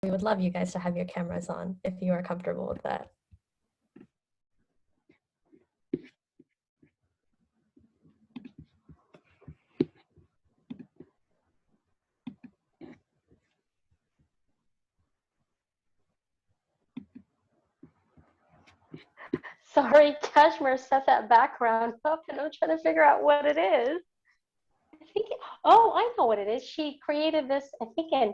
we would love you guys to have your cameras on if you are comfortable with that. Sorry, Kashmir set that background up and I'm trying to figure out what it is. Oh, I know what it is. She created this, I think in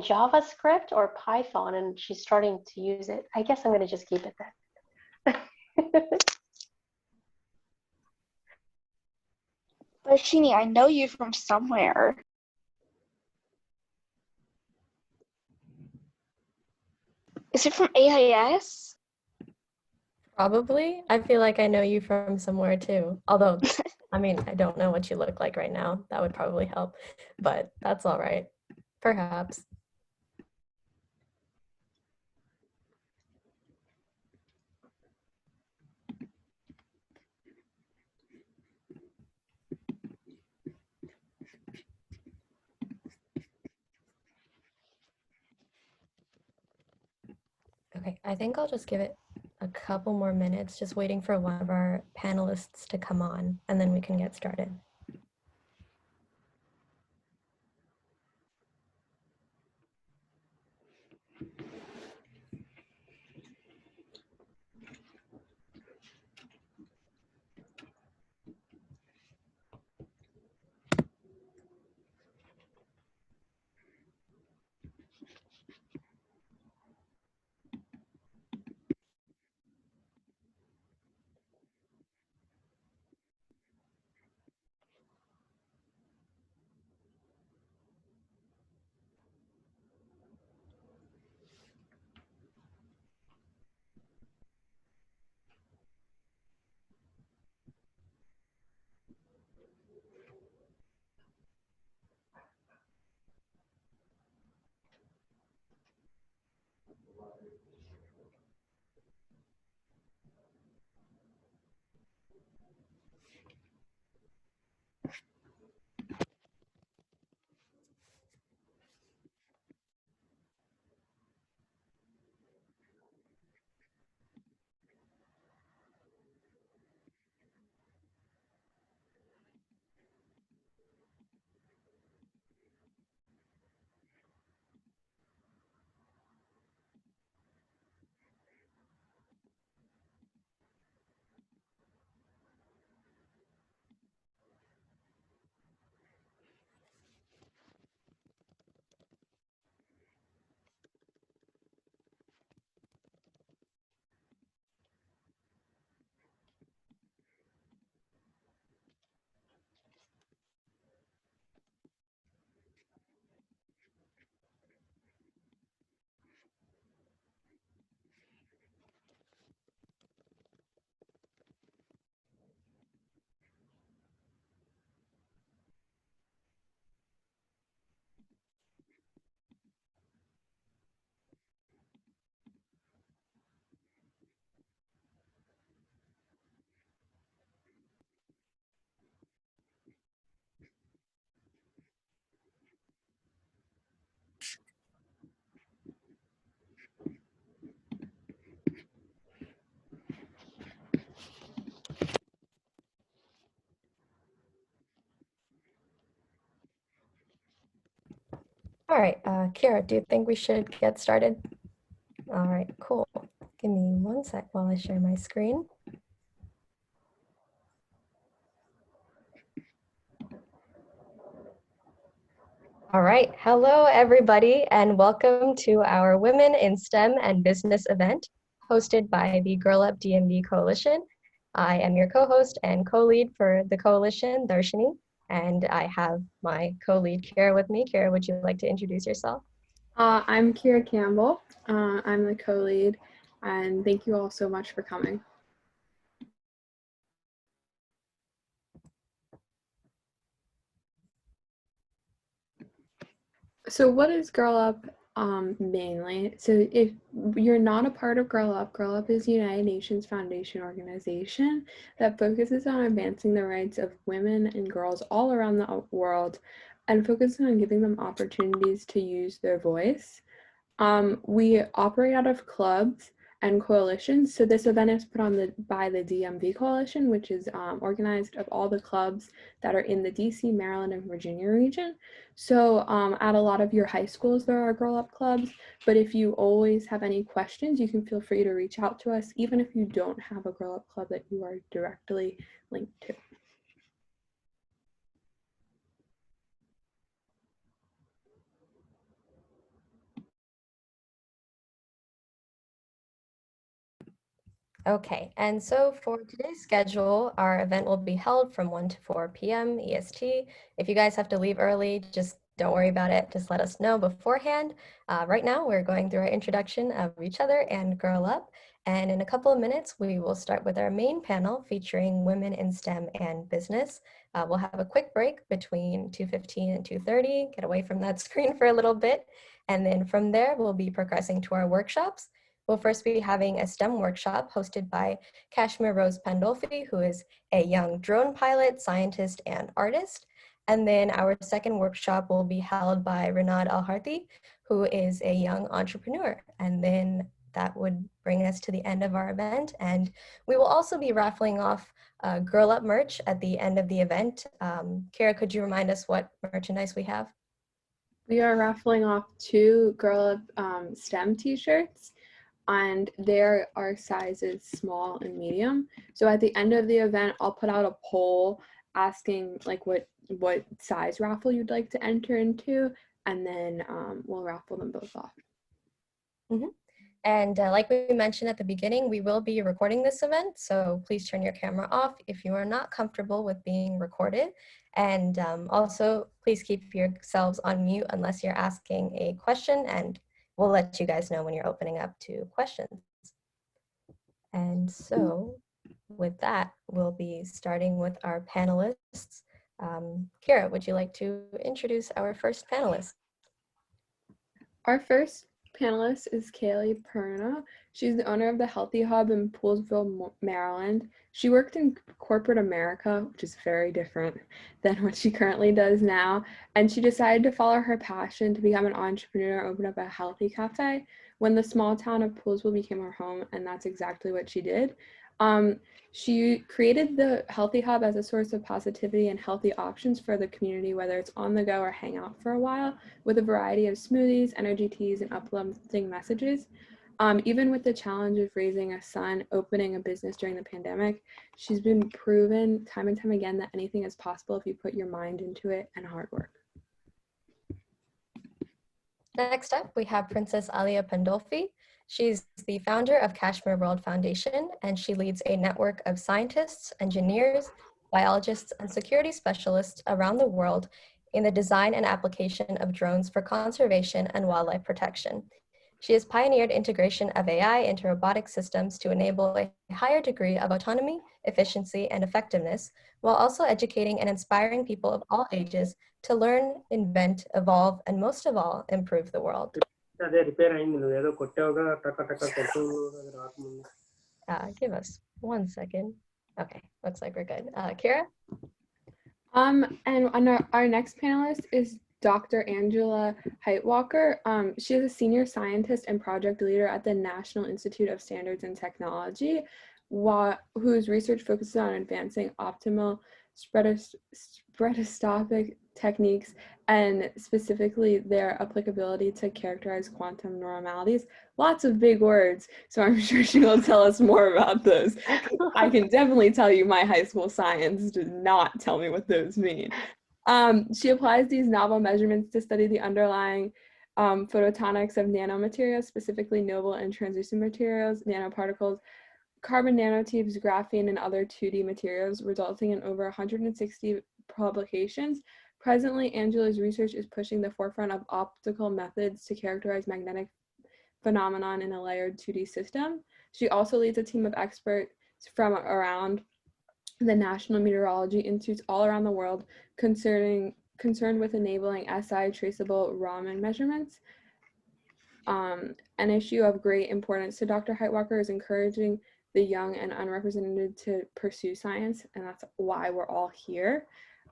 JavaScript or Python, and she's starting to use it. I guess I'm going to just keep it then. Darshini, I know you from somewhere. Is it from AIS? Probably. I feel like I know you from somewhere too. Although, I mean, I don't know what you look like right now. That would probably help, but that's all right. Perhaps. Okay, I think I'll just give it a couple more minutes, just waiting for one of our panelists to come on, and then we can get started. All right, Kira, do you think we should get started? All right, cool. Give me one sec while I share my screen. All right, hello everybody, and welcome to our Women in STEM and Business event hosted by the Girl Up DMV Coalition. I am your co-host and co-lead for the coalition, Darshini, and I have my co-lead Kira with me. Kira, would you like to introduce yourself? I'm Kira Campbell. I'm the co-lead, and thank you all so much for coming. So what is Girl Up mainly? So if you're not a part of Girl Up is a United Nations Foundation organization that focuses on advancing the rights of women and girls all around the world and focuses on giving them opportunities to use their voice. We operate out of clubs and coalitions. So this event is put on by the DMV Coalition, which is organized of all the clubs that are in the DC, Maryland, and Virginia region. So at a lot of your high schools, there are Girl Up clubs, but if you always have any questions, you can feel free to reach out to us, even if you don't have a Girl Up club that you are directly linked to. Okay, and so for today's schedule, our event will be held from 1 to 4 p.m. EST. If you guys have to leave early, just don't worry about it. Just let us know beforehand. Right now, we're going through our introduction of each other and Girl Up. And in a couple of minutes, we will start with our main panel featuring women in STEM and business. We'll have a quick break between 2:15 and 2:30, get away from that screen for a little bit. And then from there, we'll be progressing to our workshops. We'll first be having a STEM workshop hosted by Kashmir Rose Pandolfi, who is a young drone pilot, scientist, and artist. And then our second workshop will be held by Renad Alharthi, who is a young entrepreneur. And then that would bring us to the end of our event. And we will also be raffling off Girl Up merch at the end of the event. Kara, could you remind us what merchandise we have? We are raffling off 2 Girl Up STEM t-shirts, and there are sizes small and medium. So at the end of the event, I'll put out a poll asking like what size raffle you'd like to enter into, and then we'll raffle them both off. Mm-hmm. And like we mentioned at the beginning, we will be recording this event, so please turn your camera off if you are not comfortable with being recorded. And also, please keep yourselves on mute unless you're asking a question, and we'll let you guys know when you're opening up to questions. And so with that, we'll be starting with our panelists. Kira, would you like to introduce our first panelist? Our first panelist is Kaylee Perna. She's the owner of the Healthy Hub in Poolesville, Maryland. She worked in corporate America, which is very different than what she currently does now. And she decided to follow her passion to become an entrepreneur, open up a healthy cafe when the small town of Poolesville became her home. And that's exactly what she did. She created the Healthy Hub as a source of positivity and healthy options for the community, whether it's on the go or hang out for a while, with a variety of smoothies, energy teas, and uplifting messages. Even with the challenge of raising a son, opening a business during the pandemic, she's been proven time and time again that anything is possible if you put your mind into it and hard work. Next up, we have Princess Alia Pandolfi. She's the founder of Kashmir World Foundation, and she leads a network of scientists, engineers, biologists, and security specialists around the world in the design and application of drones for conservation and wildlife protection. She has pioneered integration of AI into robotic systems to enable a higher degree of autonomy, efficiency, and effectiveness, while also educating and inspiring people of all ages to learn, invent, evolve, and most of all, improve the world. Give us 1 second. Okay, looks like we're good. Kira? And our next panelist is Dr. Angela Heitwalker. She is a senior scientist and project leader at the National Institute of Standards and Technology, whose research focuses on advancing optimal spectroscopic techniques and specifically their applicability to characterize quantum normalities. Lots of big words, so I'm sure she will tell us more about those. I can definitely tell you my high school science did not tell me what those mean. She applies these novel measurements to study the underlying photonics of nanomaterials, specifically noble and translucent materials, nanoparticles, carbon nanotubes, graphene, and other 2D materials, resulting in over 160 publications. Presently, Angela's research is pushing the forefront of optical methods to characterize magnetic phenomenon in a layered 2D system. She also leads a team of experts from around the National Meteorology Institutes all around the world concerned with enabling SI traceable Raman measurements. An issue of great importance to Dr. Heitwalker is encouraging the young and unrepresented to pursue science, and that's why we're all here.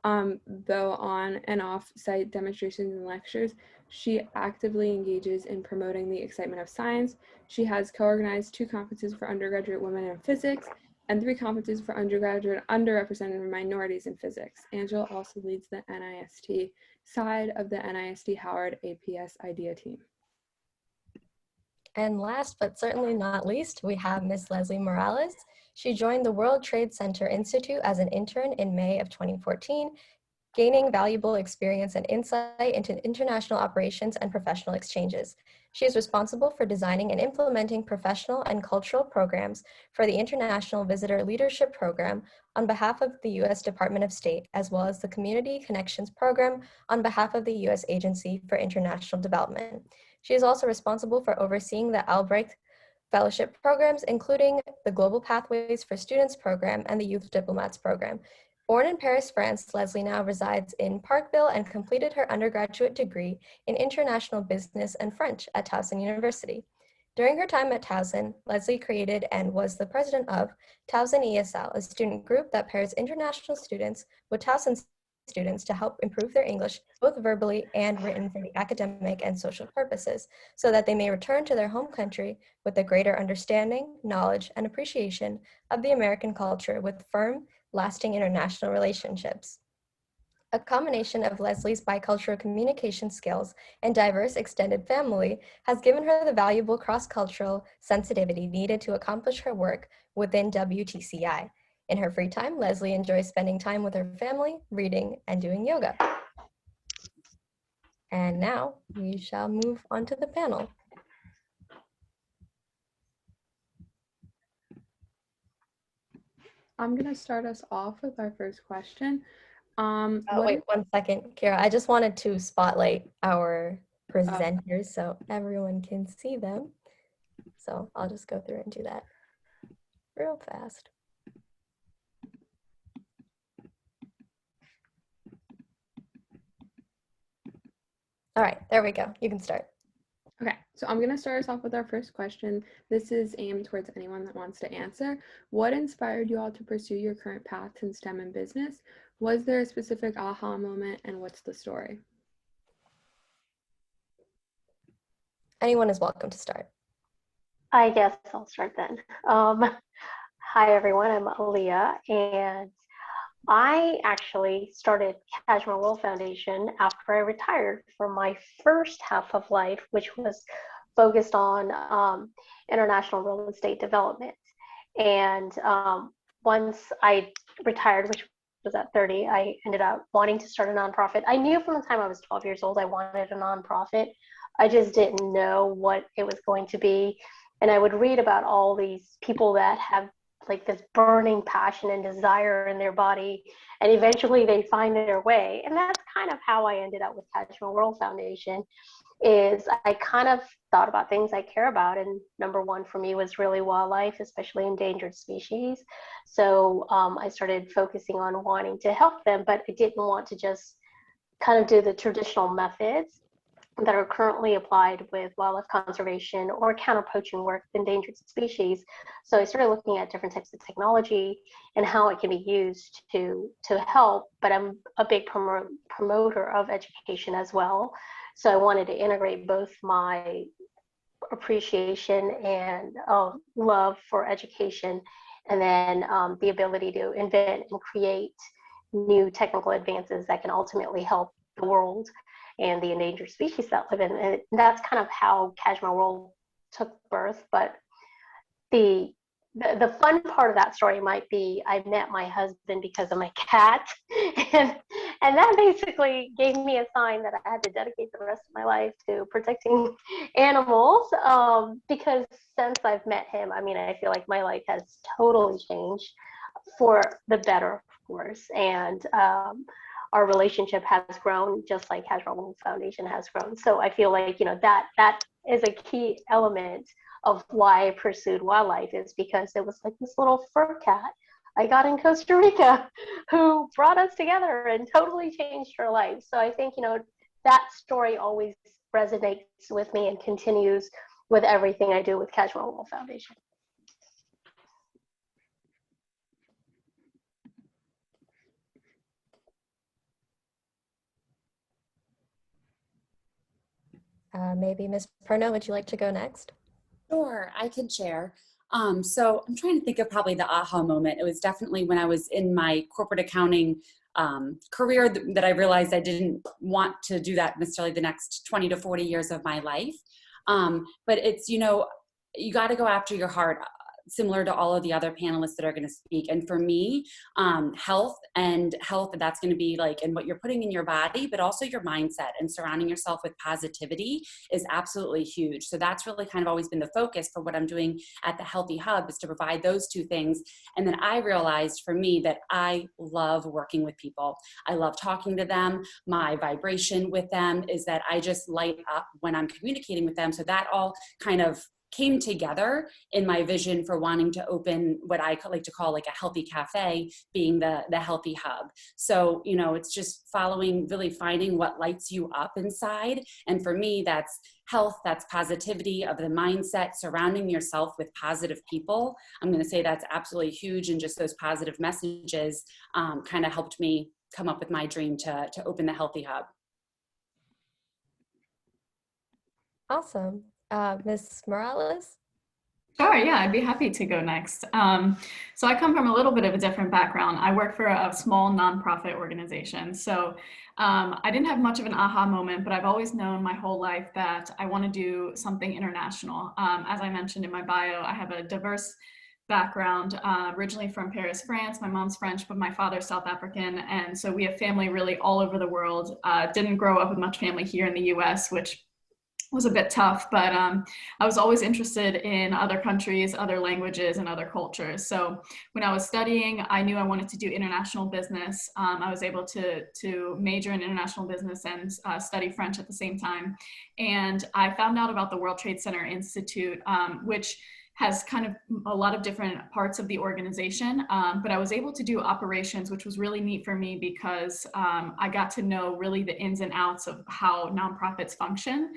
Though on and off-site demonstrations and lectures, she actively engages in promoting the excitement of science. She has co-organized 2 conferences for undergraduate women in physics and 3 conferences for undergraduate underrepresented minorities in physics. Angela also leads the NIST side of the NIST Howard APS IDEA team. And last but certainly not least, we have Ms. Leslie Morales. She joined the World Trade Center Institute as an intern in May of 2014, gaining valuable experience and insight into international operations and professional exchanges. She is responsible for designing and implementing professional and cultural programs for the International Visitor Leadership Program on behalf of the U.S. Department of State, as well as the Community Connections Program on behalf of the U.S. Agency for International Development. She is also responsible for overseeing the Albrecht Fellowship programs, including the Global Pathways for Students program and the Youth Diplomats program. Born in Paris, France, Leslie now resides in Parkville and completed her undergraduate degree in International Business and French at Towson University. During her time at Towson, Leslie created and was the president of Towson ESL, a student group that pairs international students with Towson students to help improve their English, both verbally and written for the academic and social purposes, so that they may return to their home country with a greater understanding, knowledge, and appreciation of the American culture with firm, lasting international relationships. A combination of Leslie's bicultural communication skills and diverse extended family has given her the valuable cross-cultural sensitivity needed to accomplish her work within WTCI. In her free time, Leslie enjoys spending time with her family, reading, and doing yoga. And now we shall move on to the panel. I'm going to start us off with our first question. Wait 1 second, Kira. I just wanted to spotlight our presenters so everyone can see them. So I'll just go through and do that real fast. All right, there we go. You can start. Okay, so I'm going to start us off with our first question. This is aimed towards anyone that wants to answer. What inspired you all to pursue your current paths in STEM and business? Was there a specific aha moment, and what's the story? Anyone is welcome to start. I guess I'll start then. Hi, everyone. I'm Aaliyah, and I actually started Kashmir World Foundation after I retired from my first half of life, which was focused on international real estate development. And once I retired, which was at 30, I ended up wanting to start a nonprofit. I knew from the time I was 12 years old I wanted a nonprofit. I just didn't know what it was going to be. And I would read about all these people that have like this burning passion and desire in their body, and eventually they find their way. And that's kind of how I ended up with Kashmir World Foundation. Is I kind of thought about things I care about, and number one for me was really wildlife, especially endangered species. So I started focusing on wanting to help them, but I didn't want to just kind of do the traditional methods that are currently applied with wildlife conservation or counter-poaching work with endangered species. So I started looking at different types of technology and how it can be used to help, but I'm a big promoter of education as well. So I wanted to integrate both my appreciation and love for education, and then the ability to invent and create new technical advances that can ultimately help the world and the endangered species that live in. And that's kind of how Kashmir World took birth. But the fun part of that story might be I met my husband because of my cat. and that basically gave me a sign that I had to dedicate the rest of my life to protecting animals, because since I've met him, I mean, I feel like my life has totally changed for the better, of course. And our relationship has grown just like Kashmir World Foundation has grown. So I feel like, that is a key element of why I pursued wildlife, is because it was like this little fur cat I got in Costa Rica who brought us together and totally changed her life. So I think, that story always resonates with me and continues with everything I do with Kashmir World Foundation. Maybe Ms. Perno, would you like to go next? Sure, I can share. So I'm trying to think of probably the aha moment. It was definitely when I was in my corporate accounting career that I realized I didn't want to do that necessarily the next 20 to 40 years of my life. But it's, you know, you got to go after your heart, similar to all of the other panelists that are going to speak. And for me, health, that's going to be like in what you're putting in your body, but also your mindset, and surrounding yourself with positivity is absolutely huge. So that's really kind of always been the focus for what I'm doing at the Healthy Hub, is to provide those two things. And then I realized for me that I love working with people. I love talking to them. My vibration with them is that I just light up when I'm communicating with them. So that all kind of came together in my vision for wanting to open what I like to call like a healthy cafe, being the Healthy Hub. So, you know, it's just really finding what lights you up inside. And for me, that's health, that's positivity of the mindset, surrounding yourself with positive people. I'm going to say that's absolutely huge. And just those positive messages kind of helped me come up with my dream to open the Healthy Hub. Awesome. Ms. Morales? Sure, yeah, I'd be happy to go next. So I come from a little bit of a different background. I work for a small nonprofit organization. So I didn't have much of an aha moment, but I've always known my whole life that I want to do something international. As I mentioned in my bio, I have a diverse background, originally from Paris, France. My mom's French, but my father's South African. And so we have family really all over the world. Didn't grow up with much family here in the US, which was a bit tough, but I was always interested in other countries, other languages, and other cultures. So when I was studying, I knew I wanted to do international business. I was able to major in international business and study French at the same time. And I found out about the World Trade Center Institute, which has kind of a lot of different parts of the organization, but I was able to do operations, which was really neat for me because I got to know really the ins and outs of how nonprofits function.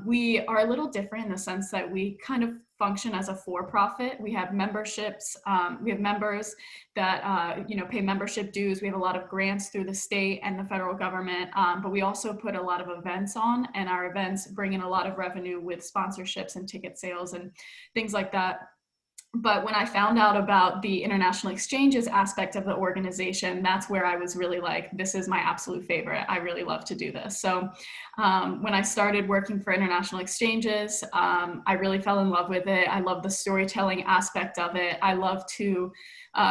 We are a little different in the sense that we kind of function as a for-profit. We have memberships, we have members that pay membership dues. We have a lot of grants through the state and the federal government, but we also put a lot of events on, and our events bring in a lot of revenue with sponsorships and ticket sales and things like that. But when I found out about the international exchanges aspect of the organization, that's where I was really like, this is my absolute favorite. I really love to do this. So when I started working for international exchanges, I really fell in love with it. I love the storytelling aspect of it. I love to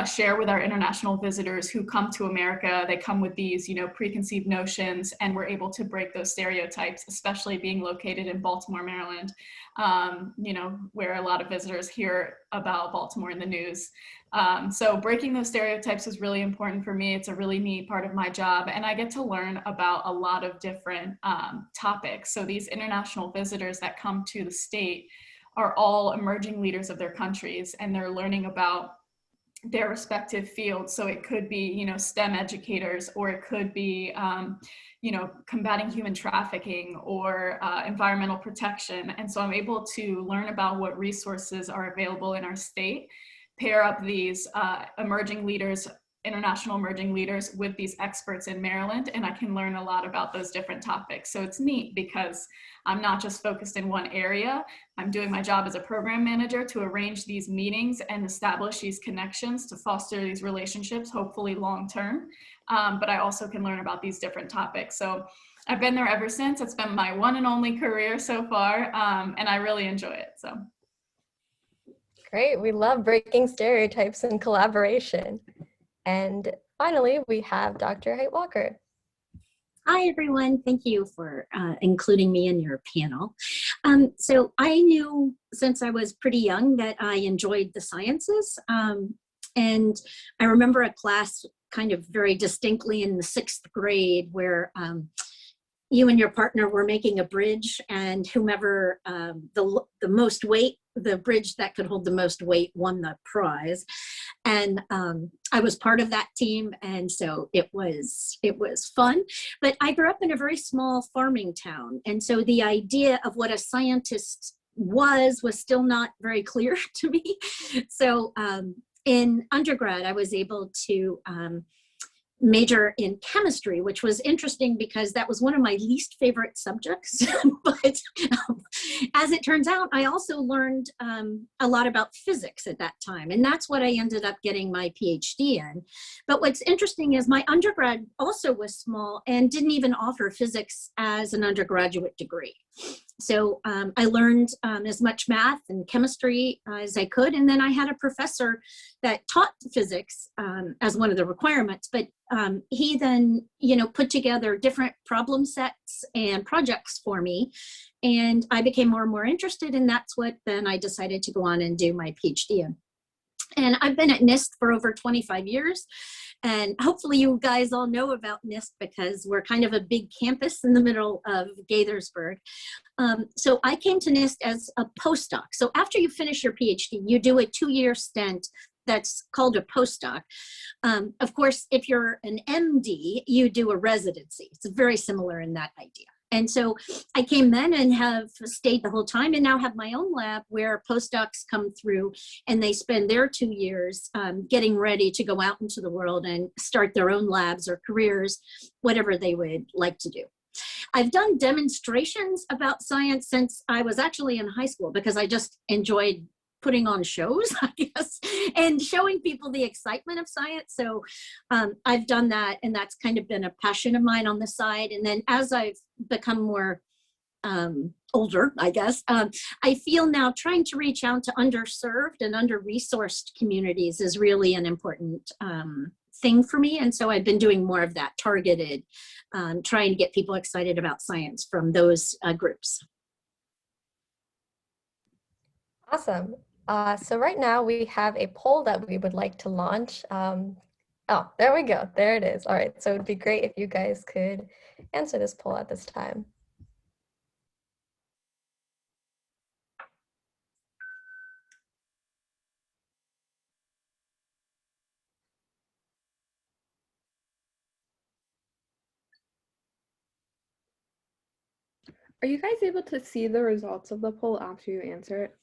share with our international visitors who come to America. They come with these, preconceived notions, and we're able to break those stereotypes, especially being located in Baltimore, Maryland, where a lot of visitors hear about Baltimore in the news. So breaking those stereotypes was really important for me. It's a really neat part of my job, and I get to learn about a lot of different topics. So these international visitors that come to the state are all emerging leaders of their countries, and they're learning about their respective fields. So it could be, STEM educators, or it could be, combating human trafficking or environmental protection. And so I'm able to learn about what resources are available in our state, pair up these emerging leaders, international emerging leaders, with these experts in Maryland, and I can learn a lot about those different topics. So it's neat because I'm not just focused in one area. I'm doing my job as a program manager to arrange these meetings and establish these connections to foster these relationships, hopefully long term. But I also can learn about these different topics. So I've been there ever since. It's been my one and only career so far, and I really enjoy it. So. Great, we love breaking stereotypes and collaboration. And finally, we have Dr. Haight Walker. Hi, everyone. Thank you for including me in your panel. So I knew since I was pretty young that I enjoyed the sciences. And I remember a class kind of very distinctly in the 6th grade where you and your partner were making a bridge, and whomever the most weight, the bridge that could hold the most weight, won the prize. And I was part of that team, and so it was fun. But I grew up in a very small farming town, and so the idea of what a scientist was still not very clear to me. So in undergrad, I was able to major in chemistry, which was interesting because that was one of my least favorite subjects. But as it turns out, I also learned a lot about physics at that time. And that's what I ended up getting my PhD in. But what's interesting is my undergrad also was small and didn't even offer physics as an undergraduate degree. So I learned as much math and chemistry as I could. And then I had a professor that taught physics as one of the requirements. But he then, put together different problem sets and projects for me. And I became more and more interested. And that's what then I decided to go on and do my PhD in. And I've been at NIST for over 25 years. And hopefully you guys all know about NIST because we're kind of a big campus in the middle of Gaithersburg. So I came to NIST as a postdoc. So after you finish your PhD, you do a 2-year stint that's called a postdoc. Of course, if you're an MD, you do a residency. It's very similar in that idea. And so I came then and have stayed the whole time and now have my own lab where postdocs come through and they spend their 2 years getting ready to go out into the world and start their own labs or careers, whatever they would like to do. I've done demonstrations about science since I was actually in high school because I just enjoyed putting on shows, I guess, and showing people the excitement of science. So I've done that, and that's kind of been a passion of mine on the side. And then as I've become more older, I guess, I feel now trying to reach out to underserved and under-resourced communities is really an important thing for me. And so I've been doing more of that targeted, trying to get people excited about science from those groups. Awesome. So right now we have a poll that we would like to launch. Oh, there we go. There it is. All right. So it'd be great if you guys could answer this poll at this time. Are you guys able to see the results of the poll after you answer it?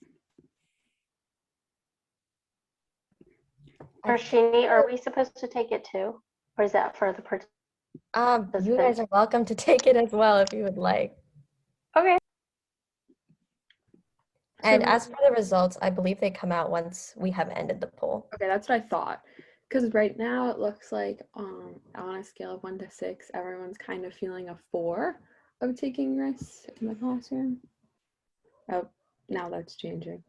Harshini, are we supposed to take it too? Or is that for the participants? You guys are welcome to take it as well if you would like. Okay. And as for the results, I believe they come out once we have ended the poll. Okay, that's what I thought. Because right now it looks like on a scale of 1 to 6, everyone's kind of feeling a 4 of taking risks in the classroom. Oh, now that's changing.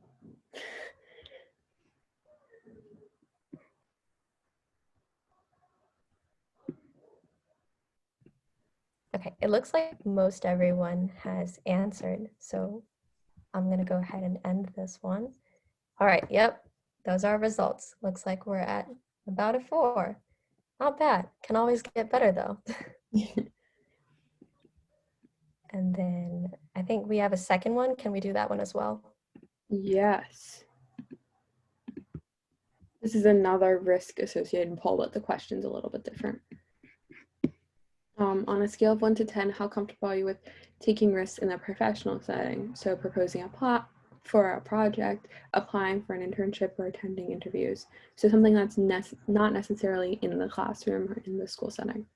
Okay, it looks like most everyone has answered, so I'm gonna go ahead and end this one. All right, yep, those are results. Looks like we're at about a 4. Not bad, can always get better though. And then I think we have a second one. Can we do that one as well? Yes. This is another risk associated poll, but the question's a little bit different. On a scale of 1 to 10, how comfortable are you with taking risks in a professional setting? So proposing a plot for a project, applying for an internship, or attending interviews. So something that's not necessarily in the classroom or in the school setting.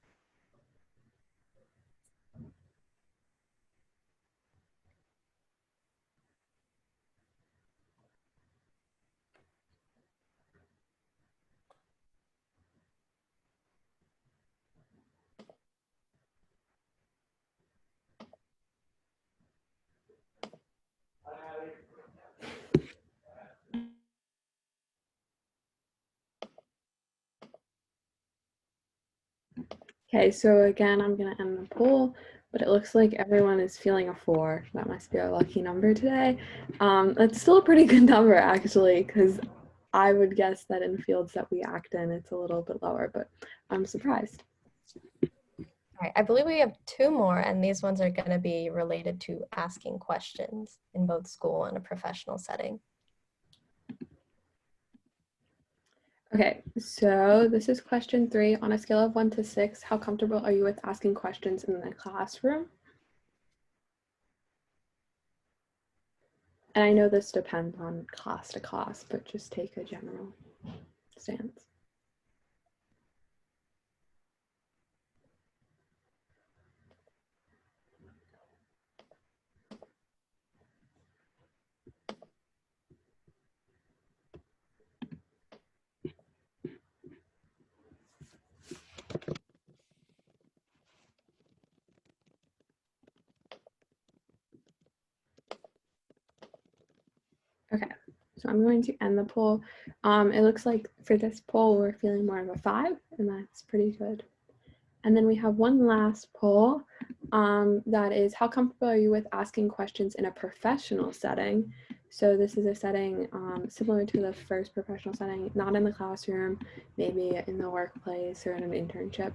Okay, so again, I'm gonna end the poll, but it looks like everyone is feeling a 4. That must be our lucky number today. That's still a pretty good number actually, because I would guess that in fields that we act in, it's a little bit lower, but I'm surprised. All right, I believe we have 2 more, and these ones are gonna be related to asking questions in both school and a professional setting. Okay, so this is question 3. On a scale of 1 to 6, how comfortable are you with asking questions in the classroom? And I know this depends on class to class, but just take a general stance. Okay, so I'm going to end the poll. It looks like for this poll, we're feeling more of a 5, and that's pretty good. And then we have one last poll that is, how comfortable are you with asking questions in a professional setting? So this is a setting similar to the first professional setting, not in the classroom, maybe in the workplace or in an internship.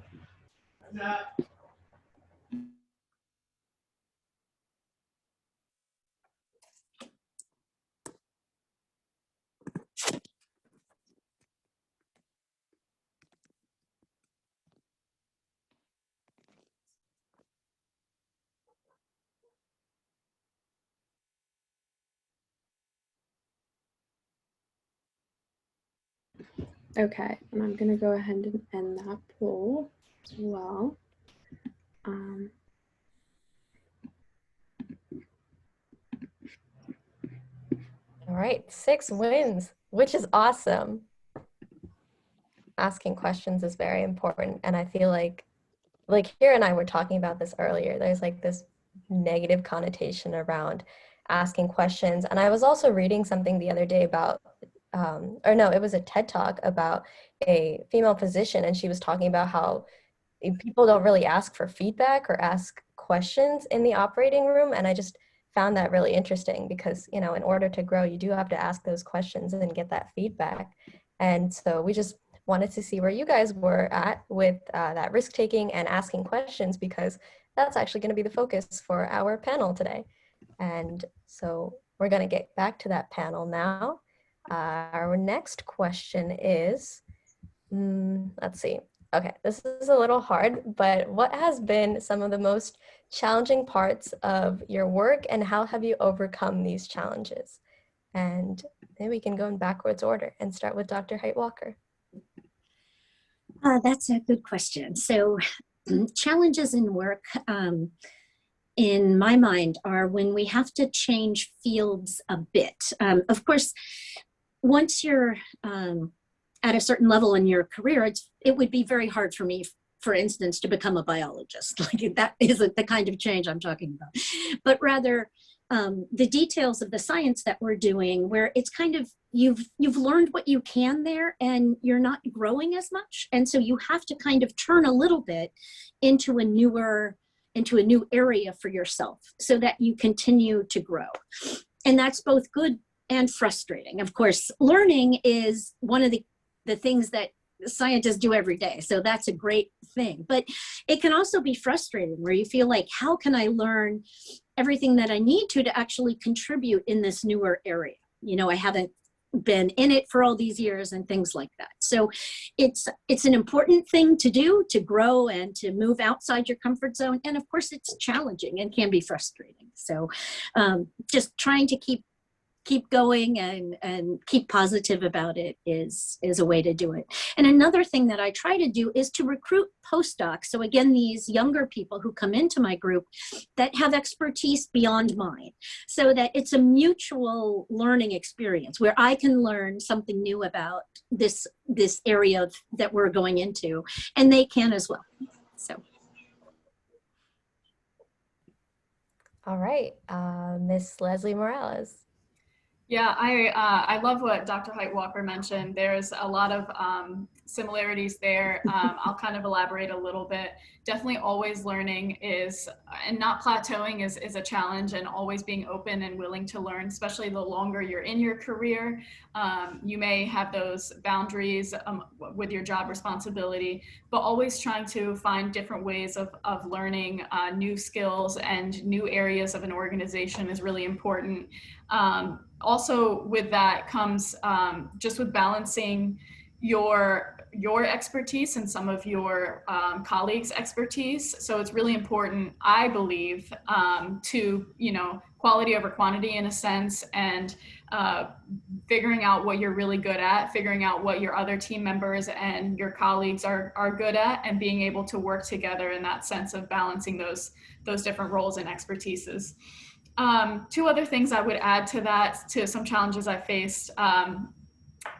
Okay, and I'm gonna go ahead and end that poll as well. All right, 6 wins, which is awesome. Asking questions is very important, and I feel like Kira and I were talking about this earlier, there's like this negative connotation around asking questions. And I was also reading something the other day about, or no, it was a TED Talk about a female physician, and she was talking about how people don't really ask for feedback or ask questions in the operating room. And I just found that really interesting because, you know, in order to grow, you do have to ask those questions and get that feedback. And so we just wanted to see where you guys were at with that risk taking and asking questions, because that's actually going to be the focus for our panel today. And so we're going to get back to that panel now. Our next question is, let's see. Okay, this is a little hard, but what has been some of the most challenging parts of your work, and how have you overcome these challenges? And maybe we can go in backwards order and start with Dr. Hite-Walker. That's a good question. So challenges in work, in my mind, are when we have to change fields a bit. Of course, once you're at a certain level in your career, it would be very hard for me, for instance, to become a biologist. Like, that isn't the kind of change I'm talking about, but rather the details of the science that we're doing, where it's kind of, you've learned what you can there and you're not growing as much. And so you have to kind of turn a little bit into a new area for yourself so that you continue to grow. And that's both good and frustrating. Of course, learning is one of the things that scientists do every day. So that's a great thing, but it can also be frustrating where you feel like, how can I learn everything that I need to actually contribute in this newer area? You know, I haven't been in it for all these years and things like that. So it's an important thing to do, to grow and to move outside your comfort zone. And of course it's challenging and can be frustrating. So just trying to keep going and keep positive about it is a way to do it. And another thing that I try to do is to recruit postdocs. So again, these younger people who come into my group that have expertise beyond mine, so that it's a mutual learning experience where I can learn something new about this area that we're going into, and they can as well. So. All right, Miss Leslie Morales. Yeah, I love what Dr. Hite-Walker mentioned. There's a lot of similarities there. I'll kind of elaborate a little bit. Definitely always learning and not plateauing is a challenge, and always being open and willing to learn, especially the longer you're in your career. You may have those boundaries with your job responsibility, but always trying to find different ways of learning new skills and new areas of an organization is really important. Also with that comes just with balancing your expertise and some of your colleagues' expertise. So it's really important, I believe, to, quality over quantity in a sense, and figuring out what you're really good at, figuring out what your other team members and your colleagues are good at, and being able to work together in that sense of balancing those different roles and expertises. Two other things I would add to that, to some challenges I faced.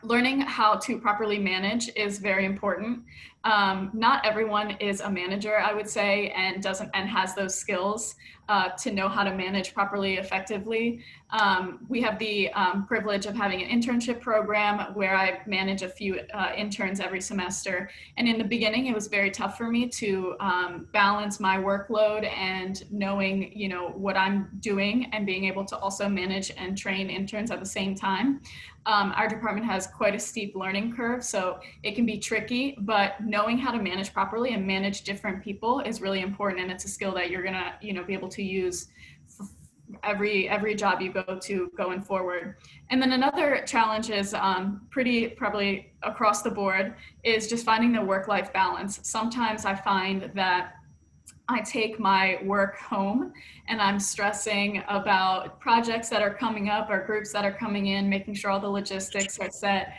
Learning how to properly manage is very important. Not everyone is a manager, I would say, and has those skills to know how to manage properly, effectively. We have the privilege of having an internship program where I manage a few interns every semester. And in the beginning, it was very tough for me to balance my workload and knowing, what I'm doing and being able to also manage and train interns at the same time. Our department has quite a steep learning curve, so it can be tricky, but knowing how to manage properly and manage different people is really important, and it's a skill that you're gonna, be able to use every job you go to going forward. And then another challenge is pretty probably across the board is just finding the work-life balance. Sometimes I find that I take my work home and I'm stressing about projects that are coming up or groups that are coming in, making sure all the logistics are set.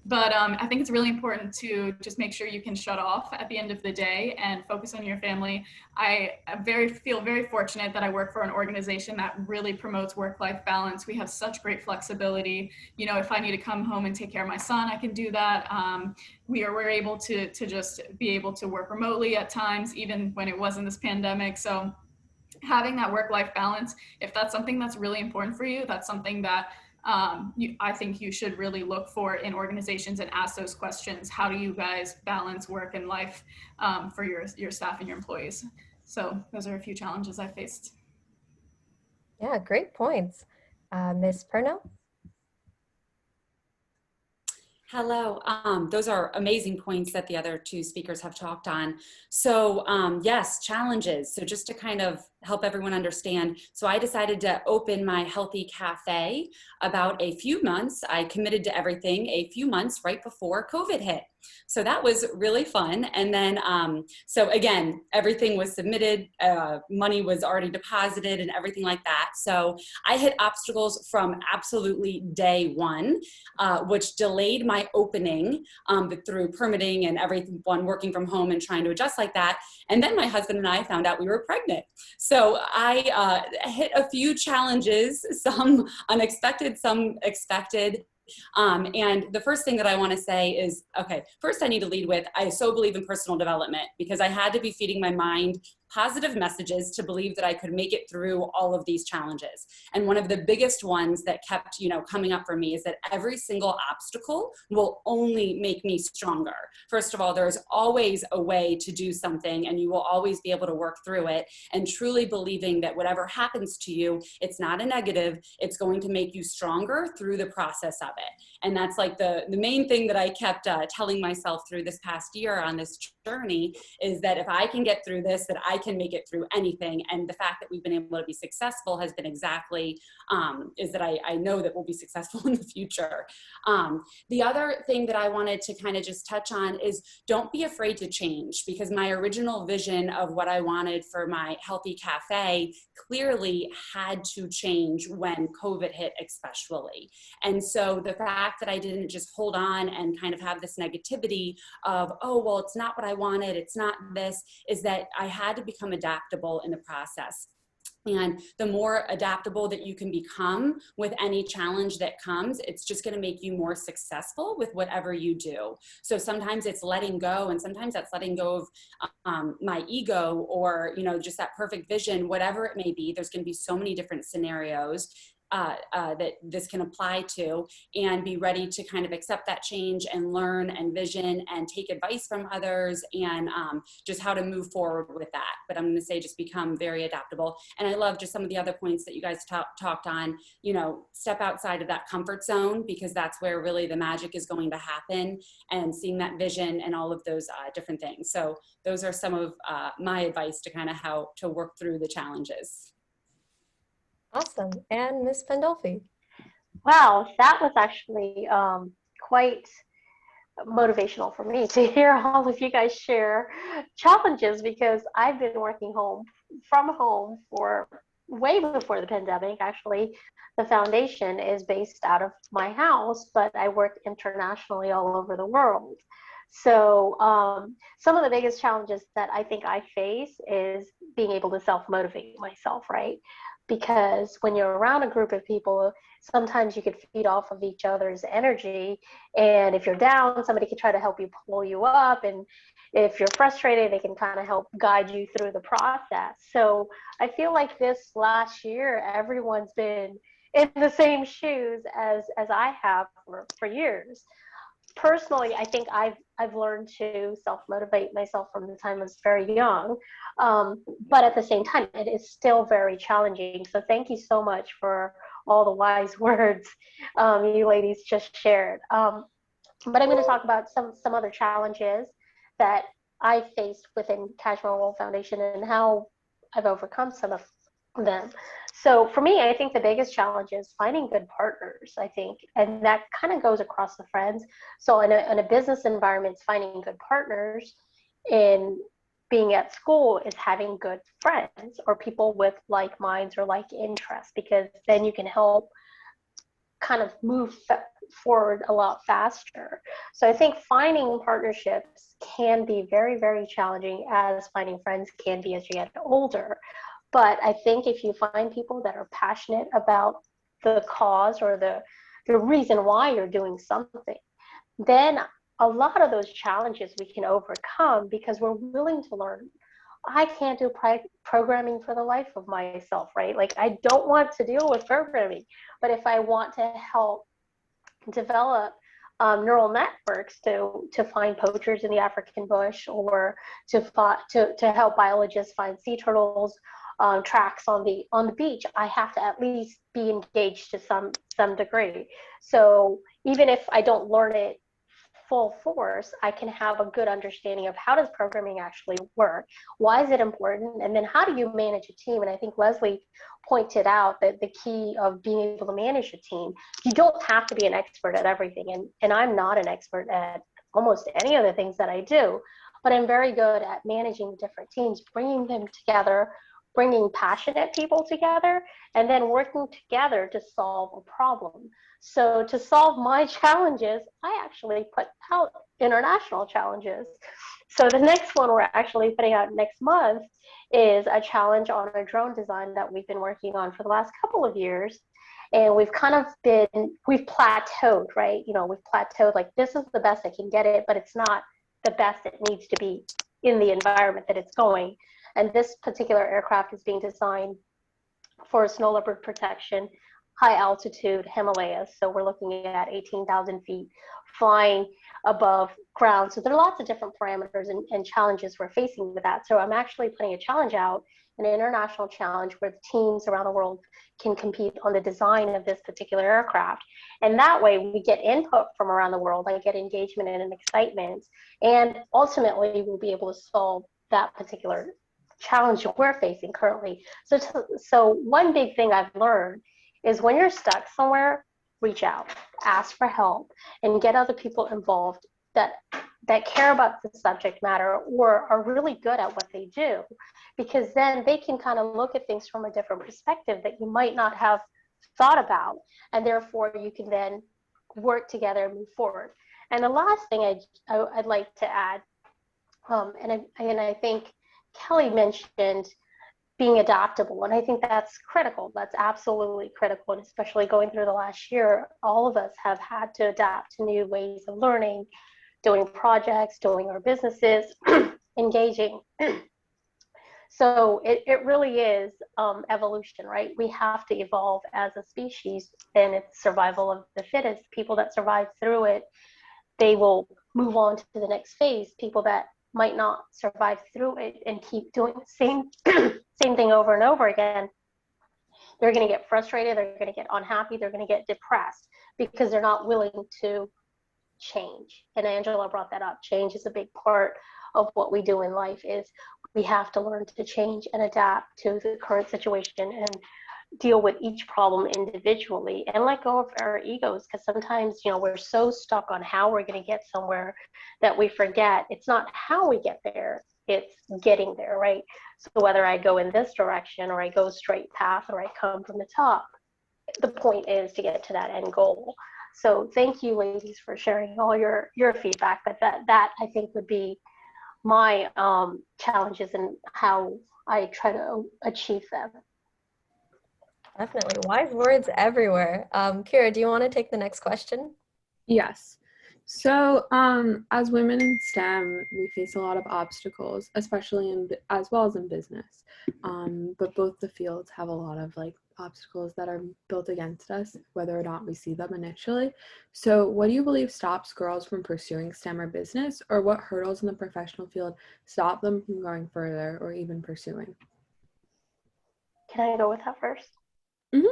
But I think it's really important to just make sure you can shut off at the end of the day and focus on your family. I feel very fortunate that I work for an organization that really promotes work-life balance. We have such great flexibility. If I need to come home and take care of my son, I can do that. We're able to just be able to work remotely at times, even when it wasn't this pandemic. So having that work-life balance, if that's something that's really important for you, that's something that I think you should really look for in organizations and ask those questions. How do you guys balance work and life for your staff and your employees? So those are a few challenges I faced. Yeah, great points. Ms. Purnell? Hello. Those are amazing points that the other two speakers have talked on. So yes, challenges. So just to kind of help everyone understand. So I decided to open my Healthy Cafe about a few months. I committed to everything a few months right before COVID hit. So that was really fun. And then, so again, everything was submitted, money was already deposited and everything like that. So I hit obstacles from absolutely day one, which delayed my opening through permitting and everyone working from home and trying to adjust like that. And then my husband and I found out we were pregnant. So I hit a few challenges, some unexpected, some expected. And the first thing that I want to say is, okay, first I need to lead with, I so believe in personal development because I had to be feeding my mind positive messages to believe that I could make it through all of these challenges. And one of the biggest ones that kept, coming up for me is that every single obstacle will only make me stronger. First of all, there's always a way to do something and you will always be able to work through it, and truly believing that whatever happens to you, it's not a negative, it's going to make you stronger through the process of it. And that's like the main thing that I kept telling myself through this past year on this journey is that if I can get through this, that I can make it through anything. And the fact that we've been able to be successful has been exactly, is that I know that we'll be successful in the future. The other thing that I wanted to kind of just touch on is don't be afraid to change, because my original vision of what I wanted for my Healthy Cafe clearly had to change when COVID hit especially. And so the fact that I didn't just hold on and kind of have this negativity of, oh, well, it's not what I wanted, it's not this, is that I had to become adaptable in the process. And the more adaptable that you can become with any challenge that comes, it's just going to make you more successful with whatever you do. So sometimes it's letting go, and sometimes that's letting go of my ego or, just that perfect vision, whatever it may be. There's going to be so many different scenarios that this can apply to, and be ready to kind of accept that change and learn and vision and take advice from others, and just how to move forward with that. But I'm going to say just become very adaptable. And I love just some of the other points that you guys talked on, step outside of that comfort zone, because that's where really the magic is going to happen, and seeing that vision and all of those different things. So those are some of my advice to kind of how to work through the challenges. Awesome. And Ms. Pandolfi? Wow, that was actually quite motivational for me to hear all of you guys share challenges, because I've been working from home for way before the pandemic. Actually, the foundation is based out of my house, but I work internationally all over the world. So some of the biggest challenges that I think I face is being able to self-motivate myself, right? because when you're around a group of people, sometimes you could feed off of each other's energy. And if you're down, somebody can try to help you pull you up. And if you're frustrated, they can kind of help guide you through the process. So I feel like this last year, everyone's been in the same shoes as I have for years. Personally, I think I've learned to self-motivate myself from the time I was very young. But at the same time, it is still very challenging. So thank you so much for all the wise words you ladies just shared. But I'm going to talk about some other challenges that I faced within Kashmir World Foundation and how I've overcome some of them. So for me, I think the biggest challenge is finding good partners, I think, and that kind of goes across the friends. So in a business environment, finding good partners. In being at school is having good friends or people with like minds or like interests, because then you can help kind of move forward a lot faster. So I think finding partnerships can be very, very challenging, as finding friends can be as you get older. But I think if you find people that are passionate about the cause or the reason why you're doing something, then a lot of those challenges we can overcome because we're willing to learn. I can't do programming for the life of myself, right? Like, I don't want to deal with programming, but if I want to help develop neural networks to find poachers in the African bush, or to help biologists find sea turtles tracks on the beach, I have to at least be engaged to some degree. So even if I don't learn it full force, I can have a good understanding of how does programming actually work, why is it important, and then how do you manage a team. And I think Leslie pointed out that the key of being able to manage a team, you don't have to be an expert at everything, and I'm not an expert at almost any of the things that I do, but I'm very good at managing different teams, bringing them together, bringing passionate people together, and then working together to solve a problem. So to solve my challenges, I actually put out international challenges. So the next one we're actually putting out next month is a challenge on a drone design that we've been working on for the last couple of years. And we've plateaued, right? We've plateaued, like, this is the best I can get it, but it's not the best it needs to be in the environment that it's going. And this particular aircraft is being designed for snow leopard protection, high altitude Himalayas. So we're looking at 18,000 feet flying above ground. So there are lots of different parameters and challenges we're facing with that. So I'm actually putting a challenge out, an international challenge where the teams around the world can compete on the design of this particular aircraft. And that way we get input from around the world. I get engagement and excitement. And ultimately we'll be able to solve that particular challenge we're facing currently. So one big thing I've learned is when you're stuck somewhere, reach out, ask for help, and get other people involved that care about the subject matter or are really good at what they do, because then they can kind of look at things from a different perspective that you might not have thought about, and therefore you can then work together and move forward. And the last thing I'd like to add, and I think Kelly mentioned being adaptable, and I think that's critical. That's absolutely critical, and especially going through the last year, all of us have had to adapt to new ways of learning, doing projects, doing our businesses, engaging. So it really is evolution, right? We have to evolve as a species, and it's survival of the fittest. People that survive through it, they will move on to the next phase. People that might not survive through it and keep doing the same thing over and over again, they're going to get frustrated, they're going to get unhappy, they're going to get depressed because they're not willing to change. And Angela brought that up. Change is a big part of what we do in life. Is we have to learn to change and adapt to the current situation and deal with each problem individually and let go of our egos, because sometimes we're so stuck on how we're going to get somewhere that we forget it's not how we get there, it's getting there, right? So whether I go in this direction or I go straight path or I come from the top, the point is to get to that end goal. So thank you, ladies, for sharing all your feedback, but that I think would be my challenges and how I try to achieve them. Definitely. Wise words everywhere. Kira, do you want to take the next question? Yes. So, as women in STEM, we face a lot of obstacles, especially as well as in business. But both the fields have a lot of like obstacles that are built against us, whether or not we see them initially. So, what do you believe stops girls from pursuing STEM or business, or what hurdles in the professional field stop them from going further or even pursuing? Can I go with that first? Mhm.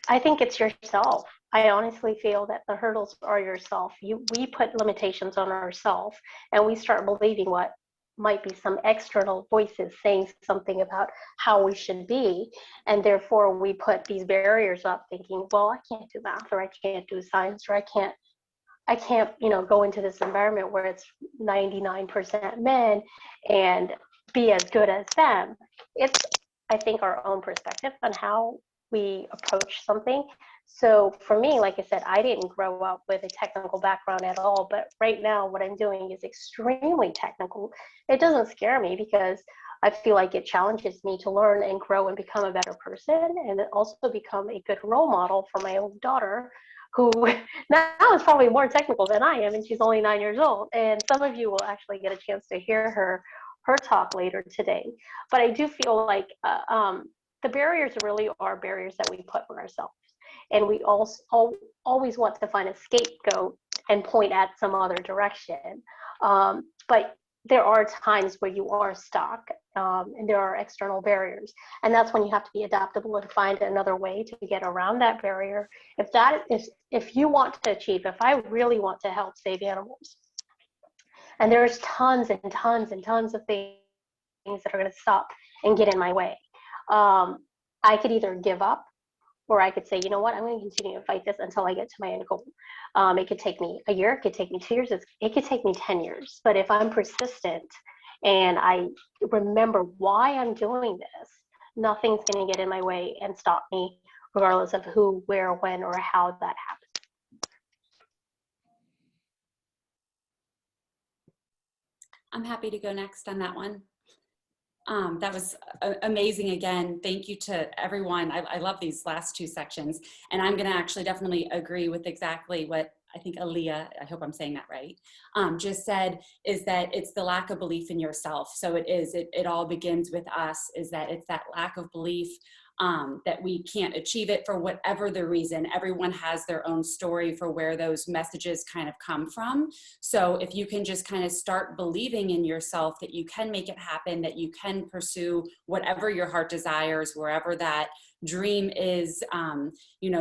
I think it's yourself. I honestly feel that the hurdles are yourself. We put limitations on ourselves, and we start believing what might be some external voices saying something about how we should be, and therefore we put these barriers up, thinking, well, I can't do math, or I can't do science, or I can't, go into this environment where it's 99% men and be as good as them. It's, I think, our own perspective on how we approach something. So for me, like I said, I didn't grow up with a technical background at all, but right now what I'm doing is extremely technical. It doesn't scare me because I feel like it challenges me to learn and grow and become a better person, and also become a good role model for my own daughter, who now is probably more technical than I am, and she's only 9 years old. And some of you will actually get a chance to hear her talk later today. But I do feel like the barriers really are barriers that we put on ourselves, and we always want to find a scapegoat and point at some other direction. But there are times where you are stuck, and there are external barriers, and that's when you have to be adaptable and find another way to get around that barrier. If you want to achieve, if I really want to help save animals, and there's tons and tons and tons of things that are going to stop and get in my way, I could either give up, or I could say, you know what, I'm going to continue to fight this until I get to my end goal. It could take me a year, it could take me 2 years, it could take me 10 years. But if I'm persistent and I remember why I'm doing this, nothing's going to get in my way and stop me, regardless of who, where, when, or how that happens. I'm happy to go next on that one. That was amazing again. Thank you to everyone. I love these last two sections. And I'm going to actually definitely agree with exactly what I think Aaliyah, I hope I'm saying that right, just said, is that it's the lack of belief in yourself. So it all begins with us, is that it's that lack of belief that we can't achieve it for whatever the reason. Everyone has their own story for where those messages kind of come from. So if you can just kind of start believing in yourself that you can make it happen, that you can pursue whatever your heart desires, wherever that dream is,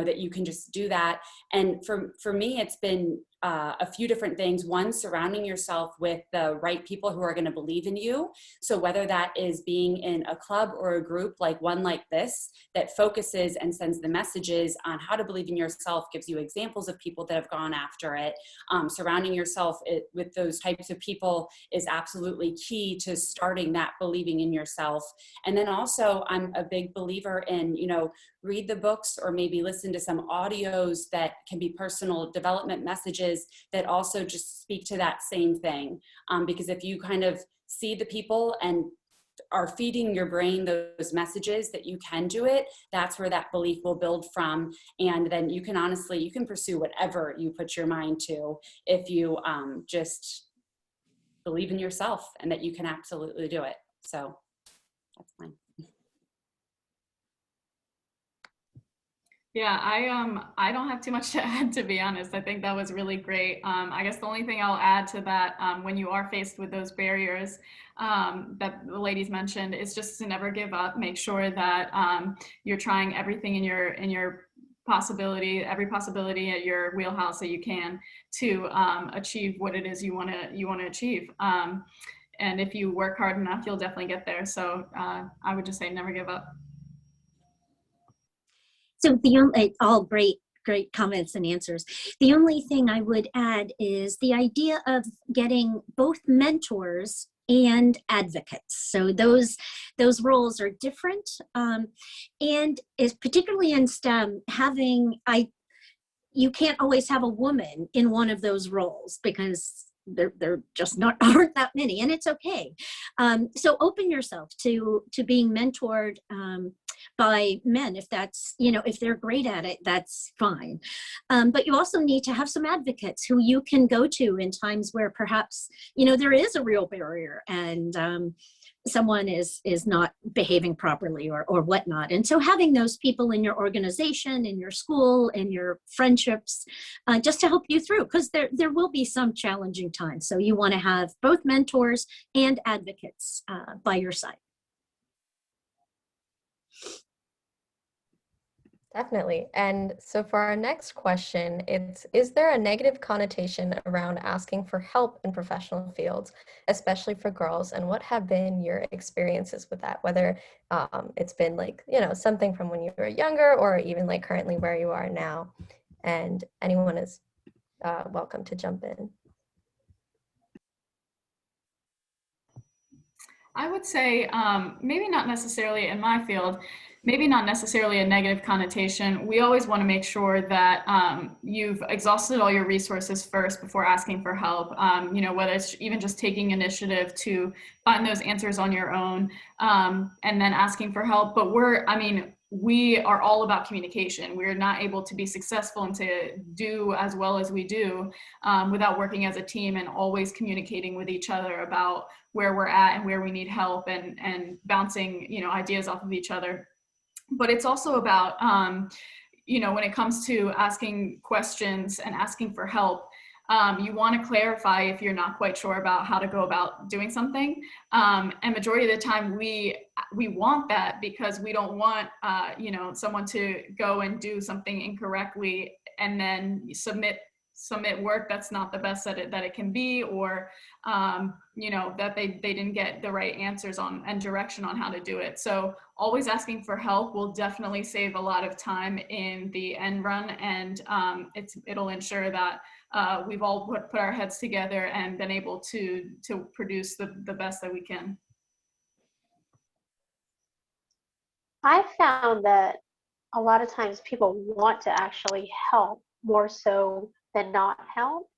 that you can just do that. And for me, it's been a few different things. One, surrounding yourself with the right people who are going to believe in you. So whether that is being in a club or a group like one like this that focuses and sends the messages on how to believe in yourself, gives you examples of people that have gone after it. Surrounding yourself with those types of people is absolutely key to starting that believing in yourself. And then also, I'm a big believer in, read the books or maybe listen to some audios that can be personal development messages that also just speak to that same thing. Because if you kind of see the people and are feeding your brain those messages that you can do it, that's where that belief will build from. And then you can pursue whatever you put your mind to if you just believe in yourself and that you can absolutely do it. So that's mine. Yeah, I don't have too much to add, to be honest. I think that was really great. I guess the only thing I'll add to that, when you are faced with those barriers that the ladies mentioned, is just to never give up. Make sure that you're trying everything in your every possibility at your wheelhouse that you can to achieve what it is you want to achieve. And if you work hard enough, you'll definitely get there. So I would just say never give up. So all great comments and answers. The only thing I would add is the idea of getting both mentors and advocates. So those roles are different, and is particularly in STEM, you can't always have a woman in one of those roles because there just not aren't that many, and it's okay. So open yourself to being mentored by men, if that's, if they're great at it, that's fine. But you also need to have some advocates who you can go to in times where perhaps, there is a real barrier, and someone is not behaving properly or whatnot. And so having those people in your organization, in your school, in your friendships, just to help you through, because there will be some challenging times. So you want to have both mentors and advocates by your side. Definitely. And so for our next question, is there a negative connotation around asking for help in professional fields, especially for girls? And what have been your experiences with that? Whether it's been something from when you were younger or even like currently where you are now. And anyone is welcome to jump in. I would say maybe not necessarily in my field, maybe not necessarily a negative connotation. We always want to make sure that you've exhausted all your resources first before asking for help, whether it's even just taking initiative to find those answers on your own and then asking for help. But we are all about communication. We're not able to be successful and to do as well as we do without working as a team and always communicating with each other about where we're at and where we need help and bouncing, ideas off of each other. But it's also about, when it comes to asking questions and asking for help, you want to clarify if you're not quite sure about how to go about doing something. And majority of the time we want that because we don't want, someone to go and do something incorrectly and then submit work that's not the best that it can be, or that they didn't get the right answers on and direction on how to do it. So always asking for help will definitely save a lot of time in the end run, and it'll ensure that we've all put our heads together and been able to produce the best that we can. I found that a lot of times people want to actually help more so than not help.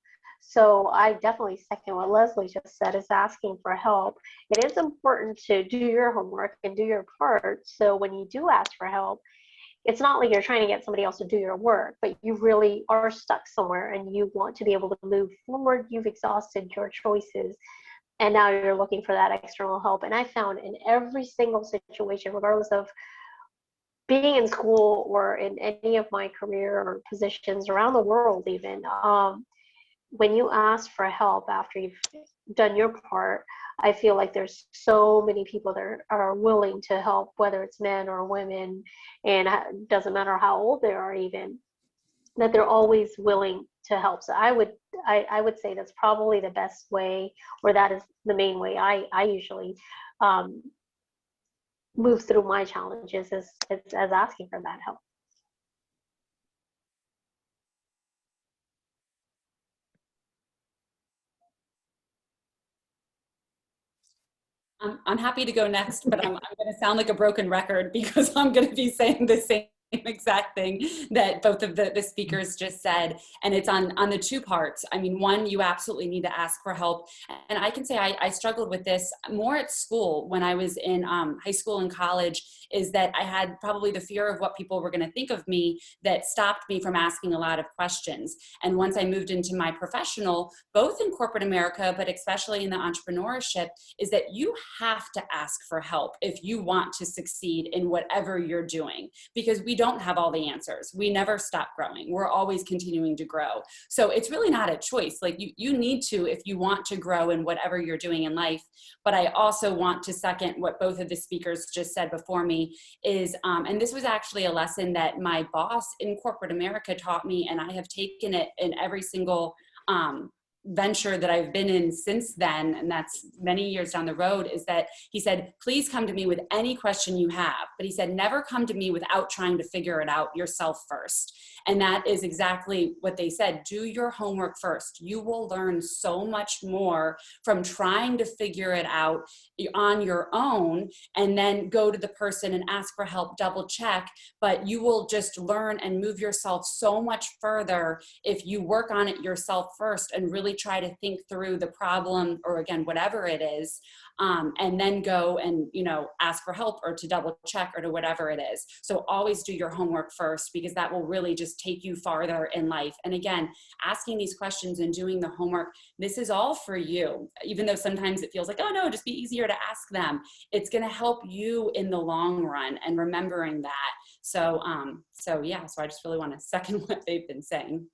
So I definitely second what Leslie just said, is asking for help. It is important to do your homework and do your part. So when you do ask for help, it's not like you're trying to get somebody else to do your work, but you really are stuck somewhere and you want to be able to move forward. You've exhausted your choices and now you're looking for that external help. And I found in every single situation, regardless of being in school or in any of my career or positions around the world even, when you ask for help after you've done your part, I feel like there's so many people that are willing to help, whether it's men or women, and it doesn't matter how old they are even, that they're always willing to help. So I would say that's probably the best way, or that is the main way I usually move through my challenges, is as asking for that help. I'm happy to go next, but I'm going to sound like a broken record because I'm going to be saying the same exact thing that both of the speakers just said, and it's on the two parts. I mean, one, you absolutely need to ask for help, and I can say I struggled with this more at school when I was in high school and college, is that I had probably the fear of what people were going to think of me that stopped me from asking a lot of questions. And once I moved into my professional, both in corporate America, but especially in the entrepreneurship, is that you have to ask for help if you want to succeed in whatever you're doing, because we don't have all the answers. We never stop growing. We're always continuing to grow. So it's really not a choice. Like you need to, if you want to grow in whatever you're doing in life. But I also want to second what both of the speakers just said before me is, and this was actually a lesson that my boss in corporate America taught me, and I have taken it in every single venture that I've been in since then, and that's many years down the road, is that he said, please come to me with any question you have. But he said, never come to me without trying to figure it out yourself first. And that is exactly what they said. Do your homework first. You will learn so much more from trying to figure it out on your own, and then go to the person and ask for help, double check. But you will just learn and move yourself so much further if you work on it yourself first and really try to think through the problem, or again, whatever it is, and then go and, you know, ask for help or to double check or to whatever it is. So always do your homework first, because that will really just take you farther in life. And again, asking these questions and doing the homework, this is all for you. Even though sometimes it feels like, oh no, just be easier to ask them. It's going to help you in the long run, and remembering that. So, so I just really want to second what they've been saying.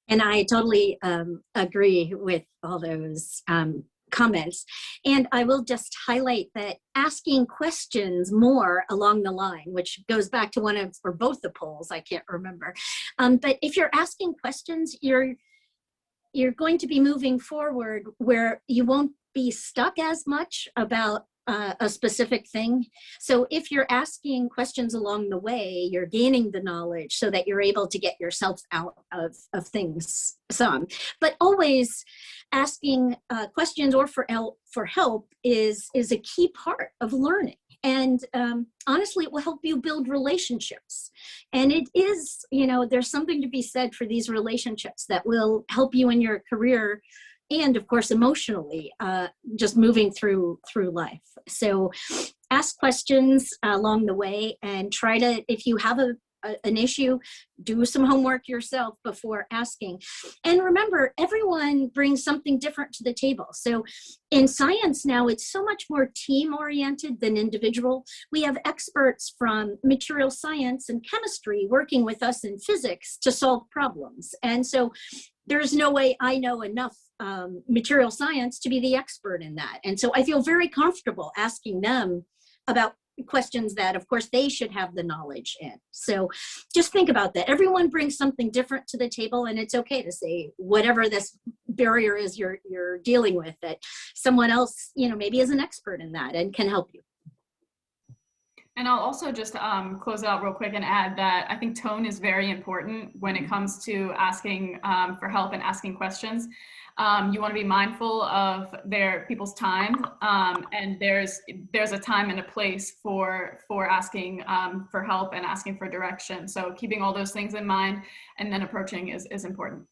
And I totally agree with all those comments. And I will just highlight that asking questions more along the line, which goes back to one of, or both the polls, I can't remember. But if you're asking questions, you're going to be moving forward where you won't be stuck as much about a specific thing. So if you're asking questions along the way, you're gaining the knowledge so that you're able to get yourself out of things some. But always asking questions or for help is a key part of learning. And honestly, it will help you build relationships. And it is, you know, there's something to be said for these relationships that will help you in your career, and of course, emotionally, just moving through life. So ask questions along the way, and try to, if you have an issue, do some homework yourself before asking. And remember, everyone brings something different to the table. So in science now, it's so much more team oriented than individual. We have experts from material science and chemistry working with us in physics to solve problems. And so there's no way I know enough material science to be the expert in that. And so I feel very comfortable asking them about questions that, of course, they should have the knowledge in. So just think about that. Everyone brings something different to the table, and it's okay to say whatever this barrier is you're dealing with, that someone else, you know, maybe is an expert in that and can help you. And I'll also just close out real quick and add that I think tone is very important when it comes to asking for help and asking questions. You want to be mindful of people's time, and there's a time and a place for asking for help and asking for direction. So keeping all those things in mind and then approaching is important.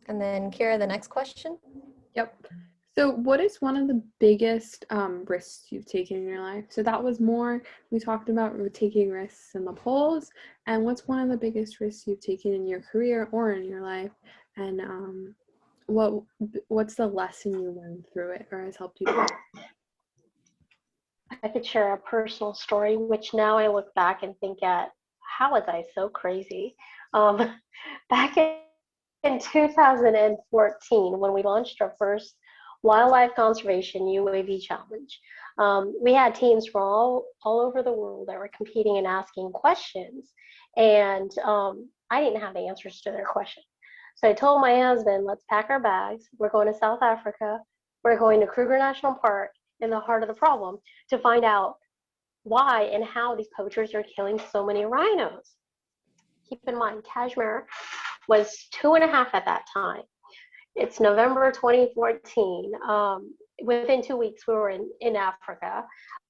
And then Kira, the next question. Yep. So what is one of the biggest risks you've taken in your life? So that was more, we talked about taking risks in the polls. And what's one of the biggest risks you've taken in your career or in your life? And what's the lesson you learned through it or has helped you grow? I could share a personal story, which now I look back and think at, how was I so crazy? Back in 2014, when we launched our first Wildlife Conservation UAV Challenge, we had teams from all over the world that were competing and asking questions, and I didn't have the answers to their questions. So I told my husband, let's pack our bags. We're going to South Africa. We're going to Kruger National Park, in the heart of the problem, to find out why and how these poachers are killing so many rhinos. Keep in mind, Kashmir was 2.5 at that time. It's November 2014. Within 2 weeks, we were in Africa.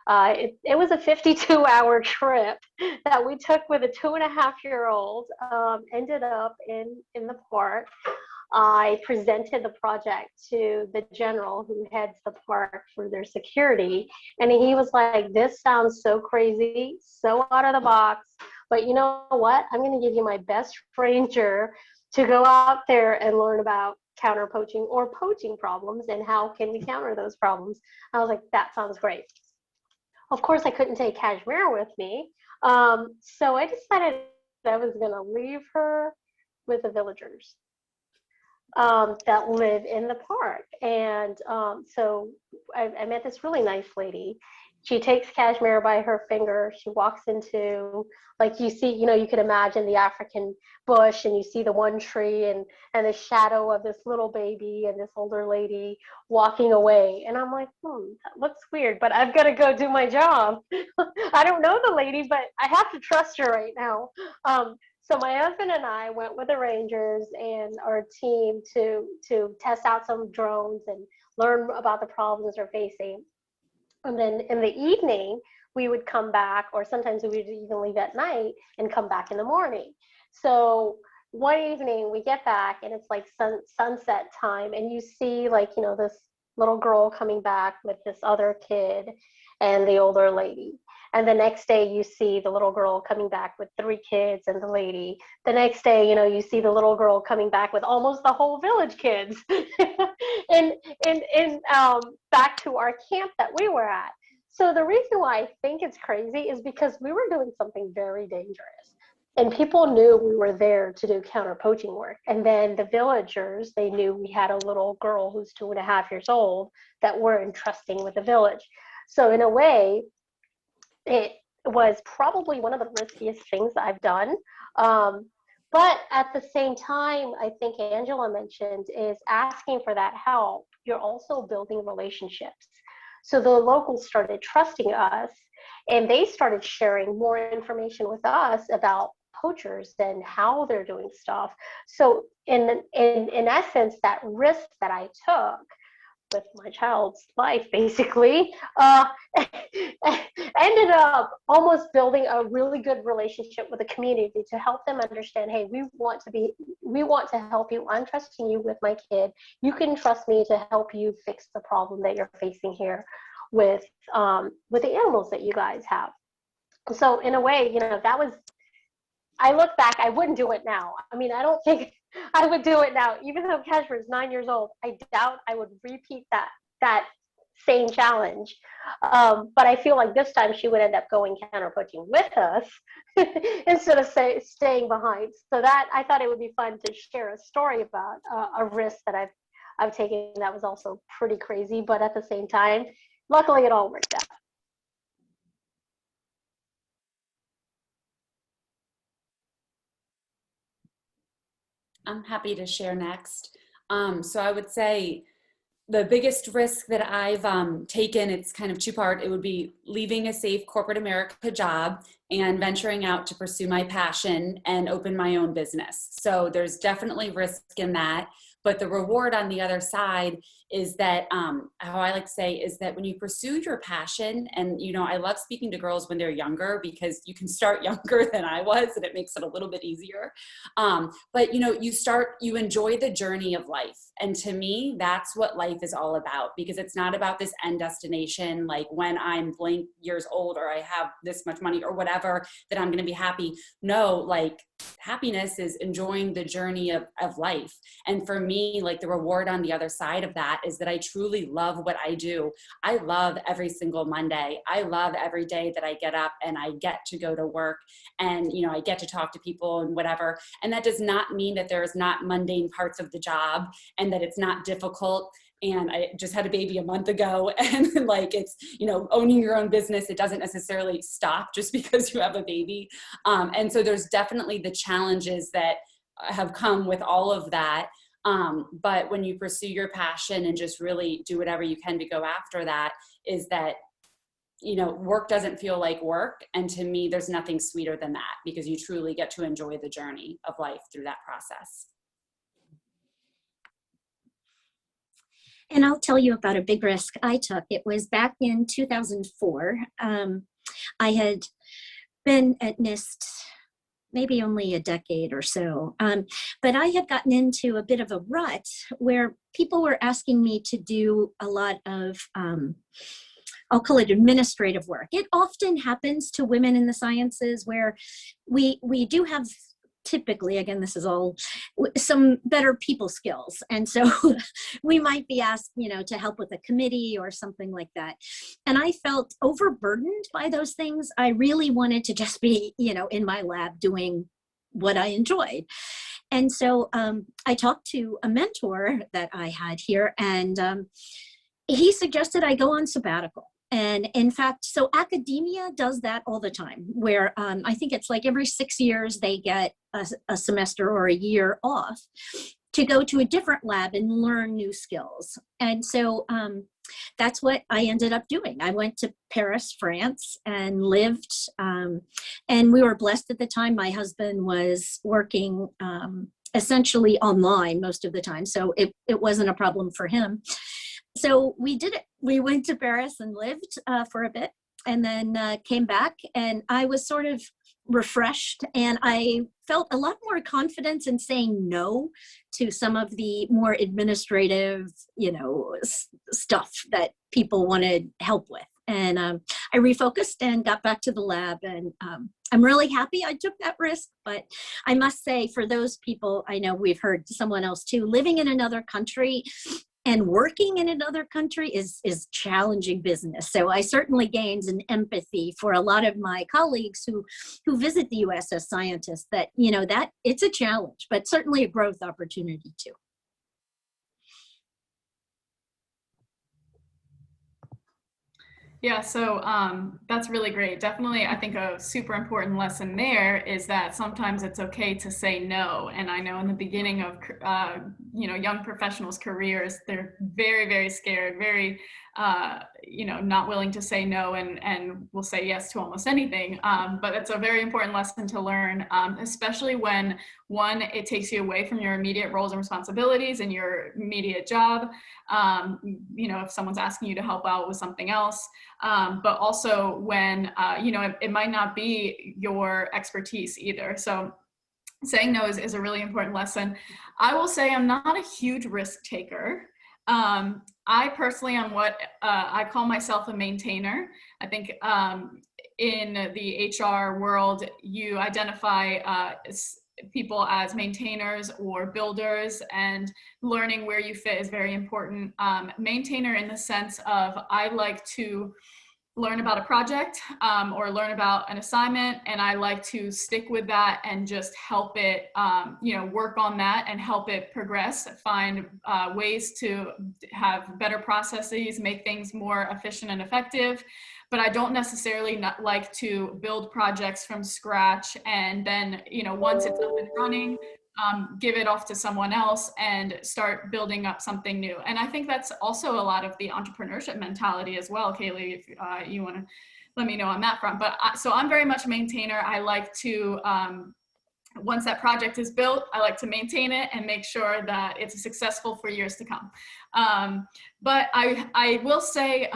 It was a 52-hour trip that we took with a 2.5-year-old. Ended up in the park. I presented the project to the general who heads the park for their security, and he was like, "This sounds so crazy, so out of the box, but you know what? I'm going to give you my best ranger to go out there and learn about counter poaching or poaching problems and how can we counter those problems." I was like, that sounds great. Of course, I couldn't take Kashmir with me, so I decided that I was going to leave her with the villagers that live in the park. And so I met this really nice lady. She takes Kashmir by her finger. She walks into, like, you see, you know, you could imagine the African bush, and you see the one tree and the shadow of this little baby and this older lady walking away. And I'm like, that looks weird, but I've got to go do my job. I don't know the lady, but I have to trust her right now. So my husband and I went with the rangers and our team to test out some drones and learn about the problems they're facing. And then in the evening, we would come back, or sometimes we would even leave at night and come back in the morning. So one evening we get back and it's like sunset time, and you see like, you know, this little girl coming back with this other kid and the older lady. And the next day you see the little girl coming back with 3 kids and the lady. The next day, you know, you see the little girl coming back with almost the whole village kids and back to our camp that we were at. So the reason why I think it's crazy is because we were doing something very dangerous. And people knew we were there to do counter poaching work. And then the villagers, they knew we had a little girl who's 2.5 years old that we're entrusting with the village. So in a way, it was probably one of the riskiest things that I've done. But at the same time, I think Angela mentioned, is asking for that help. You're also building relationships. So the locals started trusting us, and they started sharing more information with us about poachers and how they're doing stuff. So in essence, that risk that I took with my child's life basically ended up almost building a really good relationship with the community to help them understand, hey, we want to help you. I'm trusting you with my kid. You can trust me to help you fix the problem that you're facing here with the animals that you guys have. So in a way, you know, that was, I look back, I wouldn't do it now. I mean, I don't think I would do it now. Even though Kashmir is 9 years old, I doubt I would repeat that same challenge. But I feel like this time she would end up going counter poaching with us instead of staying behind. So that, I thought it would be fun to share a story about a risk that I've taken that was also pretty crazy, but at the same time, luckily it all worked out. I'm happy to share next. So I would say the biggest risk that I've taken, it's kind of 2-part. It would be leaving a safe corporate America job and venturing out to pursue my passion and open my own business. So there's definitely risk in that. But the reward on the other side is that, how I like to say, is that when you pursue your passion, and, you know, I love speaking to girls when they're younger because you can start younger than I was and it makes it a little bit easier. But, you know, you enjoy the journey of life. And to me, that's what life is all about, because it's not about this end destination, like when I'm blank years old or I have this much money or whatever, that I'm going to be happy. No, like happiness is enjoying the journey of life. And for me, like the reward on the other side of that is that I truly love what I do. I love every single Monday. I love every day that I get up and I get to go to work and, you know, I get to talk to people and whatever. And that does not mean that there's not mundane parts of the job and that it's not difficult. And I just had a baby a month ago, and like, it's, you know, owning your own business, it doesn't necessarily stop just because you have a baby. And so there's definitely the challenges that have come with all of that. But when you pursue your passion and just really do whatever you can to go after that, is that, you know, work doesn't feel like work. And to me, there's nothing sweeter than that, because you truly get to enjoy the journey of life through that process. And I'll tell you about a big risk I took. It was back in 2004. I had been at NIST maybe only a decade or so, but I had gotten into a bit of a rut where people were asking me to do a lot of, I'll call it administrative work. It often happens to women in the sciences where we do have, typically, again, this is all some better people skills. And so we might be asked, you know, to help with a committee or something like that. And I felt overburdened by those things. I really wanted to just be, you know, in my lab doing what I enjoyed. And so I talked to a mentor that I had here, and he suggested I go on sabbatical. And in fact, so academia does that all the time, where I think it's like every 6 years they get a semester or a year off to go to a different lab and learn new skills. And so that's what I ended up doing. I went to Paris, France, and lived, and we were blessed at the time. My husband was working essentially online most of the time, so it wasn't a problem for him. So we did it. We went to Paris and lived for a bit. and then came back, and I was sort of refreshed, and I felt a lot more confidence in saying no to some of the more administrative, stuff that people wanted help with. And I refocused and got back to the lab, and I'm really happy I took that risk. But I must say, for those people, I know we've heard someone else too, living in another country and working in another country is challenging business. So I certainly gained an empathy for a lot of my colleagues who visit the US as scientists, that, that it's a challenge, but certainly a growth opportunity too. Yeah, so that's really great. Definitely, I think a super important lesson there is that sometimes it's okay to say no. And I know in the beginning of young professionals' careers, they're very, very scared, very not willing to say no, and will say yes to almost anything. But it's a very important lesson to learn, especially when, one, it takes you away from your immediate roles and responsibilities and your immediate job. If someone's asking you to help out with something else, but also when, it might not be your expertise either. So saying no is a really important lesson. I will say I'm not a huge risk taker. I personally am what I call myself a maintainer. I think in the HR world, you identify people as maintainers or builders, and learning where you fit is very important. Maintainer in the sense of, I like to learn about a project or learn about an assignment, and I like to stick with that and just help it, work on that and help it progress, find ways to have better processes, make things more efficient and effective. But I don't necessarily like to build projects from scratch and then, once it's up and running, give it off to someone else and start building up something new. And I think that's also a lot of the entrepreneurship mentality as well. Kaylee, if you want to let me know on that front. But so I'm very much a maintainer. I like to, once that project is built, I like to maintain it and make sure that it's successful for years to come. But I will say,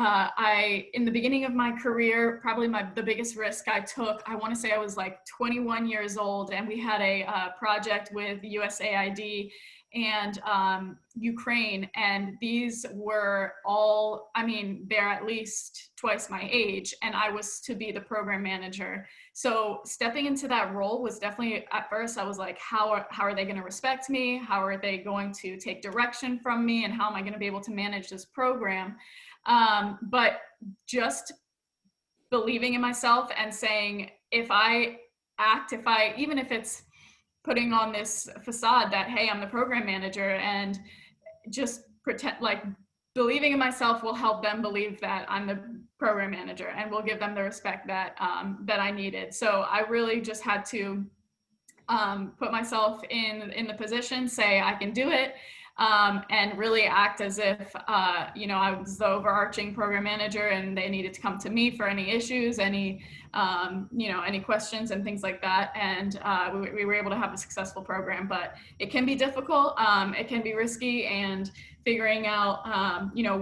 in the beginning of my career, probably the biggest risk I took, I want to say I was like 21 years old, and we had a project with USAID and Ukraine, and these were all, they're at least twice my age, and I was to be the program manager. So stepping into that role was definitely, at first I was like, how are they going to respect me? How are they going to take direction from me? And how am I going to be able to manage this program? But just believing in myself and saying, even if it's putting on this facade that, hey, I'm the program manager, and just pretend, like, believing in myself will help them believe that I'm the program manager, and will give them the respect that that I needed. So I really just had to put myself in the position, say I can do it, and really act as if I was the overarching program manager, and they needed to come to me for any issues, any questions and things like that. And we were able to have a successful program. But it can be difficult, it can be risky, and figuring out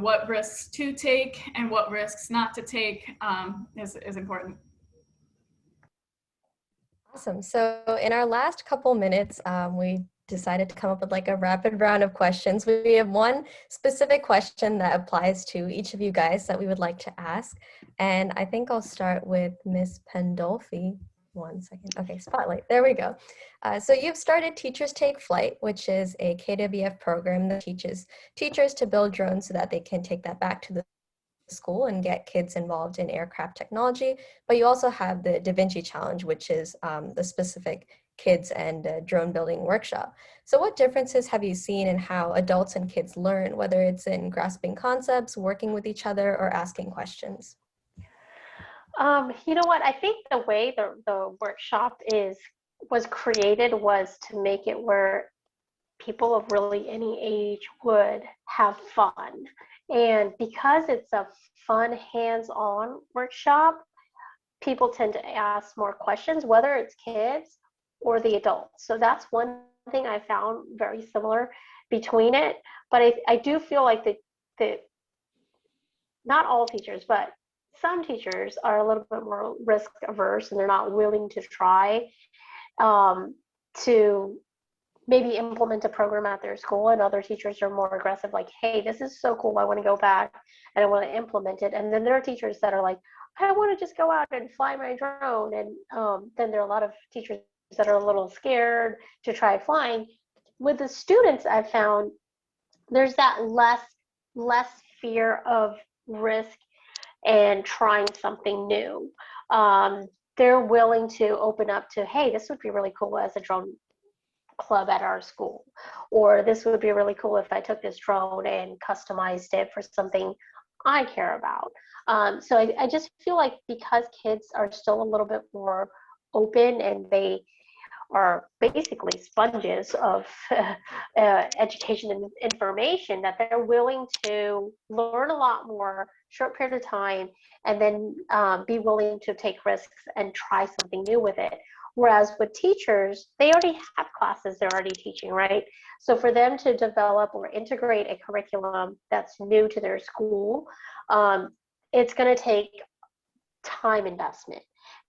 what risks to take and what risks not to take is important. Awesome. So in our last couple minutes, we decided to come up with like a rapid round of questions. We have one specific question that applies to each of you guys that we would like to ask. And I think I'll start with Ms. Pandolfi. One second. Okay, spotlight. There we go. So you've started Teachers Take Flight, which is a KWF program that teaches teachers to build drones so that they can take that back to the school and get kids involved in aircraft technology. But you also have the Da Vinci Challenge, which is the specific kids and drone building workshop. So what differences have you seen in how adults and kids learn, whether it's in grasping concepts, working with each other, or asking questions? You know what? I think the way the workshop was created was to make it where people of really any age would have fun. And because it's a fun, hands-on workshop, people tend to ask more questions, whether it's kids or the adults. So that's one thing I found very similar between it. But I do feel like that not all teachers, but some teachers are a little bit more risk averse and they're not willing to try to maybe implement a program at their school, and other teachers are more aggressive, like, hey, this is so cool, I want to go back and I want to implement it. And then there are teachers that are like, I want to just go out and fly my drone. And then there are a lot of teachers that are a little scared to try flying. With the students, I've found there's that less fear of risk and trying something new. They're willing to open up to, hey, this would be really cool as a drone club at our school, or this would be really cool if I took this drone and customized it for something I care about. So I just feel like because kids are still a little bit more open and they are basically sponges of education and information, that they're willing to learn a lot more short period of time, and then be willing to take risks and try something new with it. Whereas with teachers, they already have classes they're already teaching, right? So for them to develop or integrate a curriculum that's new to their school, it's going to take time investment.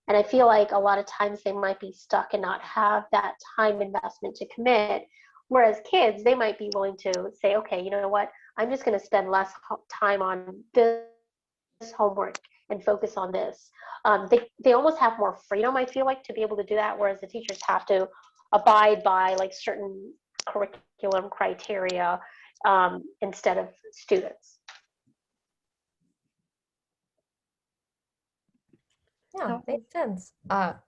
And I feel like a lot of times they might be stuck and not have that time investment to commit. Whereas kids, they might be willing to say, okay, you know what, I'm just going to spend less time on this homework and focus on this. They almost have more freedom, I feel like, to be able to do that, whereas the teachers have to abide by like certain curriculum criteria instead of students. Yeah, makes sense.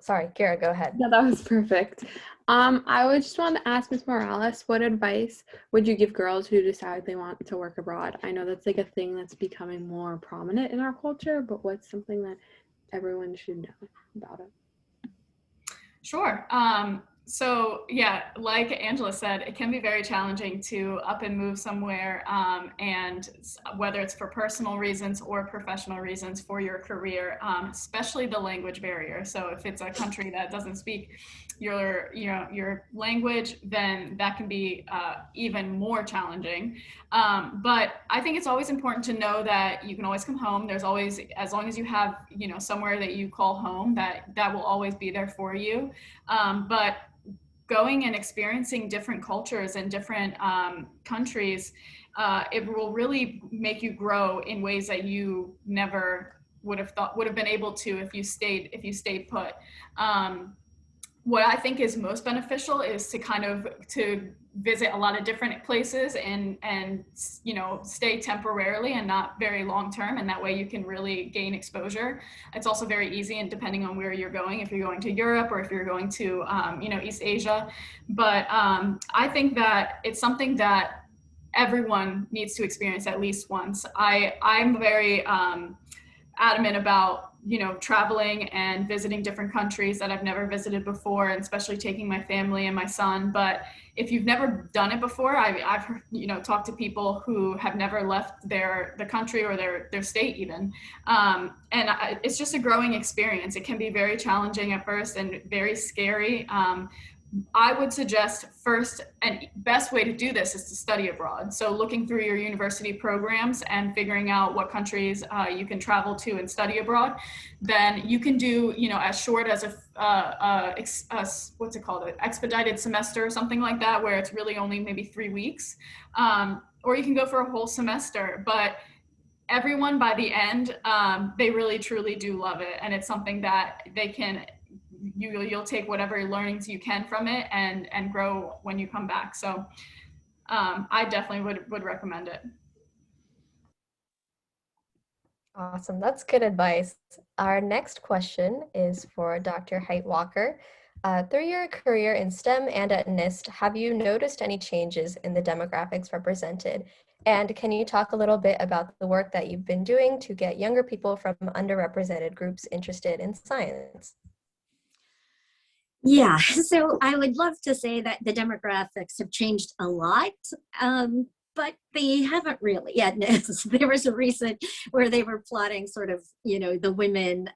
Sorry, Kira, go ahead. Yeah, that was perfect. I would just want to ask Ms. Morales, what advice would you give girls who decide they want to work abroad? I know that's like a thing that's becoming more prominent in our culture, but what's something that everyone should know about it? Sure. So yeah, like Angela said, it can be very challenging to up and move somewhere, and whether it's for personal reasons or professional reasons for your career, especially the language barrier. So if it's a country that doesn't speak your language, then that can be even more challenging. But I think it's always important to know that you can always come home. There's always, as long as you have somewhere that you call home, that will always be there for you. But going and experiencing different cultures and different countries, it will really make you grow in ways that you never would have been able to if you stayed put. What I think is most beneficial is to visit a lot of different places and stay temporarily and not very long term, and that way you can really gain exposure. It's also very easy, and depending on where you're going, if you're going to Europe or if you're going to East Asia. But I think that it's something that everyone needs to experience at least once. I'm very adamant about traveling and visiting different countries that I've never visited before, and especially taking my family and my son. But if you've never done it before, I've talked to people who have never left the country or their state even, it's just a growing experience. It can be very challenging at first and very scary. I would suggest first, and best way to do this is to study abroad. So looking through your university programs and figuring out what countries you can travel to and study abroad. Then you can do, as short as what's it called, an expedited semester or something like that, where it's really only maybe 3 weeks. Or you can go for a whole semester. But everyone by the end, they really truly do love it. And it's something that they can, you'll take whatever learnings you can from it and grow when you come back. So I definitely would recommend it. Awesome, that's good advice. Our next question is for Dr. Height-Walker. Through your career in STEM and at NIST, have you noticed any changes in the demographics represented? And can you talk a little bit about the work that you've been doing to get younger people from underrepresented groups interested in science? Yeah, so I would love to say that the demographics have changed a lot. but they haven't really yet. There was a recent where they were plotting sort of, the women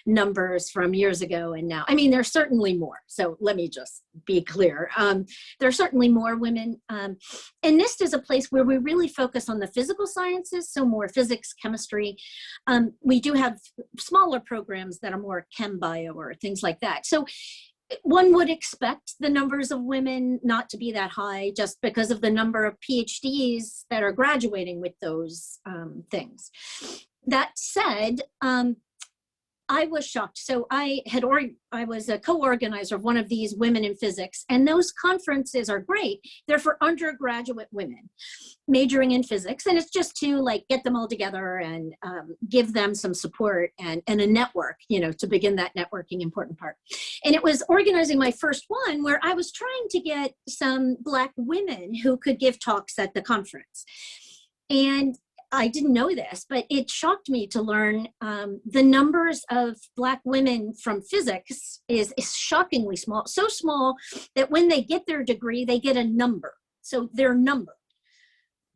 numbers from years ago and now. I mean, there's certainly more. So let me just be clear. There are certainly more women. And NIST is a place where we really focus on the physical sciences, so more physics, chemistry. We do have smaller programs that are more chem bio or things like that. So one would expect the numbers of women not to be that high just because of the number of PhDs that are graduating with those things. That said, I was shocked. So I was a co-organizer of one of these Women in Physics, and those conferences are great. They're for undergraduate women majoring in physics, and it's just to get them all together and give them some support and a network, to begin that networking important part. And it was organizing my first one where I was trying to get some Black women who could give talks at the conference. And I didn't know this, but it shocked me to learn the numbers of Black women from physics is shockingly small, so small that when they get their degree, they get a number. So their number,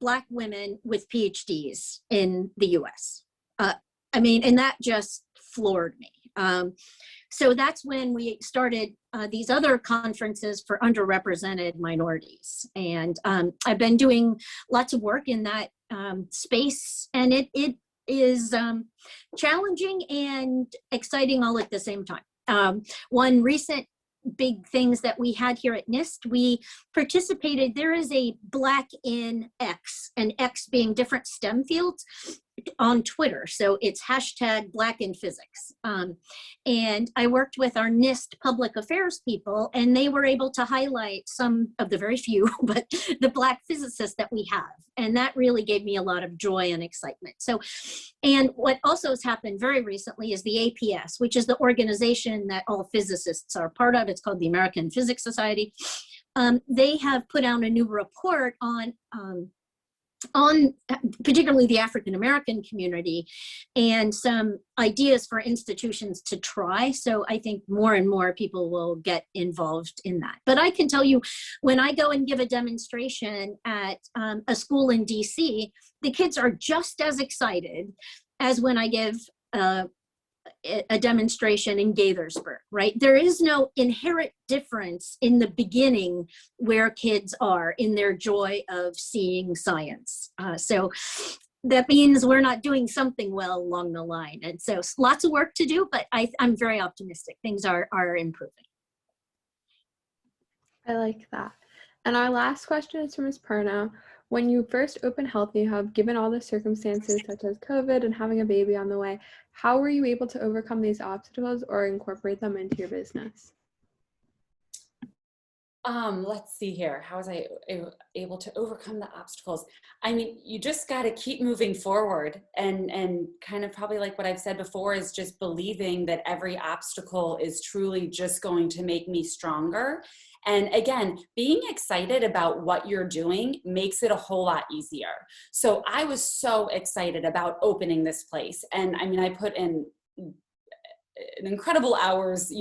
Black women with PhDs in the US. And that just floored me. So that's when we started these other conferences for underrepresented minorities. And I've been doing lots of work in that space, and it is challenging and exciting all at the same time. One recent big things that we had here at NIST, we participated, there is a Black in X, and X being different STEM fields, on Twitter. So it's hashtag Black in Physics. And I worked with our NIST public affairs people, and they were able to highlight some of the very few, but the Black physicists that we have. And that really gave me a lot of joy and excitement. So, and what also has happened very recently is the APS, which is the organization that all physicists are part of. It's called the American Physics Society. They have put out a new report on particularly the African American community, and some ideas for institutions to try. So I think more and more people will get involved in that. But I can tell you, when I go and give a demonstration at a school in DC, the kids are just as excited as when I give a demonstration in Gaithersburg, right? There is no inherent difference in the beginning where kids are in their joy of seeing science. So that means we're not doing something well along the line. And so lots of work to do, but I'm very optimistic. Things are improving. I like that. And our last question is from Ms. Perno. When you first opened Healthy Hub, given all the circumstances such as COVID and having a baby on the way, how were you able to overcome these obstacles or incorporate them into your business? Let's see here. How was I able to overcome the obstacles? I mean, you just got to keep moving forward, and kind of probably like what I've said before is just believing that every obstacle is truly just going to make me stronger. And again, being excited about what you're doing makes it a whole lot easier. So I was so excited about opening this place. And I mean, I put in incredible hours,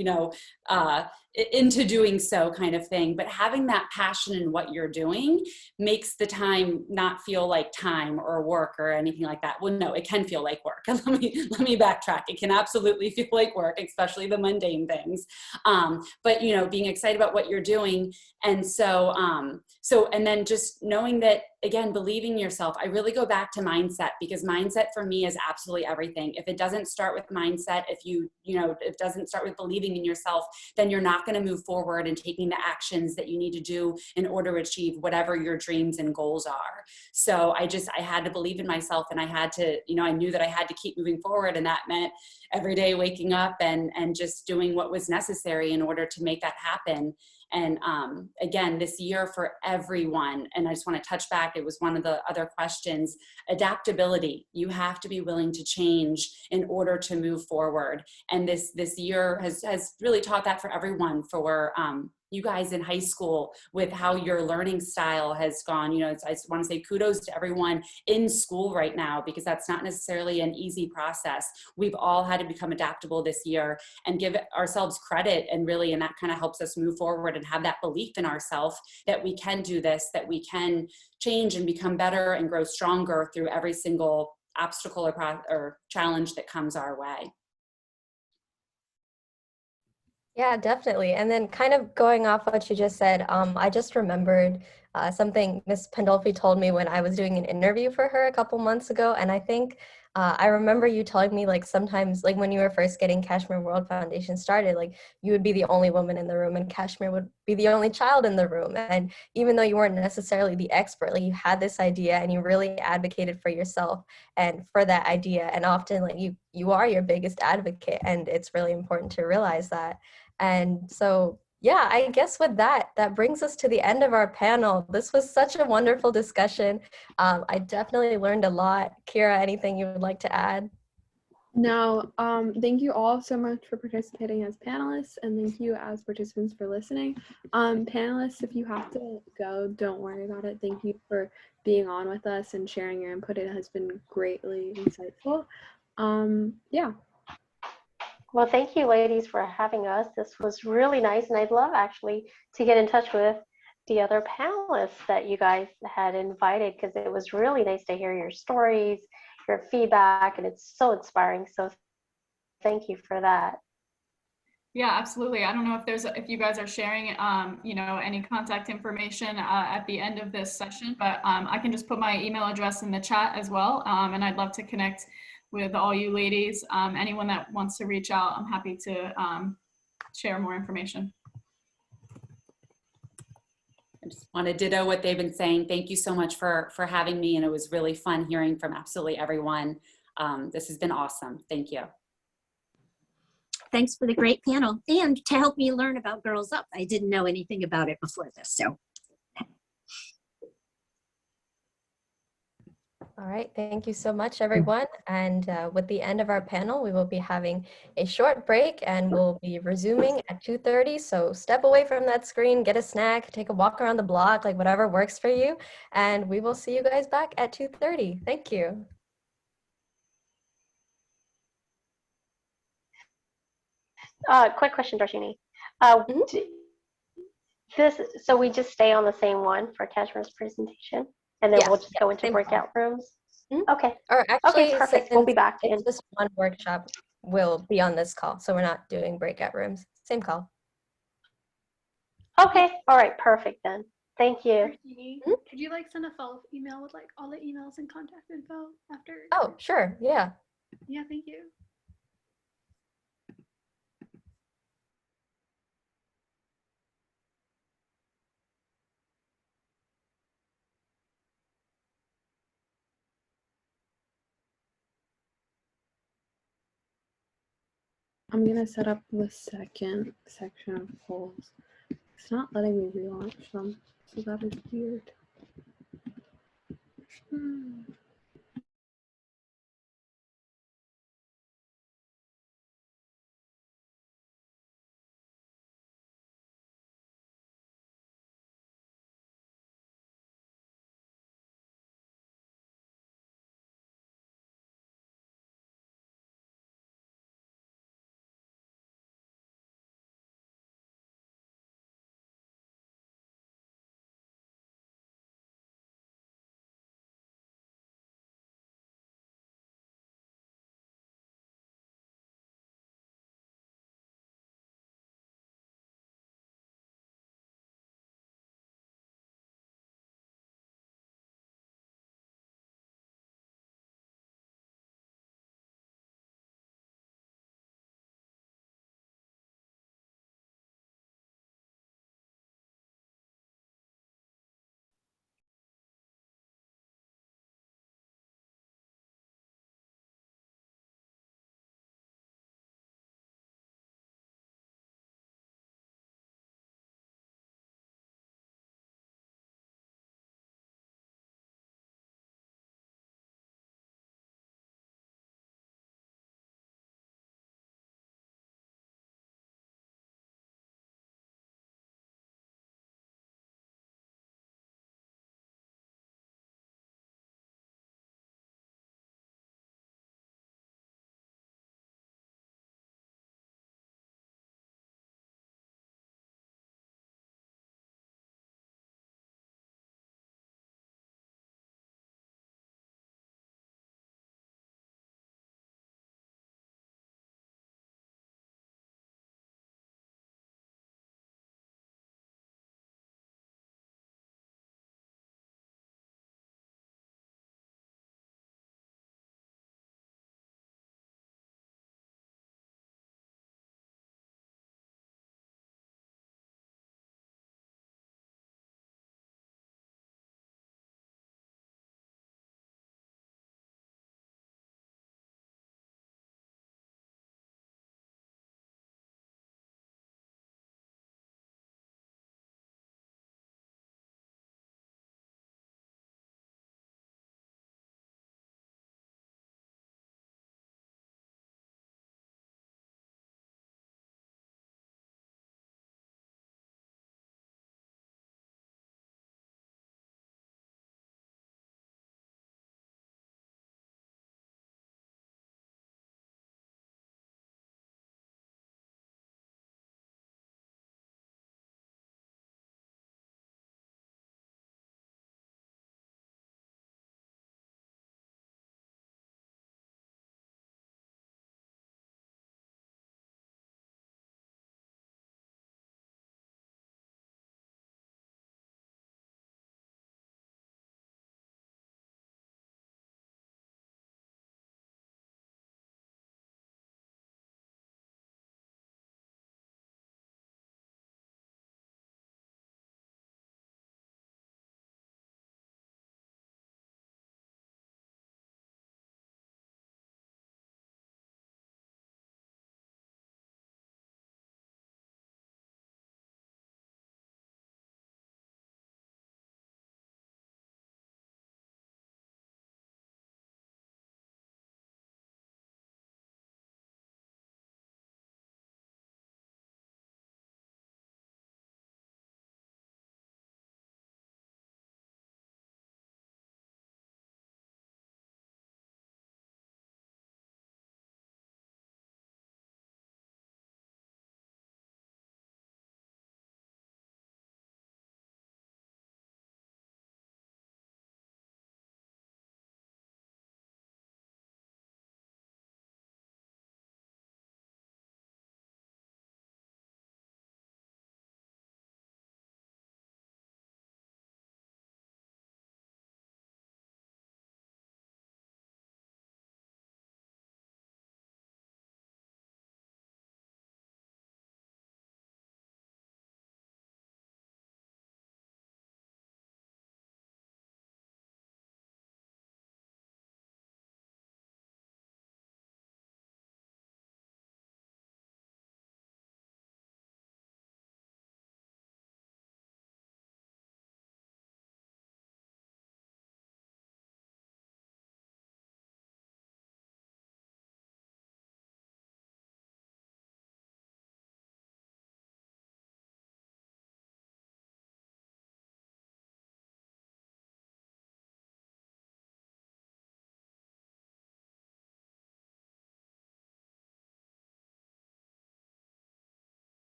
into doing so kind of thing, but having that passion in what you're doing makes the time not feel like time or work or anything like that. Well, no, it can feel like work. Let me backtrack. It can absolutely feel like work, especially the mundane things. But being excited about what you're doing. And so, and then just knowing that, again, believing in yourself, I really go back to mindset, because mindset for me is absolutely everything. If it doesn't start with mindset, if it doesn't start with believing in yourself, then you're not going to move forward and taking the actions that you need to do in order to achieve whatever your dreams and goals are. So I had to believe in myself, and I had to, I knew that I had to keep moving forward, and that meant every day waking up and just doing what was necessary in order to make that happen. And again, this year for everyone, and I just want to touch back, it was one of the other questions, adaptability. You have to be willing to change in order to move forward. And this year has really taught that for everyone, for you guys in high school with how your learning style has gone. You know, I want to say kudos to everyone in school right now, because that's not necessarily an easy process. We've all had to become adaptable this year and give ourselves credit, and really, and that kind of helps us move forward and have that belief in ourselves that we can do this, that we can change and become better and grow stronger through every single obstacle or challenge that comes our way. Yeah, definitely. And then kind of going off what you just said, I just remembered something Miss Pandolfi told me when I was doing an interview for her a couple months ago. And I think I remember you telling me, like, sometimes, like, when you were first getting Kashmir World Foundation started, like, you would be the only woman in the room and Kashmir would be the only child in the room. And even though you weren't necessarily the expert, like, you had this idea and you really advocated for yourself and for that idea. And often, like, you are your biggest advocate, and it's really important to realize that. And so, yeah, I guess with that, that brings us to the end of our panel. This was such a wonderful discussion. I definitely learned a lot. Kira, anything you would like to add? No, thank you all so much for participating as panelists, and thank you as participants for listening. Panelists, if you have to go, don't worry about it. Thank you for being on with us and sharing your input. It has been greatly insightful. Yeah. Well, thank you, ladies, for having us. This was really nice, and I'd love actually to get in touch with the other panelists that you guys had invited, because it was really nice to hear your stories, your feedback, and it's so inspiring. So thank you for that. Yeah, absolutely. I don't know if you guys are sharing, you know, any contact information at the end of this session, but I can just put my email address in the chat as well. And I'd love to connect with all you ladies. Anyone that wants to reach out, I'm happy to share more information. I just want to ditto what they've been saying. Thank you so much for having me, and it was really fun hearing from absolutely everyone. This has been awesome. Thank you. Thanks for the great panel and to help me learn about Girls Up. I didn't know anything about it before this, so. All right, thank you so much, everyone. And with the end of our panel, we will be having a short break and we'll be resuming at 2:30. So step away from that screen, get a snack, take a walk around the block, like whatever works for you. And we will see you guys back at 2:30. Thank you. Quick question, Darshini. Mhm. So we just stay on the same one for Kashmir's presentation, and then Yeah, we'll just go into same call. breakout rooms? Mhm. Okay. Or actually, Okay, perfect. We'll be since back in. it's just one workshop, we'll be on this call. So we're not doing breakout rooms. Same call. Okay, all right, perfect then. Thank you. Could you like send a follow-up email with like all the emails and contact info after? Oh, sure. Yeah. Yeah, thank you. I'm gonna set up the second section of polls. It's not letting me relaunch them, so that is weird.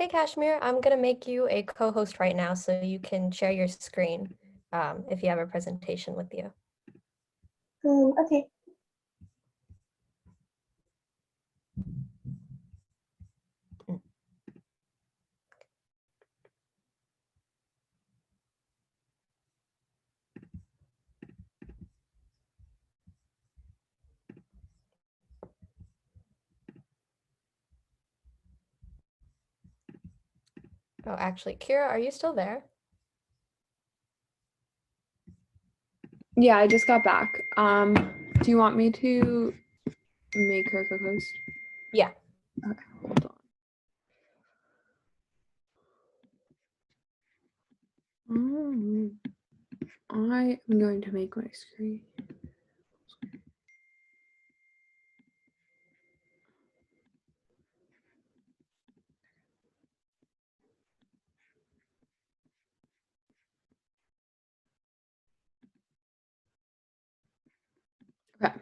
Hey, Kashmir, I'm going to make you a co-host right now so you can share your screen if you have a presentation with you. Okay. Oh, actually, Kira, are you still there? Yeah, I just got back. Do you want me to make her co-host? Yeah. Okay, hold on. I am going to make my screen. Okay.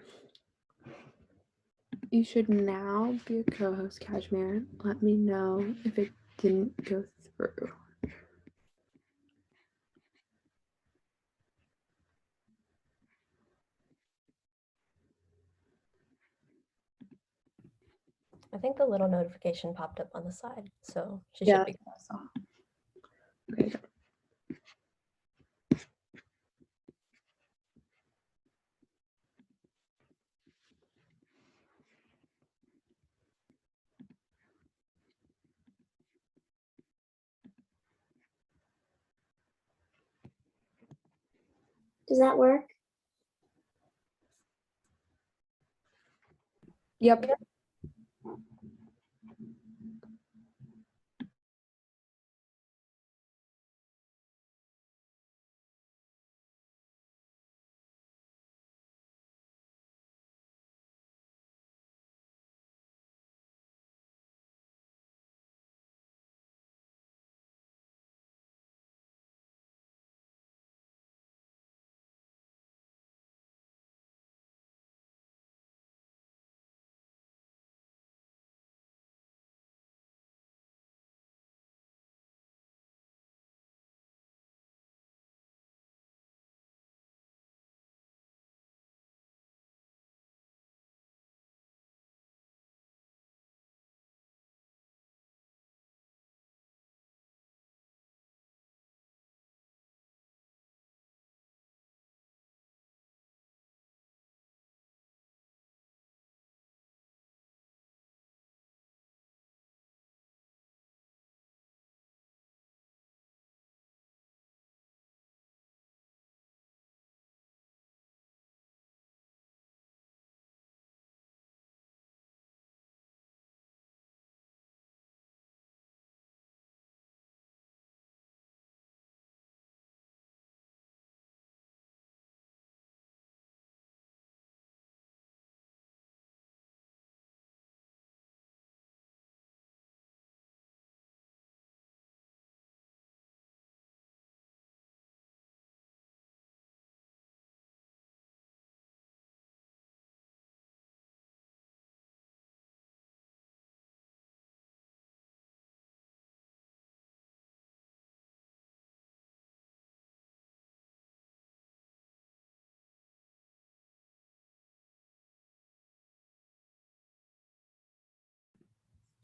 You should now be a co-host, Kashmir. Let me know if it didn't go through. I think the little notification popped up on the side, so she Yeah, should be. that's all. Okay. Does that work? Yep.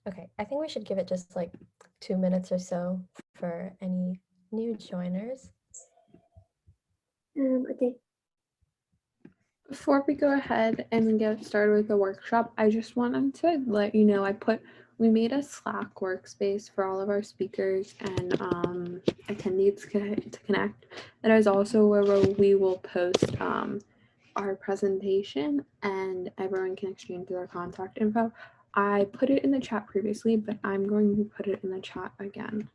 Okay, I think we should give it just like 2 minutes or so for any new joiners. Okay. Before we go ahead and get started with the workshop, I just wanted to let you know we made a Slack workspace for all of our speakers and attendees to connect. That is also where we will post our presentation and everyone can exchange their contact info. I put it in the chat previously, but I'm going to put it in the chat again.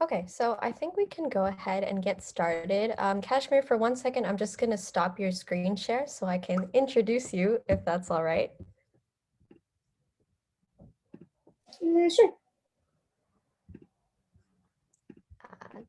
Okay, so I think we can go ahead and get started. Kashmir, for 1 second, I'm just going to stop your screen share so I can introduce you, if that's all right. Sure. Uh,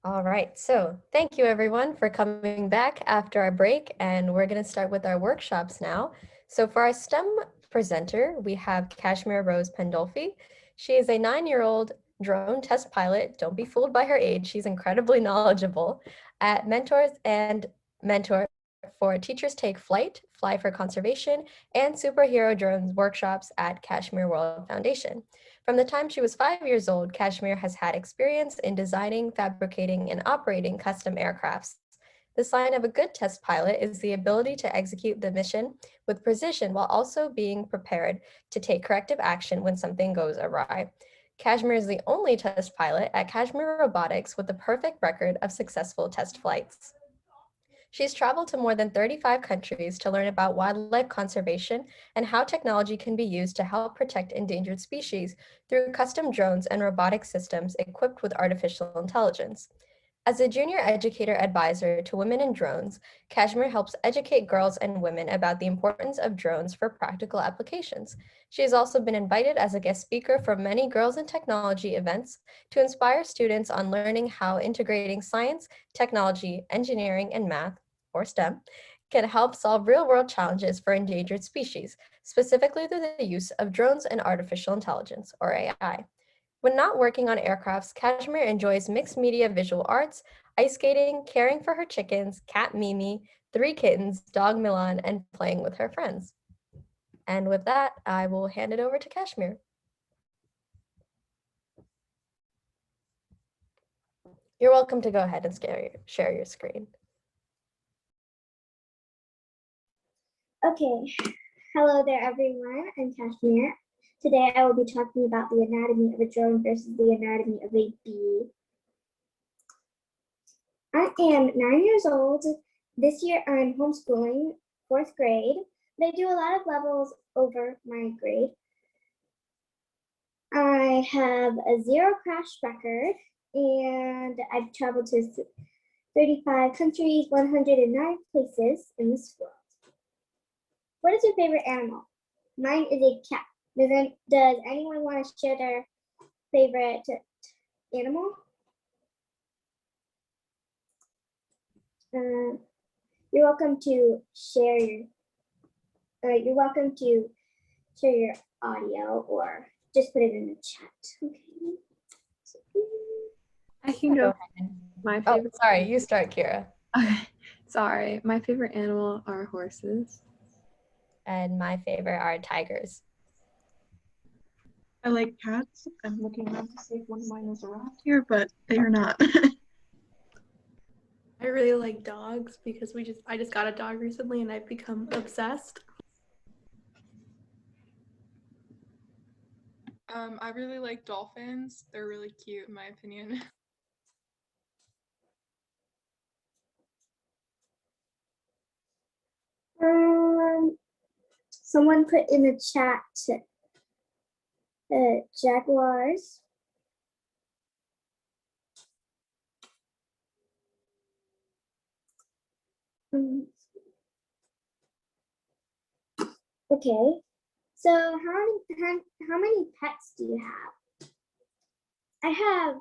All right, so thank you everyone for coming back after our break, and we're going to start with our workshops now. So for our STEM presenter, we have Kashmir Rose Pandolfi. She is a 9-year-old drone test pilot. Don't be fooled by her age. She's incredibly knowledgeable at Mentors and Mentor for Teachers Take Flight, Fly for Conservation, and Superhero Drones workshops at Kashmir World Foundation. From the time she was 5 years old, Kashmir has had experience in designing, fabricating, and operating custom aircrafts. The sign of a good test pilot is the ability to execute the mission with precision while also being prepared to take corrective action when something goes awry. Kashmir is the only test pilot at Kashmir Robotics with the perfect record of successful test flights. She's traveled to more than 35 countries to learn about wildlife conservation and how technology can be used to help protect endangered species through custom drones and robotic systems equipped with artificial intelligence. As a junior educator advisor to Women in Drones, Kashmir helps educate girls and women about the importance of drones for practical applications. She has also been invited as a guest speaker for many Girls in Technology events to inspire students on learning how integrating science, technology, engineering, and math, or STEM, can help solve real-world challenges for endangered species, specifically through the use of drones and artificial intelligence, or AI. When not working on aircrafts, Kashmir enjoys mixed media visual arts, ice skating, caring for her chickens, cat Mimi, 3 kittens, dog Milan, and playing with her friends. And with that, I will hand it over to Kashmir. You're welcome to go ahead and share your screen. Okay. Hello there, everyone. I'm Kashmir. Today I will be talking about the anatomy of a drone versus the anatomy of a bee. I am 9 years old. This year I'm homeschooling, 4th grade, but I do a lot of levels over my grade. I have a 0 crash record, and I've traveled to 35 countries, 109 places in this world. What is your favorite animal? Mine is a cat. Does anyone want to share their favorite animal? You're welcome to share your audio or just put it in the chat. Okay. I can go. My favorite. Oh, sorry, you start, Kira. Okay. Sorry, my favorite animal are horses. And my favorite are tigers. I like cats. I'm looking around to see if one of mine is around here, but they are not. I really like dogs because I just got a dog recently and I've become obsessed. I really like dolphins. They're really cute in my opinion. Someone put in the chat jaguars. Okay, so how many pets do you have?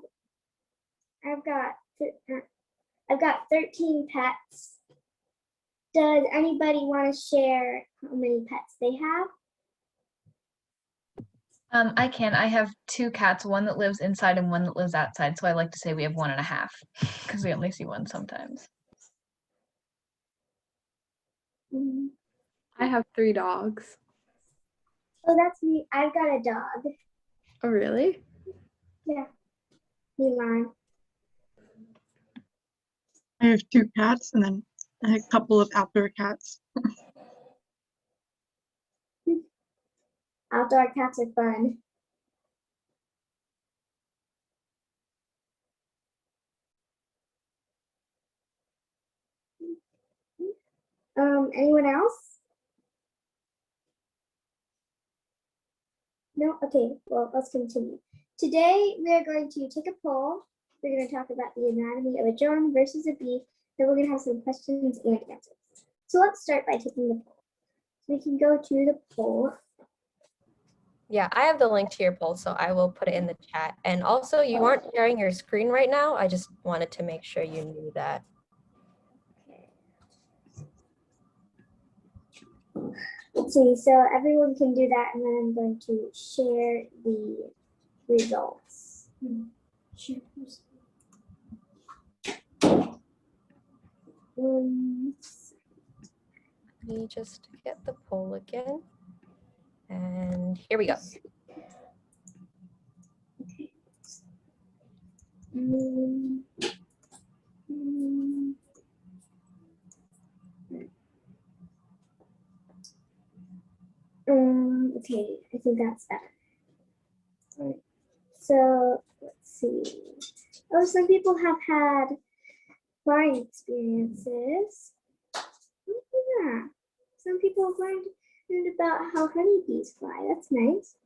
I've got 13 pets. Does anybody want to share how many pets they have? I can. I have 2 cats, one that lives inside and one that lives outside. So I like to say we have 1.5 because we only see one sometimes. I have 3 dogs. Oh, that's me. I've got a dog. Oh, really? Yeah. Milan. I have 2 cats and then a couple of outdoor cats. Outdoor cats are fun. Anyone else? No? Okay, well, let's continue. Today, we are going to take a poll. We're going to talk about the anatomy of a drone versus a bee. Then we're going to have some questions and answers. So let's start by taking the poll. So we can go to the poll. Yeah, I have the link to your poll, so I will put it in the chat. And also, you aren't sharing your screen right now. I just wanted to make sure you knew that. Let's see, so everyone can do that, and then I'm going to share the results. Let me just get the poll again. And here we go. Okay, I think that's better. Alright, so let's see. Oh, some people have had flying experiences. Yeah, some people have learned about how honeybees fly. That's nice.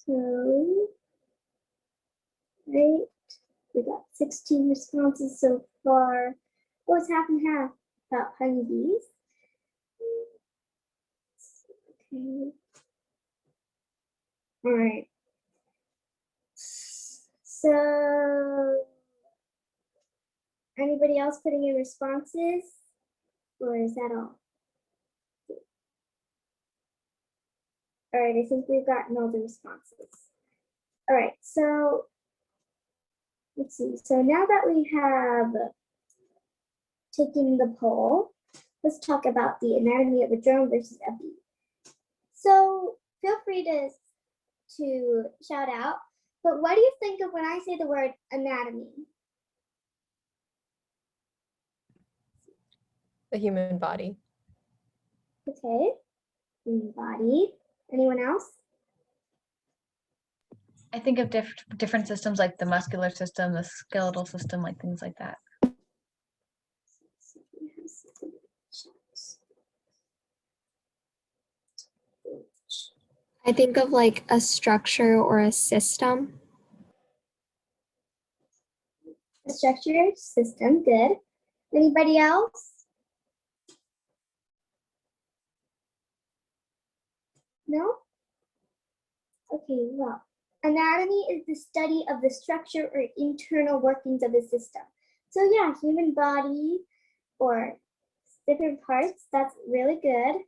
So, right, we got 16 responses so far. Oh, it's half and half about honeybees. Okay. All right. So, anybody else putting in responses? Or is that all? All right, I think we've gotten all the responses. All right, so let's see. So now that we have taken the poll, let's talk about the anatomy of a drone versus a bee. So feel free to shout out, but what do you think of when I say the word anatomy? The human body. Okay, human body. Anyone else? I think of different systems like the muscular system, the skeletal system, like things like that. I think of like a structure or a system. A structure, system, good. Anybody else? No? Okay, well, anatomy is the study of the structure or internal workings of a system. So yeah, human body or different parts, that's really good.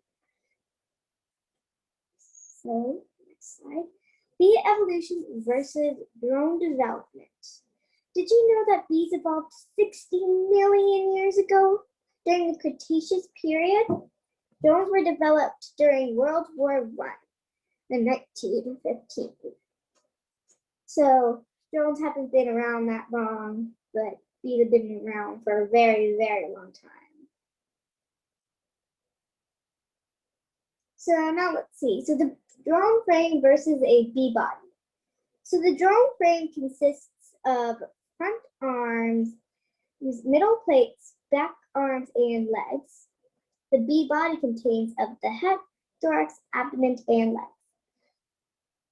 So, next slide. Bee evolution versus drone development. Did you know that bees evolved 60 million years ago during the Cretaceous period? Drones were developed during World War I in 1915. So drones haven't been around that long, but bees have been around for a very, very long time. So now let's see. So the drone frame versus a bee body. So the drone frame consists of front arms, middle plates, back arms, and legs. The bee body contains of the head, thorax, abdomen, and legs.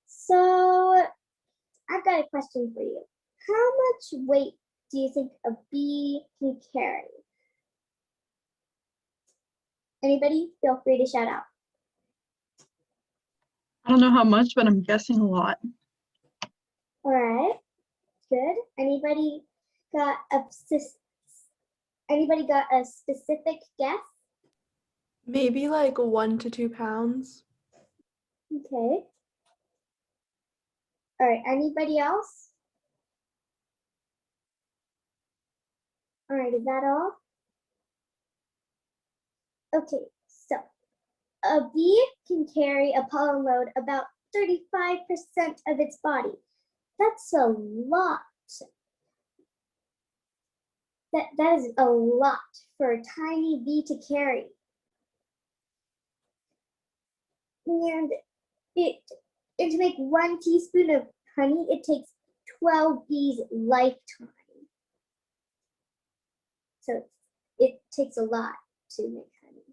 So I've got a question for you. How much weight do you think a bee can carry? Anybody? Feel free to shout out. I don't know how much, but I'm guessing a lot. All right, good. Anybody got a specific guess? Maybe like 1 to 2 pounds. Okay. All right, anybody else? All right, is that all? Okay, so a bee can carry a pollen load about 35% of its body. That's a lot. That is a lot for a tiny bee to carry. And to make 1 teaspoon of honey, it takes 12 bees' lifetime. So it takes a lot to make honey.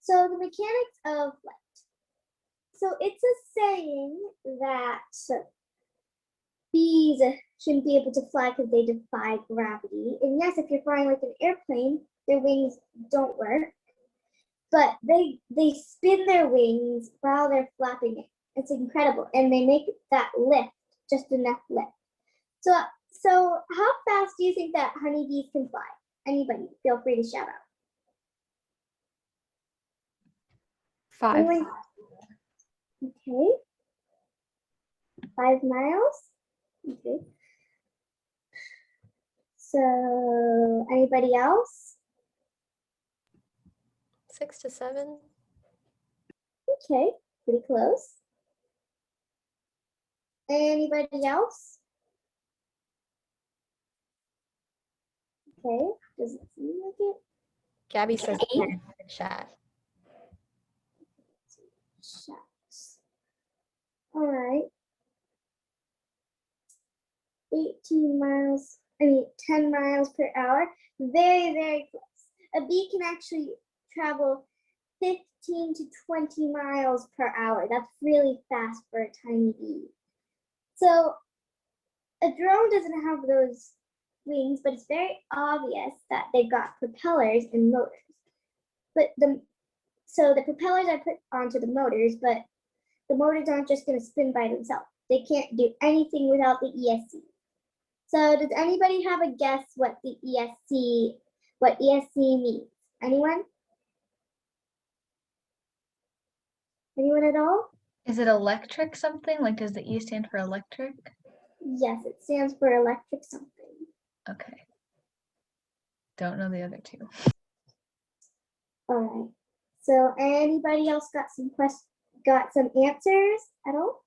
So the mechanics of flight. So it's a saying that bees shouldn't be able to fly because they defy gravity. And yes, if you're flying like an airplane, their wings don't work. But they spin their wings while they're flapping it. It's incredible. And they make that lift, just enough lift. So how fast do you think that honeybees can fly? Anybody, feel free to shout out. 5. Anyone? Okay. 5 miles? Okay. So anybody else? 6 to 7. Okay, pretty close. Anybody else? Okay, does it seem like it? Gabby says 10 in the chat. Shucks. All right. 10 miles per hour. Very, very close. A bee can actually travel 15 to 20 miles per hour. That's really fast for a tiny bee. So a drone doesn't have those wings, but it's very obvious that they've got propellers and motors. So the propellers are put onto the motors, but the motors aren't just going to spin by themselves. They can't do anything without the ESC. So does anybody have a guess what ESC means? Anyone? Anyone at all? Is it electric something? Like, does the E stand for electric? Yes, it stands for electric something. Okay. Don't know the other two. All right. So anybody else got some answers at all?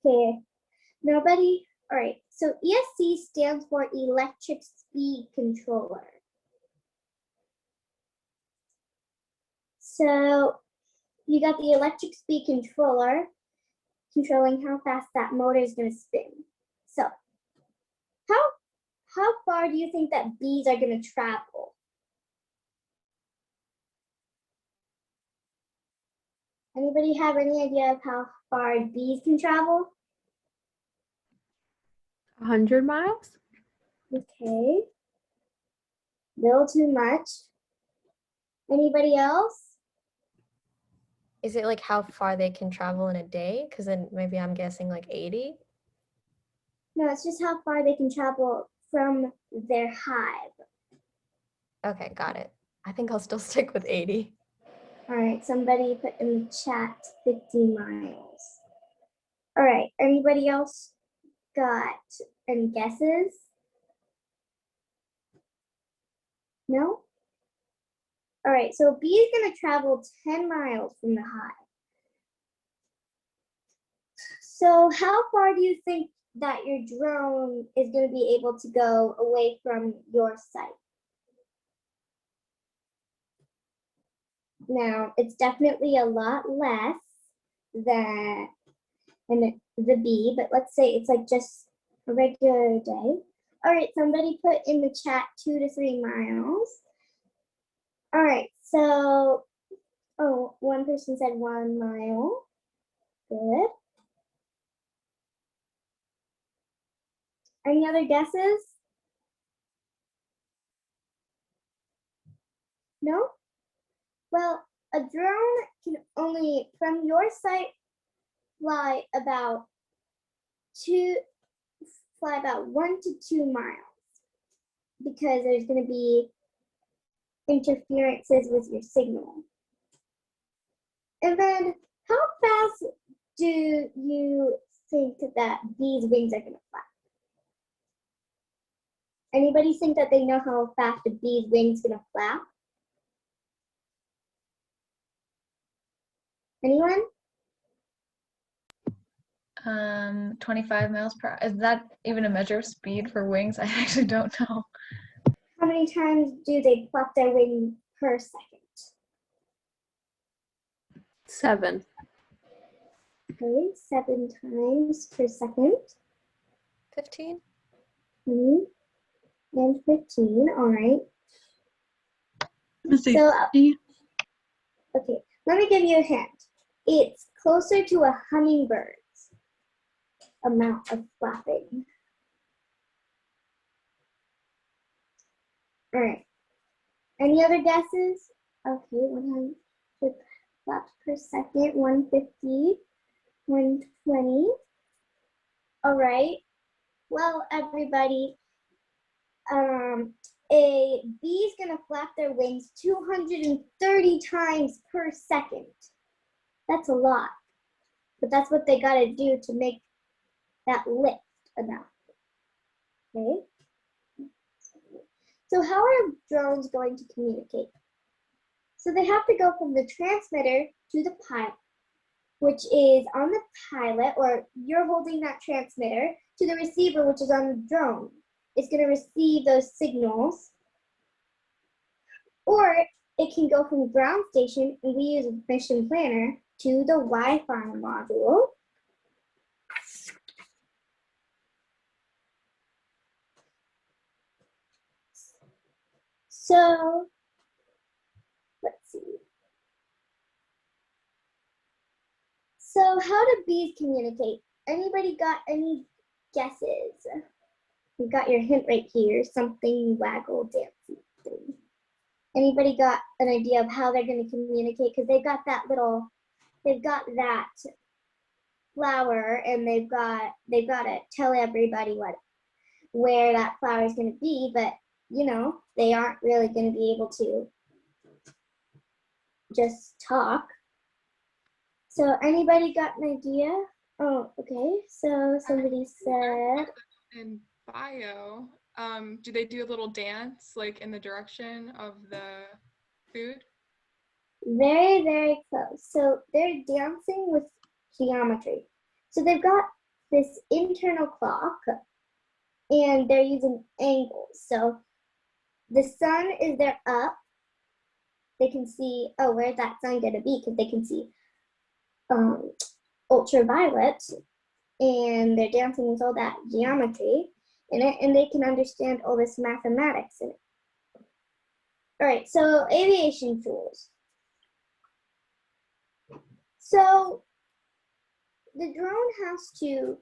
Okay. Nobody? All right. So ESC stands for electric speed controller. So you got the electric speed controller controlling how fast that motor is going to spin. So how far do you think that bees are going to travel? Anybody have any idea of how far bees can travel? 100 miles? Okay. Little too much. Anybody else? Is it like how far they can travel in a day? Because then maybe I'm guessing like 80. No, it's just how far they can travel from their hive. Okay, got it. I think I'll still stick with 80. All right, somebody put in the chat 50 miles. All right, anybody else got any guesses? No? All right, so a bee is going to travel 10 miles from the hive. So how far do you think that your drone is going to be able to go away from your site? Now, it's definitely a lot less than the bee, but let's say it's like just a regular day. All right, somebody put in the chat 2 to 3 miles. All right, so, one person said 1 mile. Good. Any other guesses? No? Well, a drone can only, from your site, fly about 1 to 2 miles because there's going to be interferences with your signal. And then how fast do you think that these wings are going to fly? Anybody think that they know how fast a bee's wings going to flap? Anyone? 25 miles per hour. Is that even a measure of speed for wings? I actually don't know. How many times do they flap their wing per second? 7. Okay, 7 times per second. 15. 20 and 15. All right. Let's see. So, okay, let me give you a hint. It's closer to a hummingbird's amount of flapping. All right. Any other guesses? Okay, 100 flaps per second, 150, 120. All right. Well, everybody, a bee is gonna flap their wings 230 times per second. That's a lot, but that's what they gotta do to make that lift enough. Okay. So how are drones going to communicate? So they have to go from the transmitter to the pilot, which is on the pilot, or you're holding that transmitter, to the receiver, which is on the drone. It's going to receive those signals. Or it can go from the ground station, and we use a mission planner, to the Wi-Fi module. So, let's see. So how do bees communicate? Anybody got any guesses? You got your hint right here, something waggle dancey thing. Anybody got an idea of how they're going to communicate? Because they've got that flower, and they've got to tell everybody where that flower is going to be, but you know, they aren't really going to be able to just talk. So anybody got an idea? Oh, okay. So somebody said in bio, do they do a little dance like in the direction of the food? very, very close. So they're dancing with geometry. So they've got this internal clock, and they're using angles. So the sun is there up. They can see, oh, where's that sun going to be? Because they can see ultraviolet, and they're dancing with all that geometry in it, and they can understand all this mathematics in it. All right, so aviation tools. So the drone has to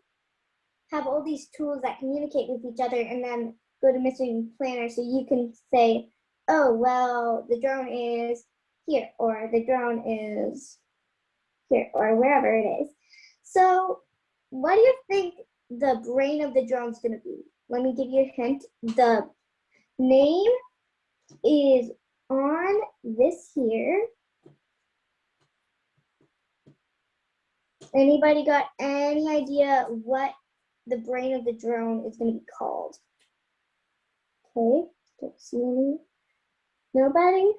have all these tools that communicate with each other, and then go to mission planner, so you can say, oh, well, the drone is here, or the drone is here, or wherever it is. So what do you think the brain of the drone is going to be? Let me give you a hint. The name is on this here. Anybody got any idea what the brain of the drone is going to be called? Okay, don't see any. Nobody?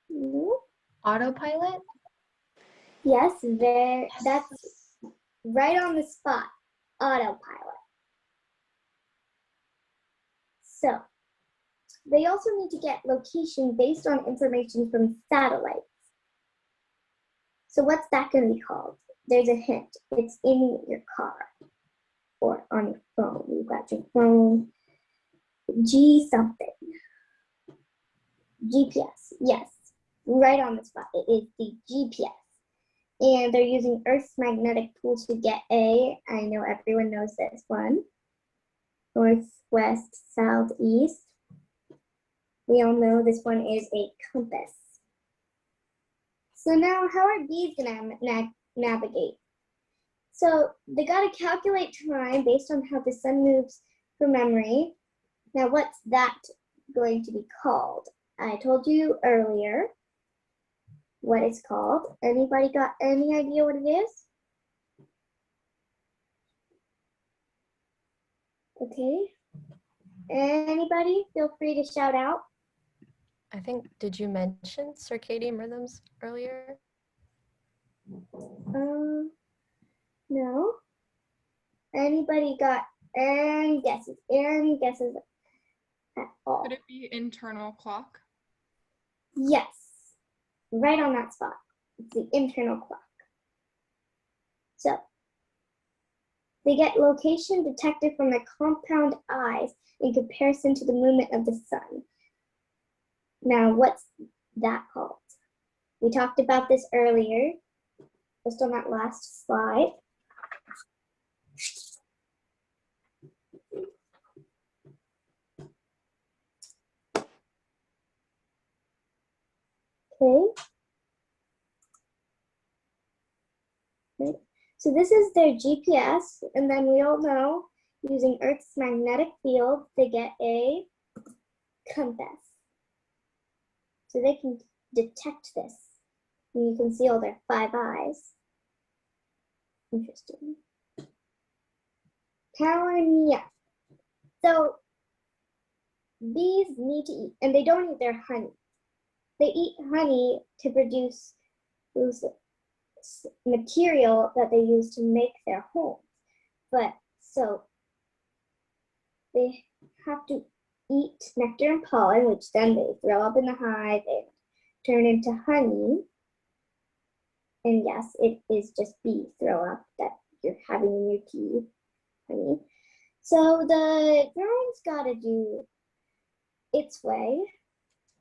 No? Autopilot? Yes, that's right on the spot. Autopilot. So, they also need to get location based on information from satellites. So what's that going to be called? There's a hint. It's in your car or on your phone. You've got your phone. G something. GPS. Yes, right on the spot. It is the GPS. And they're using Earth's magnetic poles to get I know everyone knows this one. North, west, south, east. We all know this one is a compass. So now, how are bees going to navigate? So they got to calculate time based on how the sun moves from memory. Now, what's that going to be called? I told you earlier what it's called. Anybody got any idea what it is? Okay. Anybody? Feel free to shout out. I think, did you mention circadian rhythms earlier? No. Anybody got any guesses? Any guesses at all? Could it be internal clock? Yes. Right on that spot. It's the internal clock. So they get location detected from their compound eyes in comparison to the movement of the sun. Now, what's that called? We talked about this earlier, just on that last slide. Okay. So this is their GPS, and then we all know using Earth's magnetic field, they get a compass. So they can detect this. And you can see all their 5 eyes. Interesting. Powering me up. So bees need to eat, and they don't eat their honey. They eat honey to produce material that they use to make their homes. But so they have to eat nectar and pollen, which then they throw up in the hive and turn into honey. And yes, it is just bee throw up that you're having in your tea, honey. So the drone's got to do its way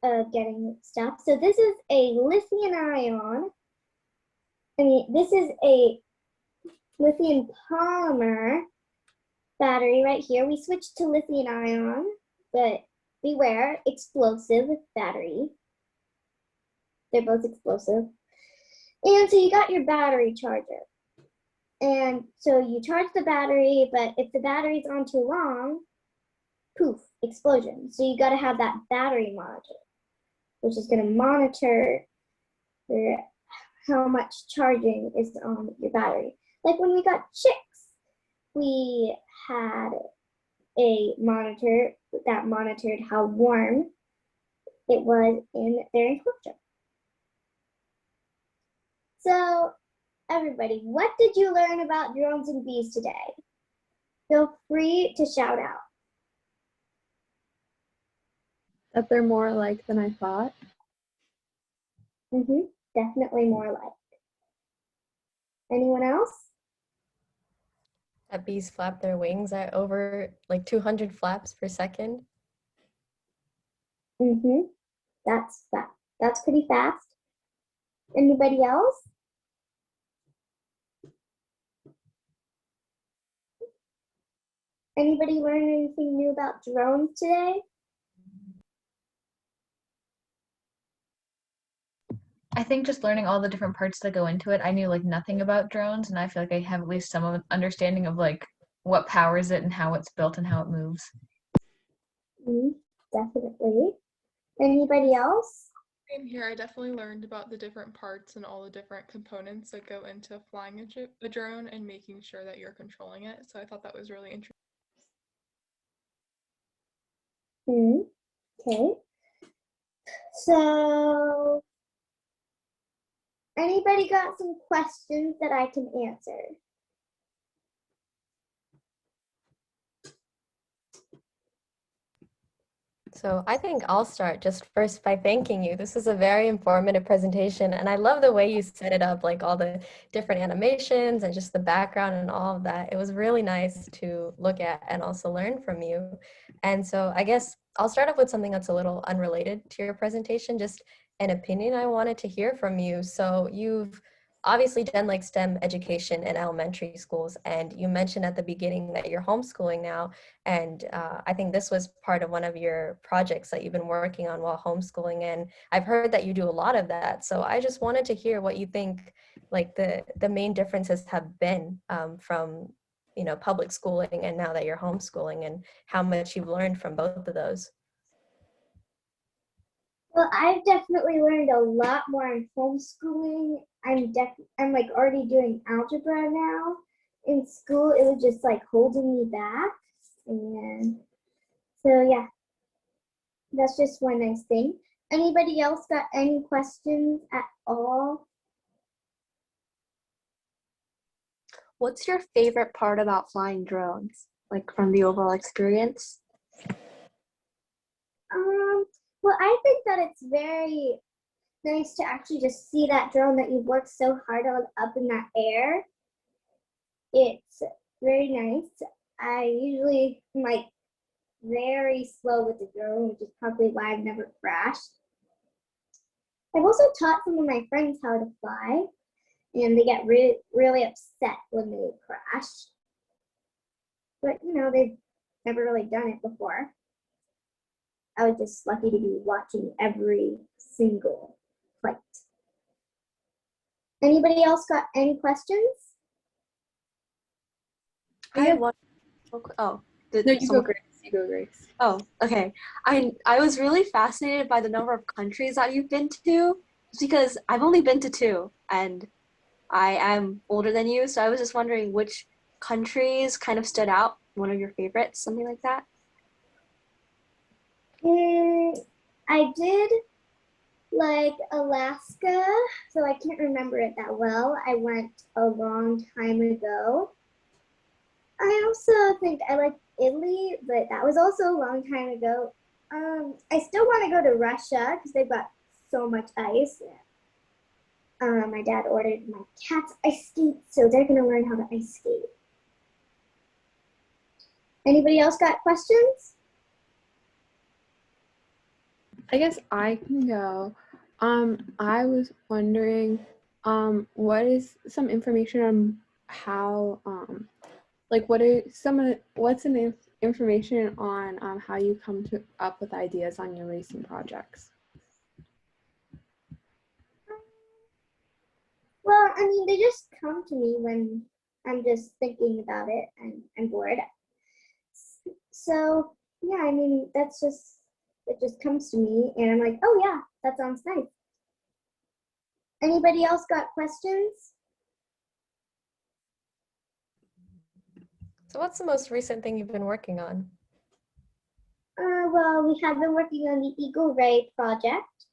of getting stuff. So this is a lithium ion. This is a lithium polymer battery right here. We switched to lithium ion, but beware, explosive battery. They're both explosive. And so you got your battery charger. And so you charge the battery, but if the battery's on too long, poof, explosion. So you got to have that battery monitor, which is going to monitor how much charging is on your battery. Like when we got chicks, we had a monitor that monitored how warm it was in their enclosure. So everybody, what did you learn about drones and bees today? Feel free to shout out. That they're more alike than I thought. Definitely more alike. Anyone else? That bees flap their wings at over like 200 flaps per second. That's pretty fast. Anybody else? Anybody learn anything new about drones today? I think just learning all the different parts that go into it. I knew like nothing about drones, and I feel like I have at least some of an understanding of like what powers it and how it's built and how it moves. Definitely. Anybody else? Same here. I definitely learned about the different parts and all the different components that go into flying a drone and making sure that you're controlling it. So I thought that was really interesting. Okay. So, anybody got some questions that I can answer? So I think I'll start just first by thanking you. This is a very informative presentation, and I love the way you set it up, like all the different animations and just the background and all of that. It was really nice to look at and also learn from you. And so I guess I'll start off with something that's a little unrelated to your presentation, just an opinion I wanted to hear from you. So you've obviously done like STEM education in elementary schools, and you mentioned at the beginning that you're homeschooling now, and I think this was part of one of your projects that you've been working on while homeschooling, and I've heard that you do a lot of that. So I just wanted to hear what you think like the main differences have been from public schooling and now that you're homeschooling, and how much you've learned from both of those. Well, I've definitely learned a lot more in homeschooling. I'm like already doing algebra now. In school, it was just like holding me back. And so yeah, that's just one nice thing. Anybody else got any questions at all? What's your favorite part about flying drones, like from the overall experience? Well, I think that it's very nice to actually just see that drone that you've worked so hard on up in that air. It's very nice. I usually am like very slow with the drone, which is probably why I've never crashed. I've also taught some of my friends how to fly, and they get really upset when they crash. But you know, they've never really done it before. I was just lucky to be watching every single flight. Anybody else got any questions? I have one. Oh, did No, you go, someone- Grace. You go, Grace. Oh, okay. I was really fascinated by the number of countries that you've been to, because I've only been to 2, and I am older than you, so I was just wondering which countries kind of stood out, one of your favorites, something like that. I did like Alaska, so I can't remember it that well. I went a long time ago. I also think I like Italy, but that was also a long time ago. I still want to go to Russia because they've got so much ice. My dad ordered my cats ice skate, so they're gonna learn how to ice skate. Anybody else got questions? I guess I can go. I was wondering, what is some information on how, like, what's an information on how you come up with ideas on your racing projects? Well, I mean, they just come to me when I'm just thinking about it and I'm bored. So, yeah, I mean, it just comes to me and I'm like, oh yeah, that sounds nice. Anybody else got questions? So what's the most recent thing you've been working on? Well, we have been working on the Eagle Ray project,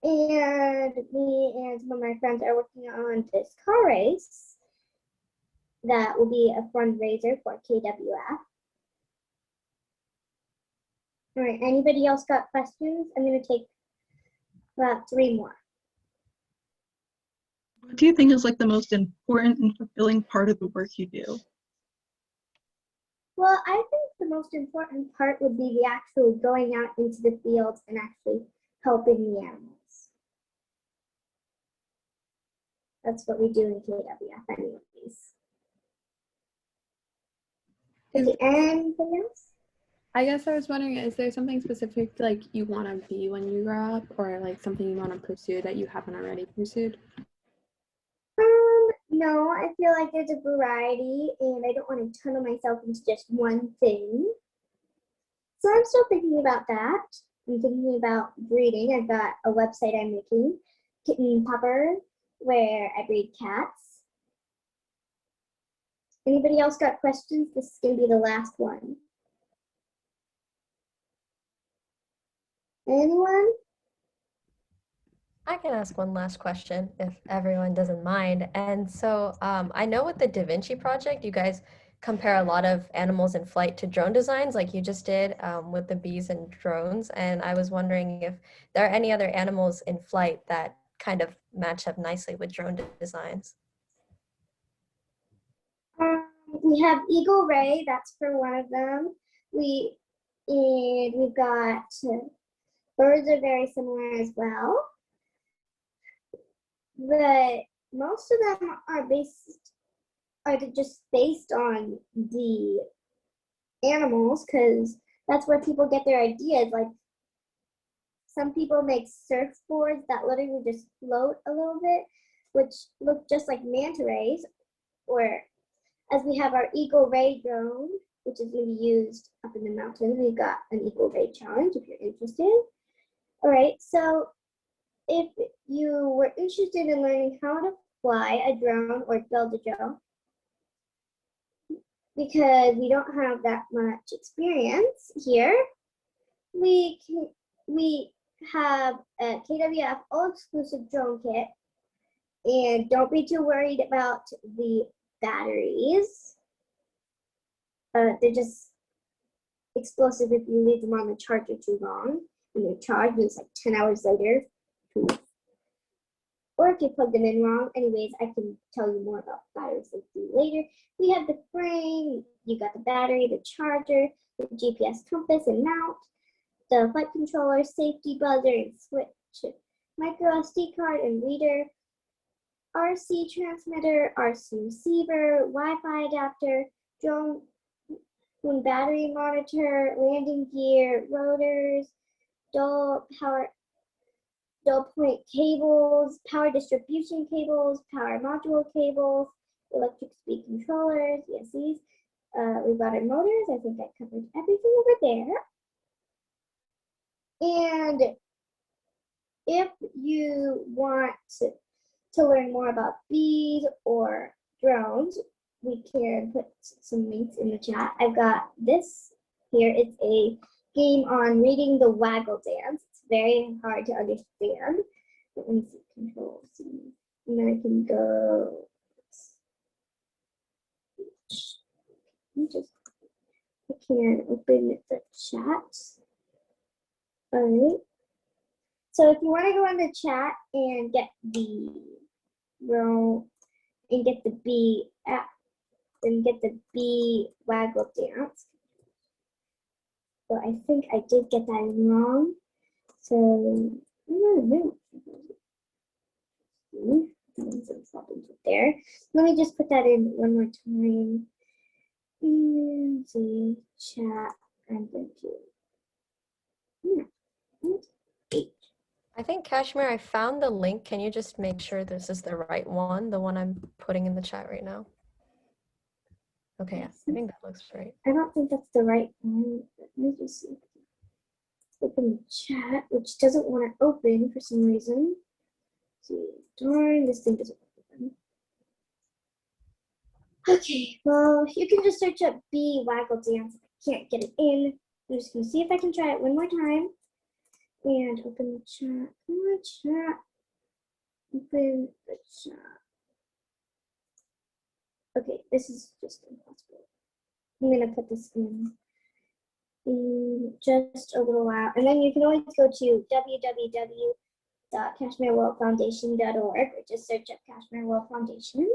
and me and some of my friends are working on this car race that will be a fundraiser for KWF. All right, anybody else got questions? I'm going to take about 3 more. What do you think is like the most important and fulfilling part of the work you do? Well, I think the most important part would be the actual going out into the fields and actually helping the animals. That's what we do in KWF anyways. Okay, anything else? I guess I was wondering, is there something specific like you want to be when you grow up, or like something you want to pursue that you haven't already pursued? No, I feel like there's a variety and I don't want to tunnel myself into just one thing. So I'm still thinking about that. I'm thinking about breeding. I've got a website I'm making, Kitten Popper, where I breed cats. Anybody else got questions? This is going to be the last one. Anyone? I can ask one last question if everyone doesn't mind. And so I know with the Da Vinci project, you guys compare a lot of animals in flight to drone designs like you just did with the bees and drones. And I was wondering if there are any other animals in flight that kind of match up nicely with drone designs. We have Eagle Ray, that's for one of them. We've got birds are very similar as well. But most of them are just based on the animals because that's where people get their ideas. Like some people make surfboards that literally just float a little bit, which look just like manta rays. Or as we have our Eagle Ray drone, which is going to be used up in the mountains, we've got an Eagle Ray challenge if you're interested. All right, so if you were interested in learning how to fly a drone or build a drone, because we don't have that much experience here, we have a KWF all-exclusive drone kit, and don't be too worried about the batteries. They're just explosive if you leave them on the charger too long, and they charge, and it's like 10 hours later. if you plug them in wrong. Anyways, I can tell you more about battery safety later. We have the frame, you got the battery, the charger, the GPS compass and mount, the flight controller, safety buzzer and switch, micro SD card and reader, RC transmitter, RC receiver, Wi-Fi adapter, drone battery monitor, landing gear, rotors, dual point cables, power distribution cables, power module cables, electric speed controllers, ESCs. We've got our motors. I think I covered everything over there. And if you want to learn more about bees or drones, we can put some links in the chat. I've got this here. It's a game on reading the waggle dance. It's very hard to understand. Let me see, Control C. And then I can go. I can open the chat. All right. So if you want to go on the chat and get the row and get the bee app and get the bee waggle dance. So I think I did get that wrong. So there. Let me just put that in one more time. And see chat. I'm going to. I think, Kashmir, I found the link. Can you just make sure this is the right one, the one I'm putting in the chat right now? Okay, yes, I think that looks right. I don't think that's the right one. Let me just see. Open the chat, which doesn't want to open for some reason. Let's see, darn, this thing doesn't open. Okay, well, you can just search up bee waggle dance. I can't get it in. I'm just gonna see if I can try it one more time. And open the chat. Open the chat. Okay, this is just impossible. I'm gonna put this in just a little while. And then you can always go to www.kashmirworldfoundation.org or just search up Kashmir World Foundation.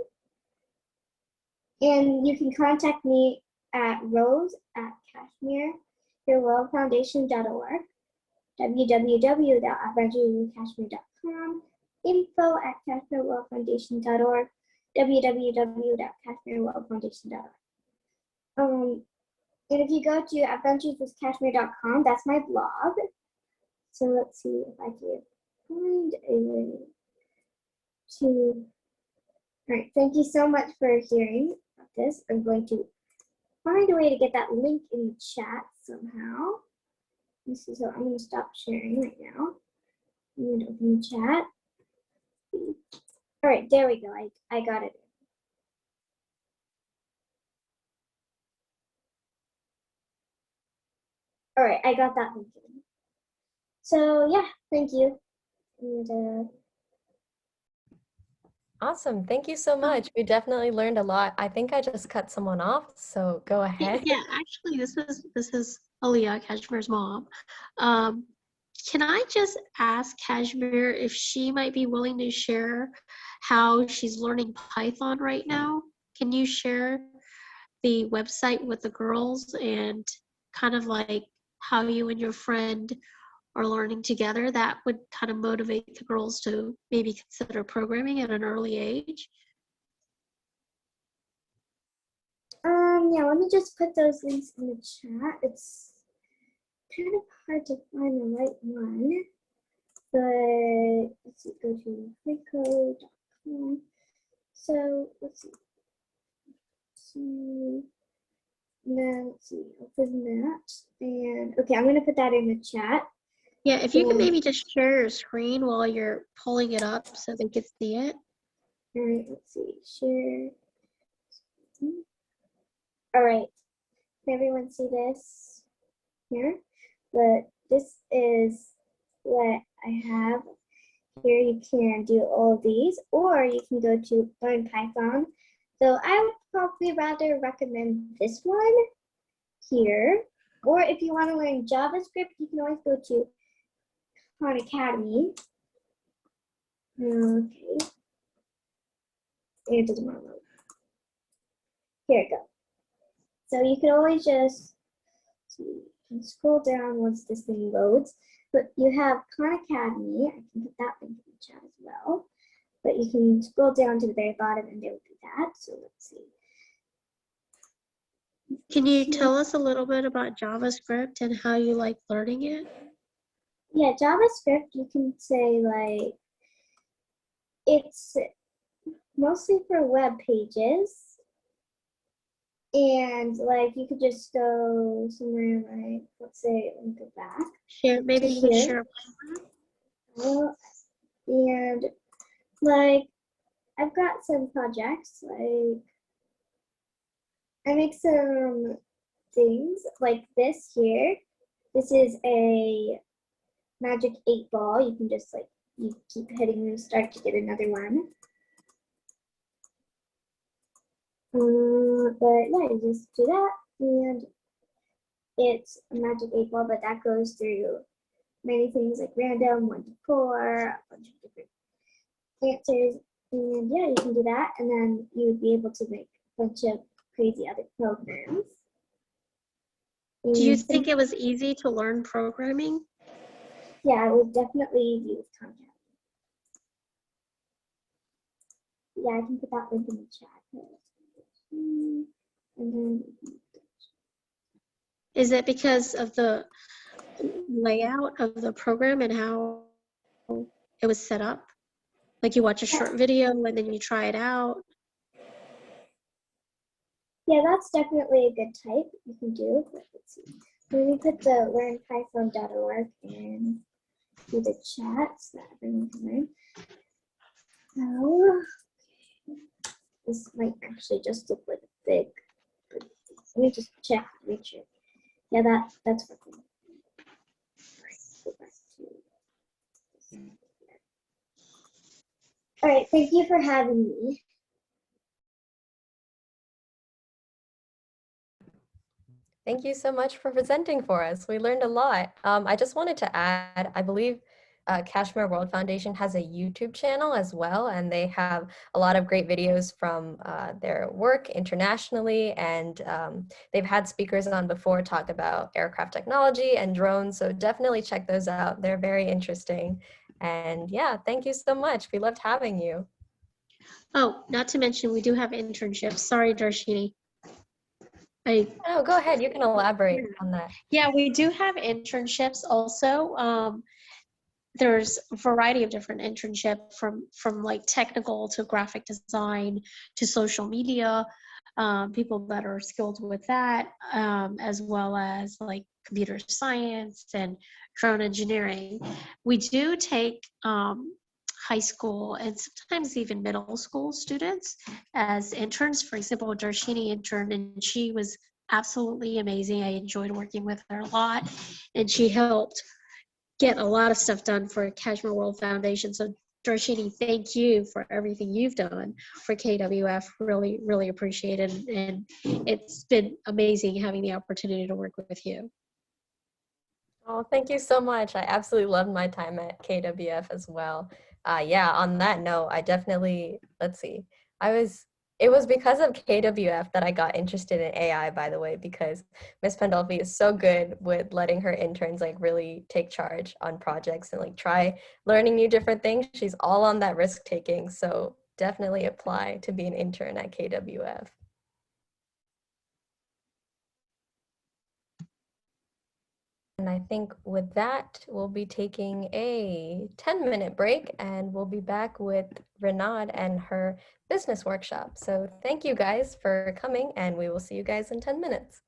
And you can contact me at rose@kashmirworldfoundation.org, www.adventurewithkashmir.com, info@kashmirworldfoundation.org, www.kashmirworldfoundation.org. And if you go to adventureswithkashmir.com, that's my blog. So let's see if I can find a way to. All right, thank you so much for hearing about this. I'm going to find a way to get that link in the chat somehow. This is, so I'm going to stop sharing right now. I'm going to open the chat. All right, there we go. I got it. All right, I got that link in. So yeah, thank you. And, Awesome. Thank you so much. We definitely learned a lot. I think I just cut someone off, so go ahead. Yeah, actually, this is Aaliyah, Kashmir's mom. Can I just ask Kashmir if she might be willing to share how she's learning Python right now? Can you share the website with the girls and kind of like how you and your friend are learning together? That would kind of motivate the girls to maybe consider programming at an early age. Yeah, let me just put those links in the chat. It's kind of hard to find the right one, but let's see, go to freecode.com. So let's see. Now let's see, open that. And okay, I'm gonna put that in the chat. Yeah, if you can maybe just share your screen while you're pulling it up so they can see it. All right, let's see, share. All right, can everyone see this here? But this is what I have. Here you can do all of these, or you can go to Learn Python. So I would probably rather recommend this one here. Or if you want to learn JavaScript, you can always go to Khan Academy. Okay, It doesn't want to load. Here it goes. So you can always just scroll down once this thing loads. But you have Khan Academy. I can put that link in the chat as well. But you can scroll down to the very bottom and there will be that. So let's see. Can you tell us a little bit about JavaScript and how you like learning it? Yeah, JavaScript, you can say like, it's mostly for web pages. And like, you could just go somewhere like, let's say, let me go back. Share, maybe you can share. And like, I've got some projects, like, I make some things like this here. This is a magic 8-ball. You can just like, you keep hitting restart to get another one. But yeah, you just do that, and it's a magic 8-ball, but that goes through many things like random, 1 to 4, a bunch of different answers, and yeah, you can do that, and then you would be able to make a bunch of crazy other programs. Do you think it was easy to learn programming? Yeah, it was definitely easy with Khan Academy. Yeah, I can put that link in the chat. And then, is it because of the layout of the program and how it was set up? Like you watch a short video and then you try it out? Yeah, that's definitely a good type you can do. Let's see. Let me put the learnpython.org in the chat so that everyone can learn. Oh, this might actually just look like a big. Let me just check, make sure. Yeah, that's working. All right, thank you for having me. Thank you so much for presenting for us. We learned a lot. I just wanted to add, I believe Kashmir World Foundation has a YouTube channel as well, and they have a lot of great videos from their work internationally, and they've had speakers on before talk about aircraft technology and drones, so definitely check those out. They're very interesting. And yeah, thank you so much. We loved having you. Oh, not to mention we do have internships. Sorry, Darshini. Oh, go ahead. You can elaborate on that. Yeah, we do have internships also. There's a variety of different internships from like technical to graphic design to social media, people that are skilled with that, as well as like computer science and drone engineering. We do take high school and sometimes even middle school students as interns. For example, Darshini interned and she was absolutely amazing. I enjoyed working with her a lot, and she helped get a lot of stuff done for Kashmir World Foundation. So Darshini, thank you for everything you've done for KWF. Really, really appreciate it. And it's been amazing having the opportunity to work with you. Oh, thank you so much. I absolutely loved my time at KWF as well. Yeah, on that note, I definitely, let's see, it was because of KWF that I got interested in AI, by the way, because Miss Pandolfi is so good with letting her interns like really take charge on projects and like try learning new different things. She's all on that risk taking. So definitely apply to be an intern at KWF. And I think with that, we'll be taking a 10-minute break and we'll be back with Renaud and her business workshop. So thank you guys for coming, and we will see you guys in 10 minutes.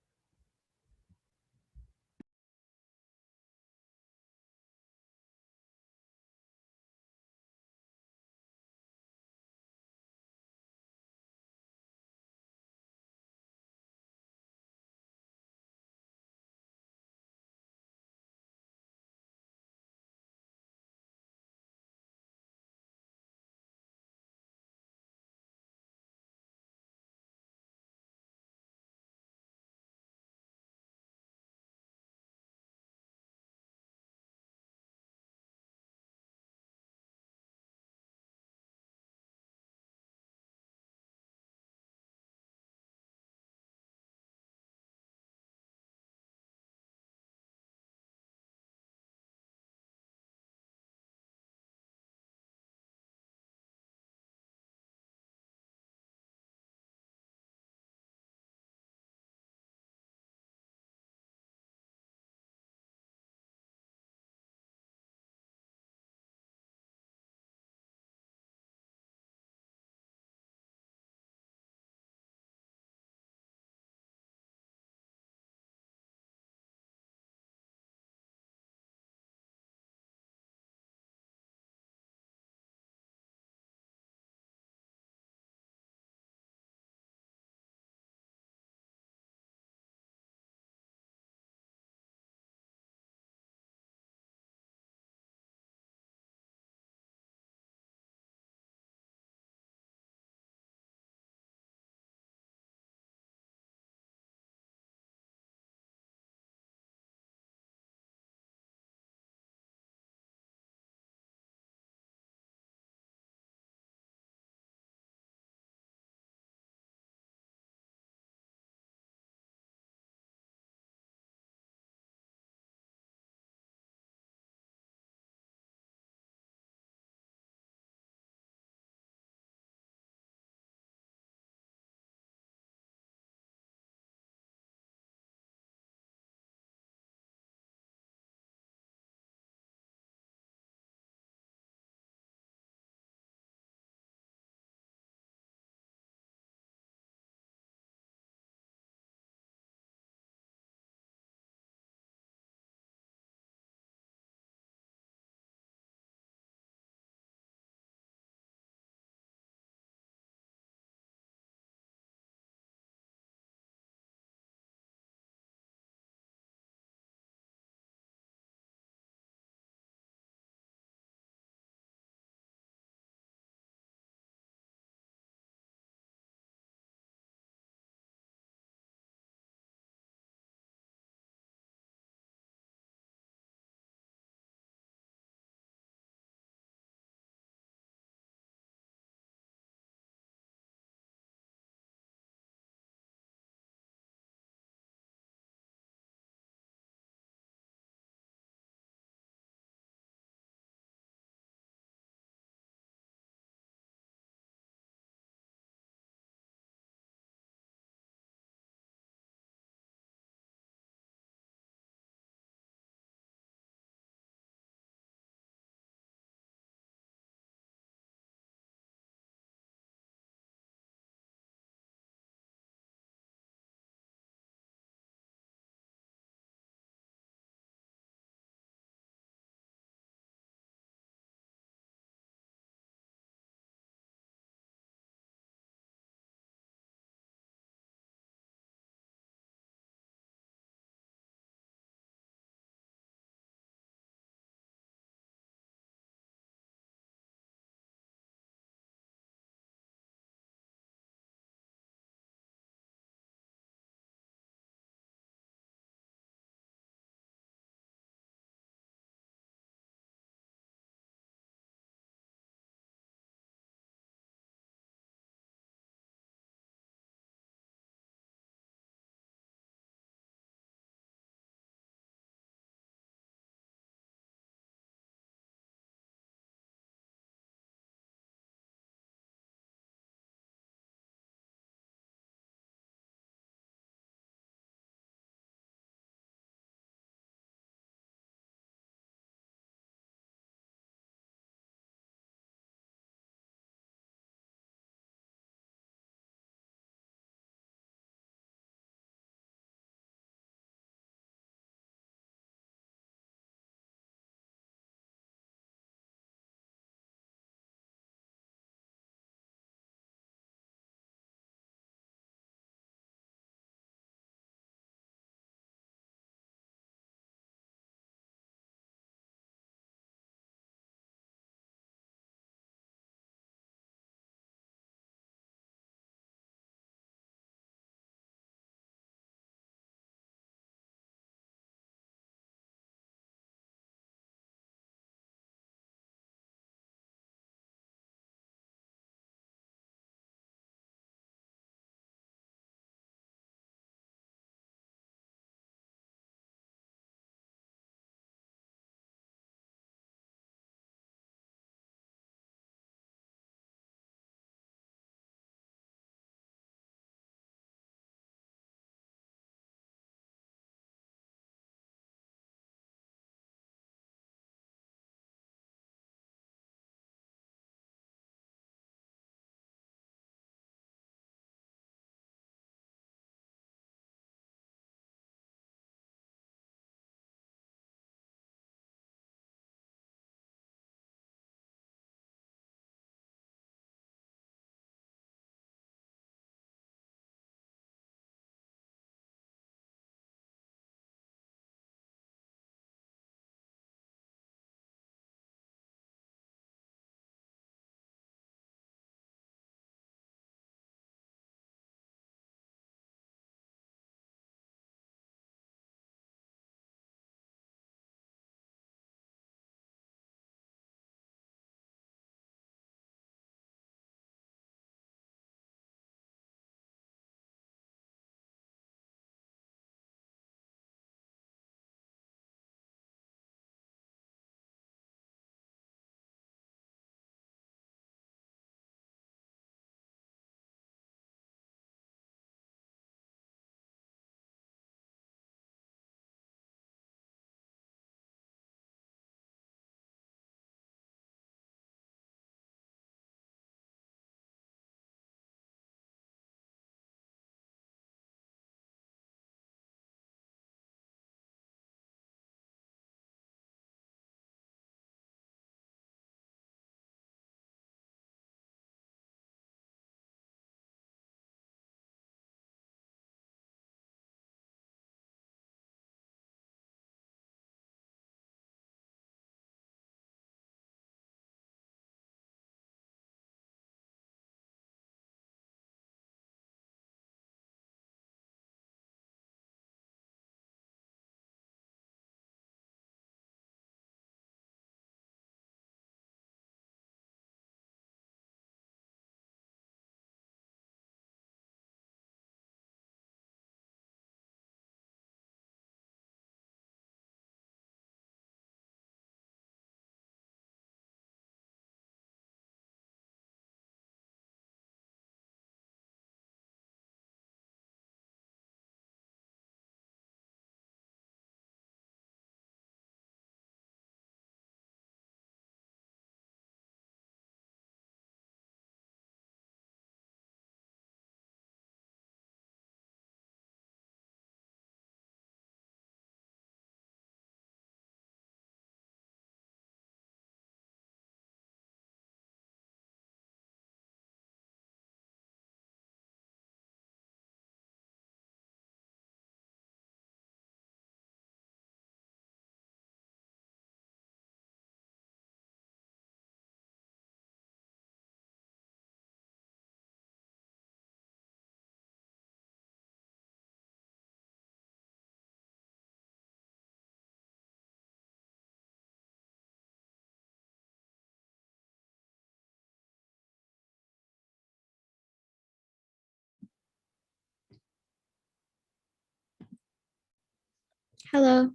Hello.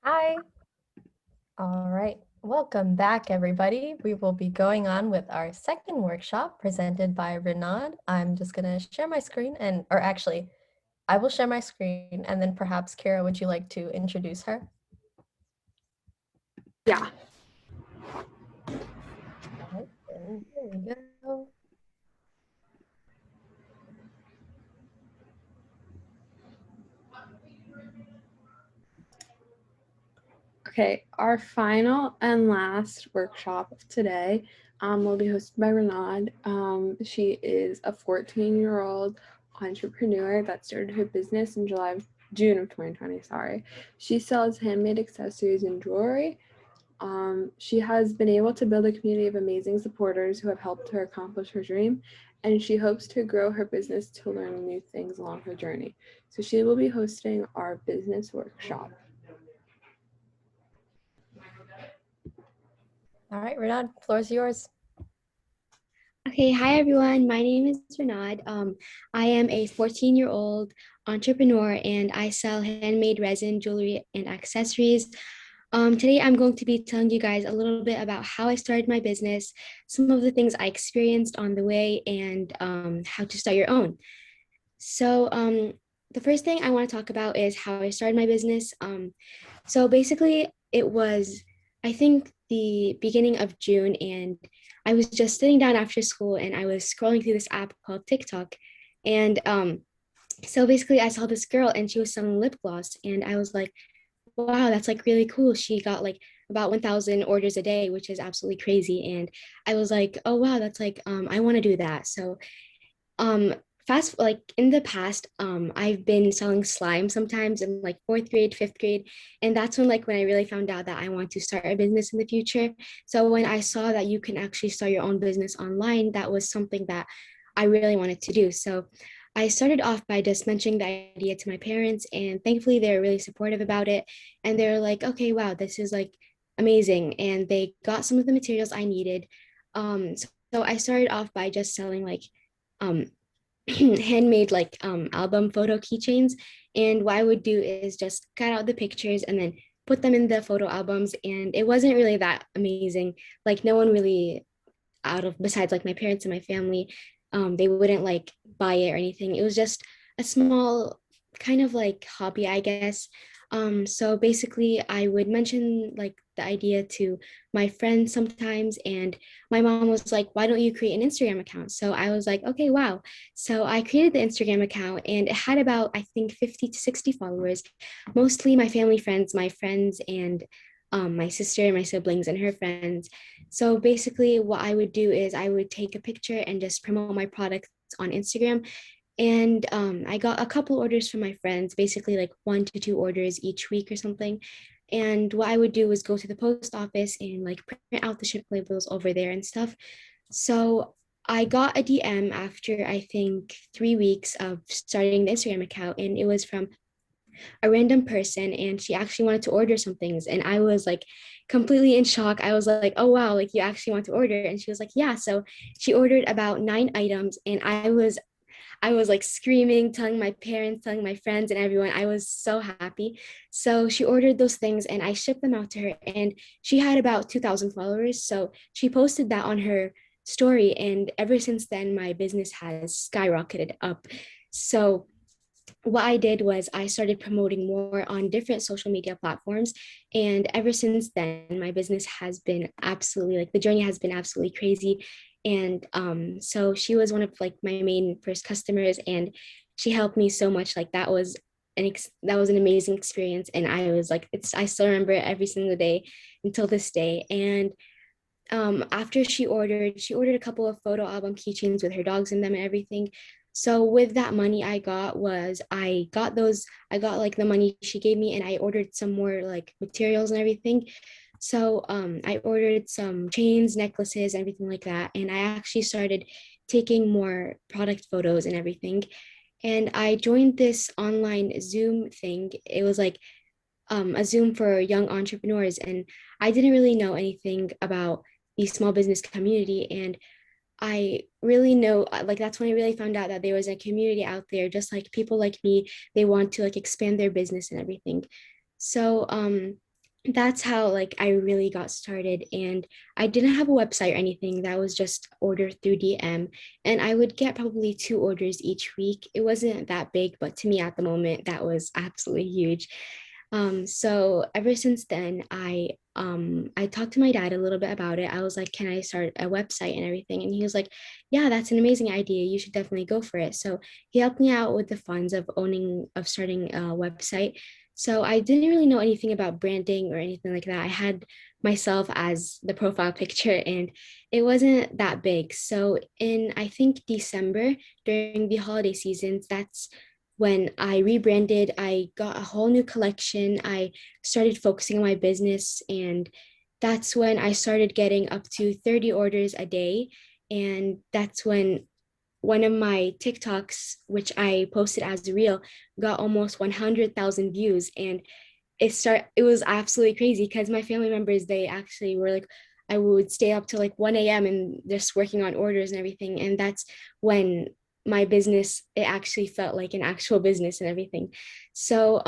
Hi. All right. Welcome back, everybody. We will be going on with our second workshop presented by Renaud. I'm just going to share my screen or actually, I will share my screen and then perhaps, Kira, would you like to introduce her? Yeah. Right, and here we go. Okay, our final and last workshop of today will be hosted by Renaud. She is a 14-year-old entrepreneur that started her business in June of 2020, sorry. She sells handmade accessories and jewelry. She has been able to build a community of amazing supporters who have helped her accomplish her dream, and she hopes to grow her business to learn new things along her journey. So she will be hosting our business workshop. All right, Renaud, floor is yours. Okay, hi everyone. My name is Renaud. I am a 14-year-old entrepreneur and I sell handmade resin, jewelry, and accessories. Today I'm going to be telling you guys a little bit about how I started my business, some of the things I experienced on the way, and how to start your own. So the first thing I want to talk about is how I started my business. So basically it was, I think, the beginning of June, and I was just sitting down after school and I was scrolling through this app called TikTok. And so basically I saw this girl and she was selling lip gloss and I was like, wow, that's like really cool. She got like about 1,000 orders a day, which is absolutely crazy. And I was like, oh wow, that's like, I want to do that. So like in the past, I've been selling slime sometimes in like 4th grade, 5th grade, and that's when I really found out that I want to start a business in the future. So when I saw that you can actually start your own business online, that was something that I really wanted to do. So I started off by just mentioning the idea to my parents, and thankfully they were really supportive about it, and they were like, okay, wow, this is like amazing, and they got some of the materials I needed. So I started off by just selling like um handmade like album photo keychains, and what I would do is just cut out the pictures and then put them in the photo albums, and it wasn't really that amazing. Like no one really out of besides like my parents and my family, they wouldn't like buy it or anything. It was just a small kind of like hobby, I guess. So basically I would mention like the idea to my friends sometimes, and my mom was like, why don't you create an Instagram account? So I was like, okay, wow. So I created the Instagram account and it had about, I think, 50 to 60 followers, mostly my family friends, my friends, and my sister and my siblings and her friends. So basically what I would do is I would take a picture and just promote my products on Instagram. And I got a couple orders from my friends, basically like 1 to 2 orders each week or something. And what I would do was go to the post office and like print out the ship labels over there and stuff. So I got a DM after I think 3 weeks of starting the Instagram account, and it was from a random person, and she actually wanted to order some things, and I was like completely in shock. I was like, oh wow, like you actually want to order? And she was like, yeah. So she ordered about 9 items, and I was like screaming, telling my parents, telling my friends and everyone. I was so happy. So she ordered those things and I shipped them out to her, and she had about 2,000 followers. So she posted that on her story, and ever since then my business has skyrocketed up. So what I did was I started promoting more on different social media platforms. And ever since then, my business has been absolutely like the journey has been absolutely crazy. And so she was one of like my main first customers, and she helped me so much. Like that was an amazing experience. And I was like, I still remember it every single day until this day. And after she ordered a couple of photo album keychains with her dogs in them and everything. So with that money I got like the money she gave me, and I ordered some more like materials and everything. So I ordered some chains, necklaces, everything like that. And I actually started taking more product photos and everything. And I joined this online Zoom thing. It was like a Zoom for young entrepreneurs. And I didn't really know anything about the small business community. And I really know, like, that's when I really found out that there was a community out there, just like people like me, they want to like expand their business and everything. So that's how like I really got started. And I didn't have a website or anything. That was just ordered through DM. And I would get probably 2 orders each week. It wasn't that big, but to me at the moment, that was absolutely huge. So ever since then, I talked to my dad a little bit about it. I was like, can I start a website and everything? And he was like, yeah, that's an amazing idea. You should definitely go for it. So he helped me out with the funds of starting a website. So I didn't really know anything about branding or anything like that. I had myself as the profile picture and it wasn't that big. So in, I think, December during the holiday seasons, that's when I rebranded. I got a whole new collection. I started focusing on my business, and that's when I started getting up to 30 orders a day. And that's when one of my TikToks, which I posted as a reel, got almost 100,000 views. And it was absolutely crazy because my family members, they actually were like, I would stay up till like 1 a.m. and just working on orders and everything. And that's when my business, it actually felt like an actual business and everything. So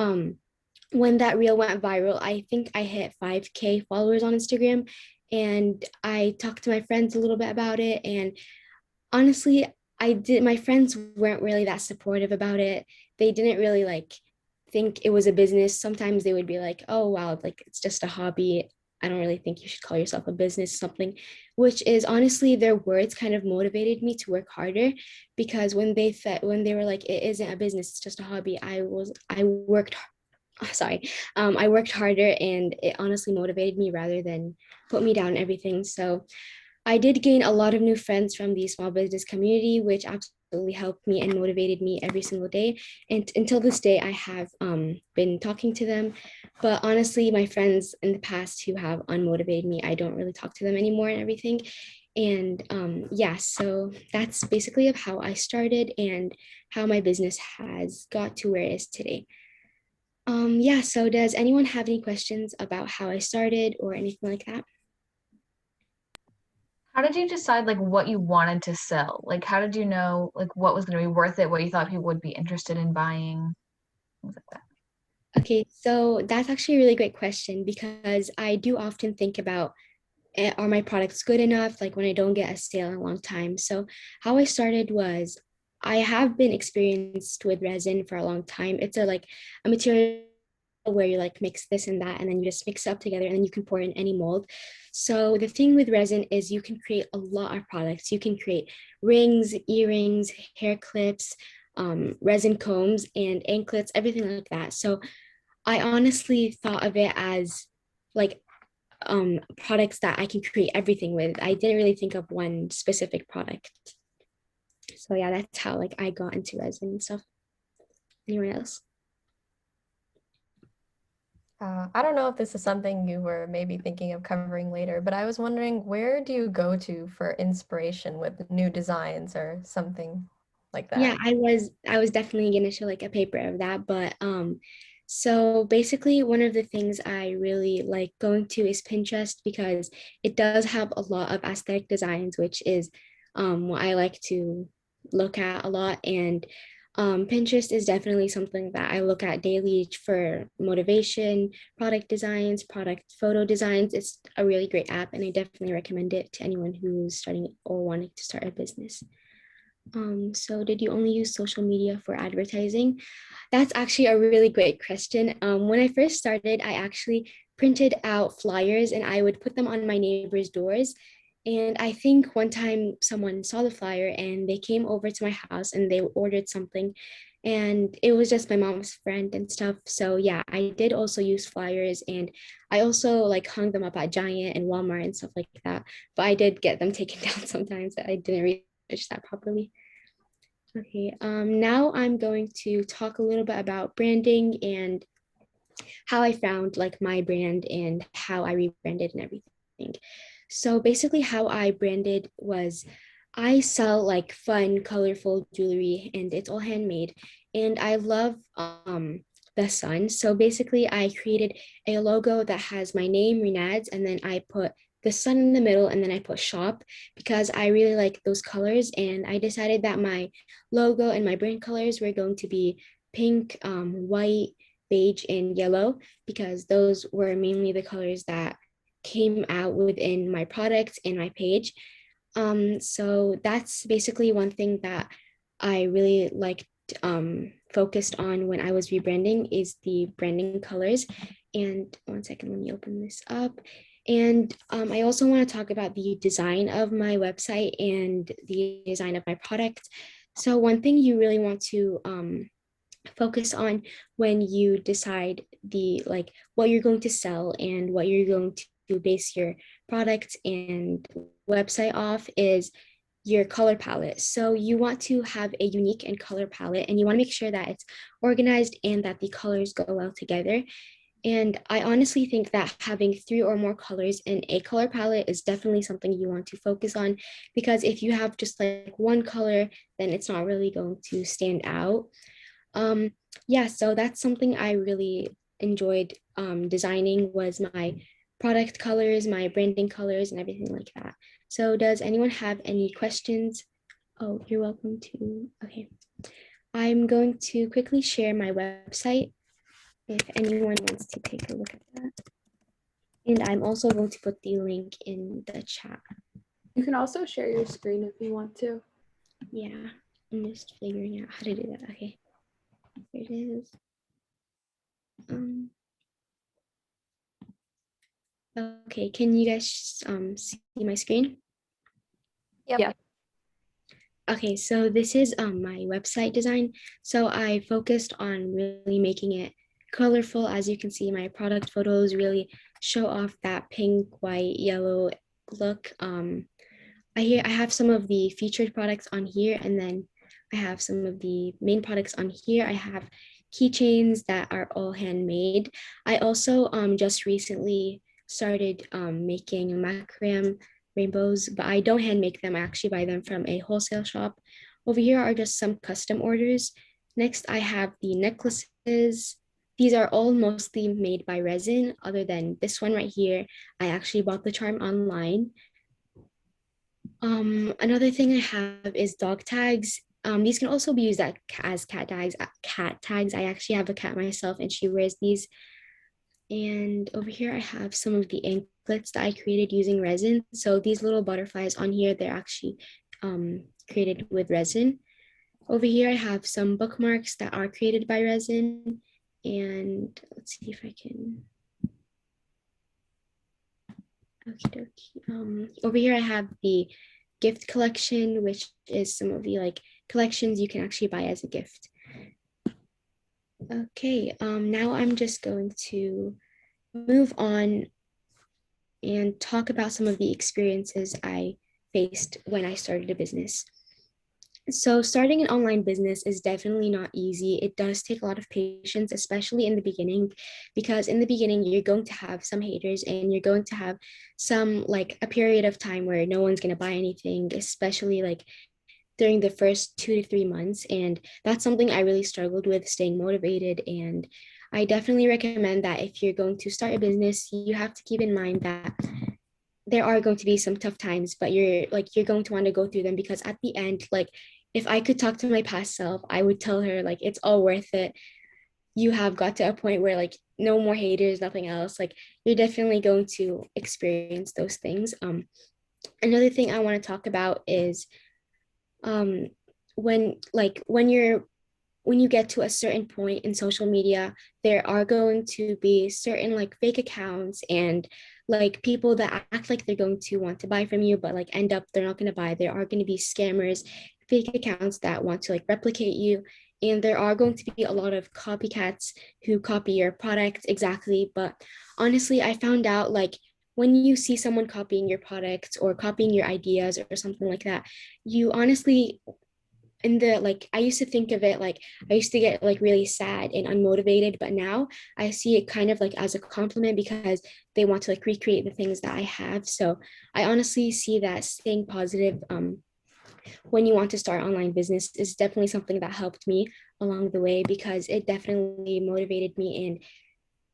when that reel went viral, I think I hit 5K followers on Instagram, and I talked to my friends a little bit about it. And honestly, my friends weren't really that supportive about it. They didn't really like think it was a business. Sometimes they would be like, oh wow, like it's just a hobby. I don't really think you should call yourself a business, something, which is honestly, their words kind of motivated me to work harder, because when they were like, it isn't a business, it's just a hobby, I worked I worked harder, and it honestly motivated me rather than put me down and everything. So I did gain a lot of new friends from the small business community, which absolutely helped me and motivated me every single day. And until this day, I have been talking to them. But honestly, my friends in the past who have unmotivated me, I don't really talk to them anymore and everything. And yeah, so that's basically of how I started and how my business has got to where it is today. Yeah, so does anyone have any questions about how I started or anything like that? How did you decide like what you wanted to sell? Like how did you know like what was going to be worth it, what you thought people would be interested in buying, things like that? Okay, so that's actually a really great question, because I do often think about, are my products good enough? Like when I don't get a sale in a long time. So how I started was, I have been experienced with resin for a long time. It's a material where you like mix this and that, and then you just mix it up together, and then you can pour it in any mold. So the thing with resin is you can create a lot of products. You can create rings, earrings, hair clips, resin combs, and anklets, everything like that. So I honestly thought of it as like products that I can create everything with. I didn't really think of one specific product. So yeah, that's how like I got into resin and stuff. Anyone else? I don't know if this is something you were maybe thinking of covering later, but I was wondering, where do you go to for inspiration with new designs or something like that? Yeah, I was definitely gonna show like a paper of that, but so basically one of the things I really like going to is Pinterest, because it does have a lot of aesthetic designs, which is what I like to look at a lot. And Pinterest is definitely something that I look at daily for motivation, product designs, product photo designs. It's a really great app, and I definitely recommend it to anyone who's starting or wanting to start a business. So did you only use social media for advertising? That's actually a really great question. When I first started, I actually printed out flyers and I would put them on my neighbors' doors. And I think one time someone saw the flyer and they came over to my house and they ordered something, and it was just my mom's friend and stuff. So yeah, I did also use flyers, and I also like hung them up at Giant and Walmart and stuff like that. But I did get them taken down sometimes. I didn't research that properly. Okay, now I'm going to talk a little bit about branding and how I found like my brand and how I rebranded and everything. So basically how I branded was, I sell like fun, colorful jewelry, and it's all handmade. And I love the sun. So basically I created a logo that has my name, Renads, and then I put the sun in the middle, and then I put shop because I really like those colors. And I decided that my logo and my brand colors were going to be pink, white, beige, and yellow, because those were mainly the colors that came out within my product and my page. So that's basically one thing that I really liked, focused on when I was rebranding, is the branding colors. And one second, let me open this up. And I also want to talk about the design of my website and the design of my product. So one thing you really want to focus on when you decide what you're going to sell and what you're going to base your product and website off is your color palette. So you want to have a unique and color palette, and you want to make sure that it's organized and that the colors go well together. And I honestly think that having 3 or more colors in a color palette is definitely something you want to focus on, because if you have just like one color, then it's not really going to stand out. Yeah, so that's something I really enjoyed designing, was my product colors, my branding colors, and everything like that. So does anyone have any questions? Oh, you're welcome to. Okay. I'm going to quickly share my website if anyone wants to take a look at that. And I'm also going to put the link in the chat. You can also share your screen if you want to. Yeah, I'm just figuring out how to do that. Okay, here it is. Okay, can you guys see my screen? Yep. Yeah. Okay, so this is my website design. So I focused on really making it colorful. As you can see, my product photos really show off that pink, white, yellow look. I have some of the featured products on here, and then I have some of the main products on here. I have keychains that are all handmade. I also just recently started making macrame rainbows, but I don't hand make them. I actually buy them from a wholesale shop. Over here are just some custom orders. Next, I have the necklaces. These are all mostly made by resin, other than this one right here. I actually bought the charm online. Another thing I have is dog tags. These can also be used as cat tags. I actually have a cat myself, and she wears these. And over here, I have some of the anklets that I created using resin. So these little butterflies on here, they're actually created with resin. Over here, I have some bookmarks that are created by resin. And let's see if I can. Over here, I have the gift collection, which is some of the collections you can actually buy as a gift. Okay, now I'm just going to move on and talk about some of the experiences I faced when I started a business. So starting an online business is definitely not easy. It does take a lot of patience, especially in the beginning, because in the beginning, you're going to have some haters and you're going to have some a period of time where no one's going to buy anything, especially during the first 2 to 3 months. And that's something I really struggled with, staying motivated. And I definitely recommend that if you're going to start a business, you have to keep in mind that there are going to be some tough times, but you're going to want to go through them, because at the end, if I could talk to my past self, I would tell her it's all worth it. You have got to a point where no more haters, nothing else. You're definitely going to experience those things. Another thing I want to talk about is when you get to a certain point in social media, there are going to be certain fake accounts and people that act like they're going to want to buy from you, but end up they're not going to buy. There are going to be scammers, fake accounts that want to replicate you, and there are going to be a lot of copycats who copy your product exactly. But honestly, I found out when you see someone copying your product or copying your ideas or something like that, you honestly, I used to think of it I used to get really sad and unmotivated, but now I see it kind of as a compliment, because they want to recreate the things that I have. So I honestly see that staying positive when you want to start online business is definitely something that helped me along the way, because it definitely motivated me and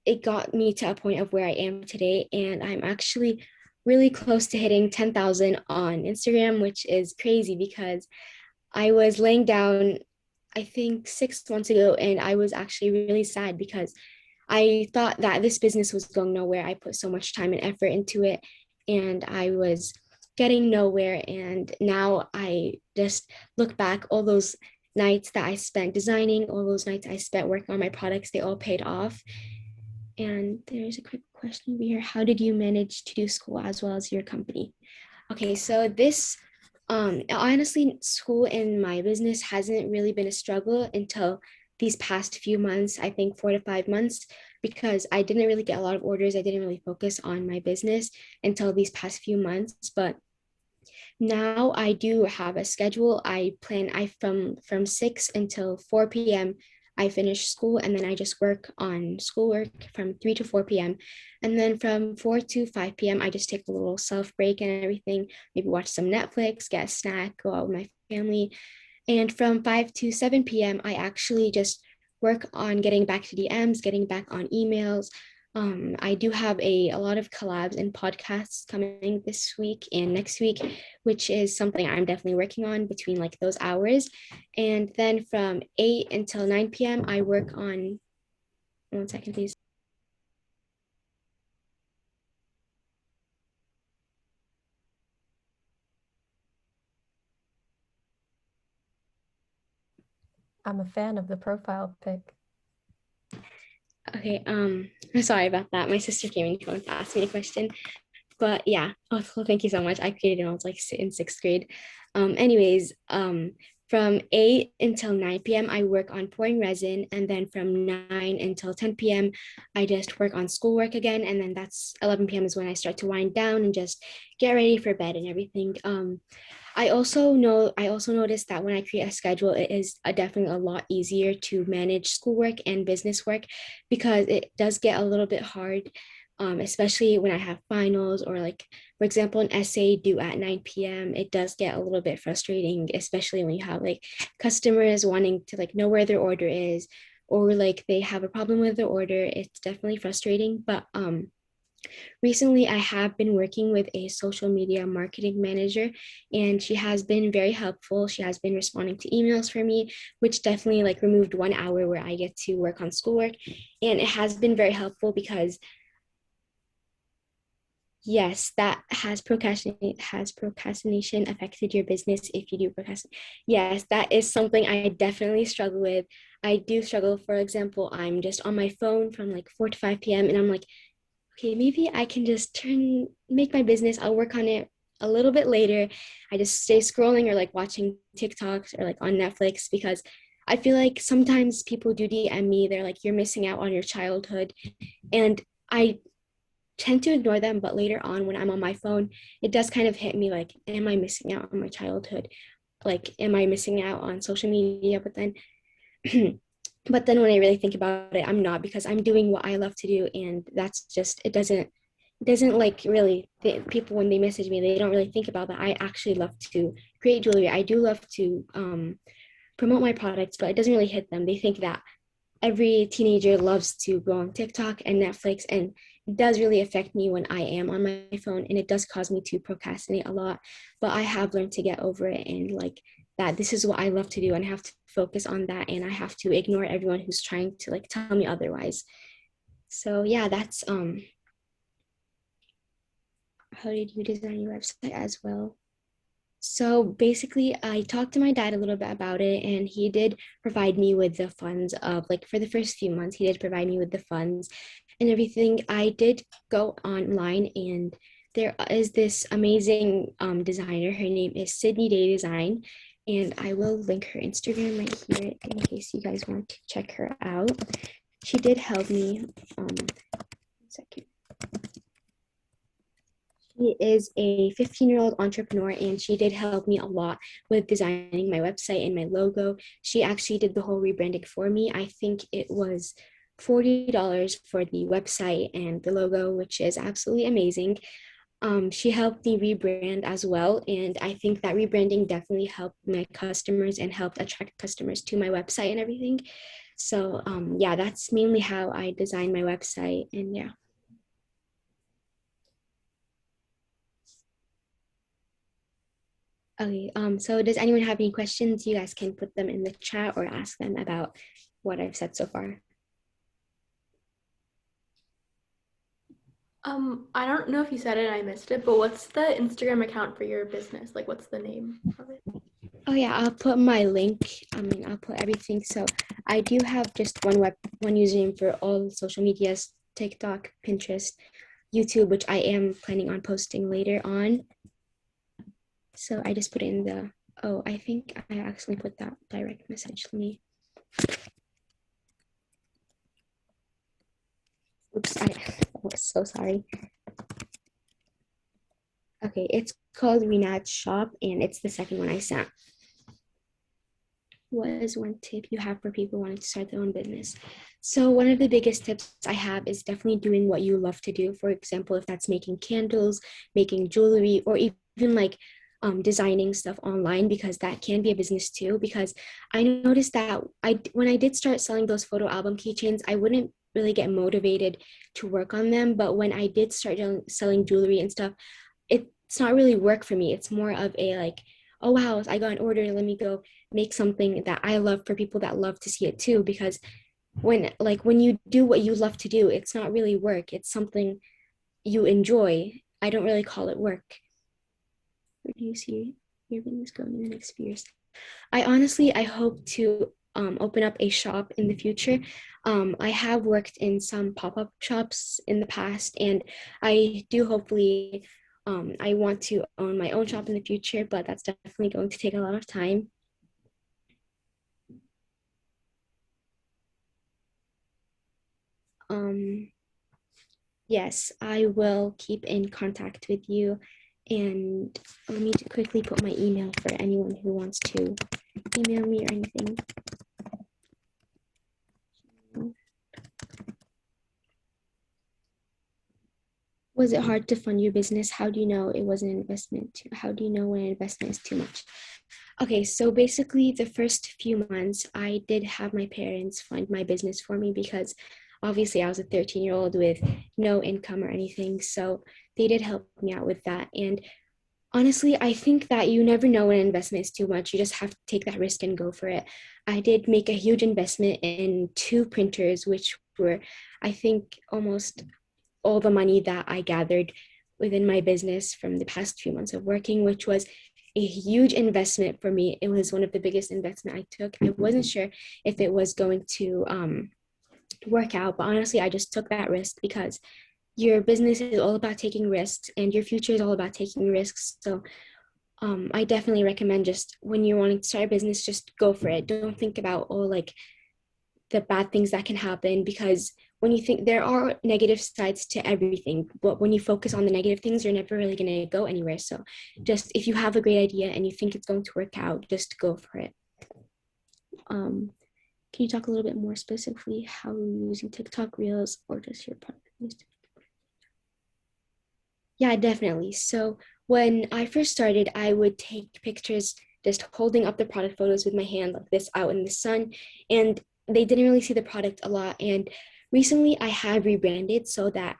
it got me to a point of where I am today. And I'm actually really close to hitting 10,000 on Instagram, which is crazy because I was laying down, I think 6 months ago, and I was actually really sad because I thought that this business was going nowhere. I put so much time and effort into it, and I was getting nowhere. And now I just look back, all those nights that I spent designing, all those nights I spent working on my products, they all paid off. And there's a quick question over here. How did you manage to do school as well as your company? Okay, so this, honestly, school and my business hasn't really been a struggle until these past few months, I think 4 to 5 months, because I didn't really get a lot of orders. I didn't really focus on my business until these past few months. But now I do have a schedule. From 6 until 4 p.m. I finish school, and then I just work on schoolwork from 3 to 4 p.m. And then from 4 to 5 p.m. I just take a little self break and everything, maybe watch some Netflix, get a snack, go out with my family. And from 5 to 7 p.m. I actually just work on getting back to DMs, getting back on emails. I do have a lot of collabs and podcasts coming this week and next week, which is something I'm definitely working on between like those hours. And then from 8 until 9 p.m. I work on, 1 second, please. I'm a fan of the profile pic. Okay, sorry about that. My sister came in to ask me a question. But yeah, oh, well, thank you so much. I created it when I was like in 6th grade. Anyways, from 8 until 9 p.m. I work on pouring resin, and then from 9 until 10 p.m. I just work on schoolwork again, and then that's 11 p.m. is when I start to wind down and just get ready for bed and everything. I also noticed that when I create a schedule, it is definitely a lot easier to manage schoolwork and business work, because it does get a little bit hard, especially when I have finals, or like, for example, an essay due at 9 p.m. It does get a little bit frustrating, especially when you have like customers wanting to like know where their order is, or like they have a problem with their order. It's definitely frustrating. But recently, I have been working with a social media marketing manager, and she has been very helpful. She has been responding to emails for me, which definitely like removed 1 hour where I get to work on schoolwork. And it has been very helpful because yes, that has procrastination affected your business if you do procrastinate? Yes, that is something I definitely struggle with. I do struggle. For example, I'm just on my phone from like 4 to 5 p.m. and I'm like, okay, maybe I can just make my business. I'll work on it a little bit later. I just stay scrolling or like watching TikToks or like on Netflix, because I feel like sometimes people do DM me. They're like, you're missing out on your childhood. And I tend to ignore them, but later on when I'm on my phone, it does kind of hit me like, am I missing out on my childhood? Like, am I missing out on social media? But then but then when I really think about it, I'm not, because I'm doing what I love to do. And that's just, it doesn't like really, people when they message me, they don't really think about that. I actually love to create jewelry. I do love to promote my products, but it doesn't really hit them. They think that every teenager loves to go on TikTok and Netflix, and it does really affect me when I am on my phone, and it does cause me to procrastinate a lot. But I have learned to get over it, and like that this is what I love to do, and I have to focus on that, and I have to ignore everyone who's trying to like tell me otherwise. So yeah, that's how did you design your website as well? So basically, I talked to my dad a little bit about it, and he did provide me with the funds of like for the first few months, he did provide me with the funds and everything. I did go online, and there is this amazing designer. Her name is Sydney Day Design, and I will link her Instagram right here in case you guys want to check her out. She did help me. 1 second. She is a 15-year-old entrepreneur, and she did help me a lot with designing my website and my logo. She actually did the whole rebranding for me. I think it was $40 for the website and the logo, which is absolutely amazing. She helped me rebrand as well, and I think that rebranding definitely helped my customers and helped attract customers to my website and everything. So yeah, that's mainly how I design my website, and yeah. Okay, so does anyone have any questions? You guys can put them in the chat or ask them about what I've said so far. I don't know if you said it and I missed it, but what's the Instagram account for your business? Like, what's the name of it? Oh yeah, I'll put my link. I'll put everything. So I do have just one username for all social medias: TikTok, Pinterest, YouTube, which I am planning on posting later on. So I just put it in the, oh, I think I actually put that direct message. Let me. Oops, I was so sorry. Okay, it's called Renat's Shop, and it's the second one I sent. What is one tip you have for people wanting to start their own business? So one of the biggest tips I have is definitely doing what you love to do. For example, if that's making candles, making jewelry, or even like designing stuff online, because that can be a business too. Because I noticed that when I did start selling those photo album keychains, I wouldn't really get motivated to work on them. But when I did start selling jewelry and stuff, it's not really work for me. It's more of a like, oh wow, I got an order, let me go make something that I love for people that love to see it too. Because when you do what you love to do, it's not really work, it's something you enjoy. I don't really call it work. Where do you see your business going in the next few years? I hope to open up a shop in the future. I have worked in some pop-up shops in the past, and I do hopefully I want to own my own shop in the future, but that's definitely going to take a lot of time. Yes, I will keep in contact with you, and let me quickly put my email for anyone who wants to email me or anything. Was it hard to fund your business? How do you know it was an investment? How do you know when an investment is too much? Okay, so basically the first few months, I did have my parents fund my business for me because obviously I was a 13-year-old with no income or anything. So they did help me out with that. And honestly, I think that you never know when an investment is too much. You just have to take that risk and go for it. I did make a huge investment in 2 printers, which were, I think, almost all the money that I gathered within my business from the past few months of working, which was a huge investment for me. It was one of the biggest investment I took. I wasn't sure if it was going to work out, but honestly, I just took that risk because your business is all about taking risks and your future is all about taking risks. So I definitely recommend, just when you're wanting to start a business, just go for it. Don't think about all like the bad things that can happen, because when you think, there are negative sides to everything, but when you focus on the negative things, you're never really going to go anywhere. So just, if you have a great idea and you think it's going to work out, just go for it. Can you talk a little bit more specifically how you're using TikTok Reels or just your product? Yeah, definitely. So when I first started, I would take pictures just holding up the product photos with my hand like this out in the sun, and they didn't really see the product a lot. And recently I have rebranded so that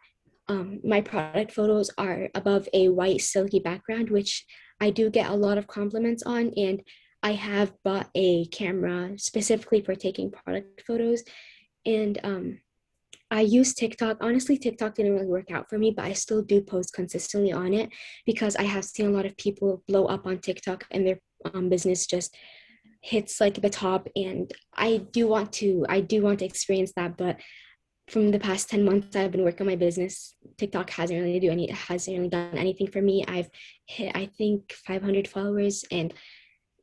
my product photos are above a white silky background, which I do get a lot of compliments on. And I have bought a camera specifically for taking product photos. And I use TikTok. Honestly, TikTok didn't really work out for me, but I still do post consistently on it because I have seen a lot of people blow up on TikTok and their business just hits like the top. And I do want to experience that, but from the past 10 months I've been working on my business, TikTok hasn't really done anything for me. I've hit, I think, 500 followers, and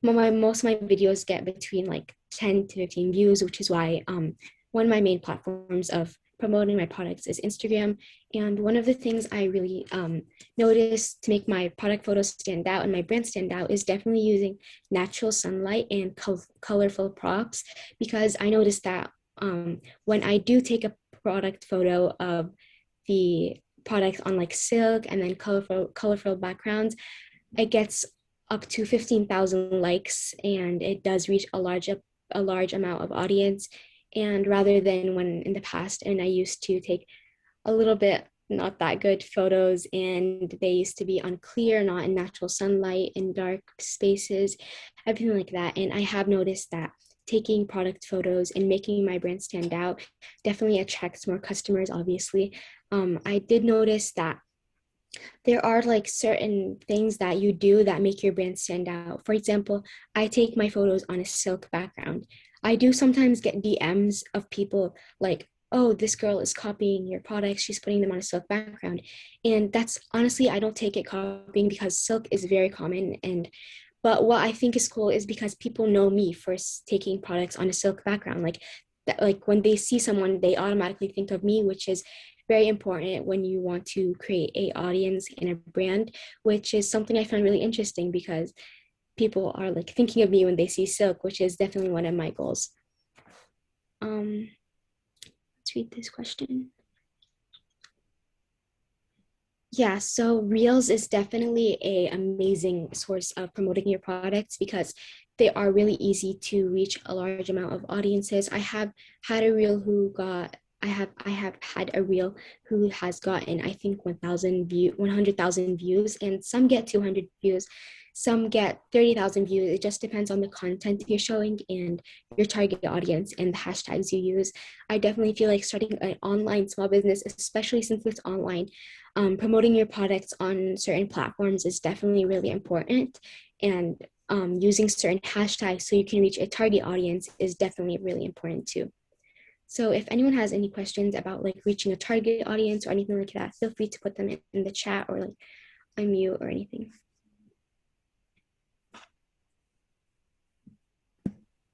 most of my videos get between like 10 to 15 views, which is why one of my main platforms of promoting my products is Instagram. And one of the things I really noticed to make my product photos stand out and my brand stand out is definitely using natural sunlight and colorful props, because I noticed that when I do take a product photo of the product on like silk and then colorful backgrounds, it gets up to 15,000 likes, and it does reach a large amount of audience. And rather than when in the past, and I used to take a little bit not that good photos, and they used to be unclear, not in natural sunlight, in dark spaces, everything like that. And I have noticed that taking product photos and making my brand stand out definitely attracts more customers, obviously. I did notice that there are like certain things that you do that make your brand stand out. For example, I take my photos on a silk background. I do sometimes get DMs of people like, oh, this girl is copying your products, she's putting them on a silk background. And that's honestly, I don't take it copying because silk is very common. And but what I think is cool is because people know me for taking products on a silk background. Like that, like when they see someone, they automatically think of me, which is very important when you want to create a audience and a brand, which is something I found really interesting because people are like thinking of me when they see silk, which is definitely one of my goals. Let's read this question. Yeah, so Reels is definitely an amazing source of promoting your products because they are really easy to reach a large amount of audiences. I have had a reel who got I have had a reel who has gotten, I think, 100,000 views, and some get 200 views, some get 30,000 views. It just depends on the content you're showing and your target audience and the hashtags you use. I definitely feel like starting an online small business, especially since it's online, promoting your products on certain platforms is definitely really important, and using certain hashtags so you can reach a target audience is definitely really important too. So if anyone has any questions about like reaching a target audience or anything like that, feel free to put them in the chat or like unmute or anything.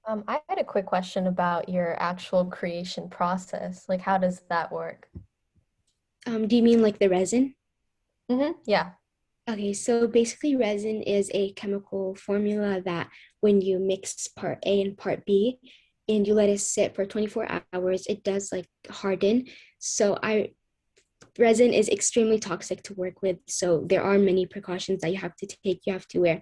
I had a quick question about your actual creation process. Like, how does that work? Do you mean like the resin? Mm-hmm. Yeah. Okay, so basically resin is a chemical formula that when you mix part A and part B, and you let it sit for 24 hours, it does like harden. So resin is extremely toxic to work with. So there are many precautions that you have to take. You have to wear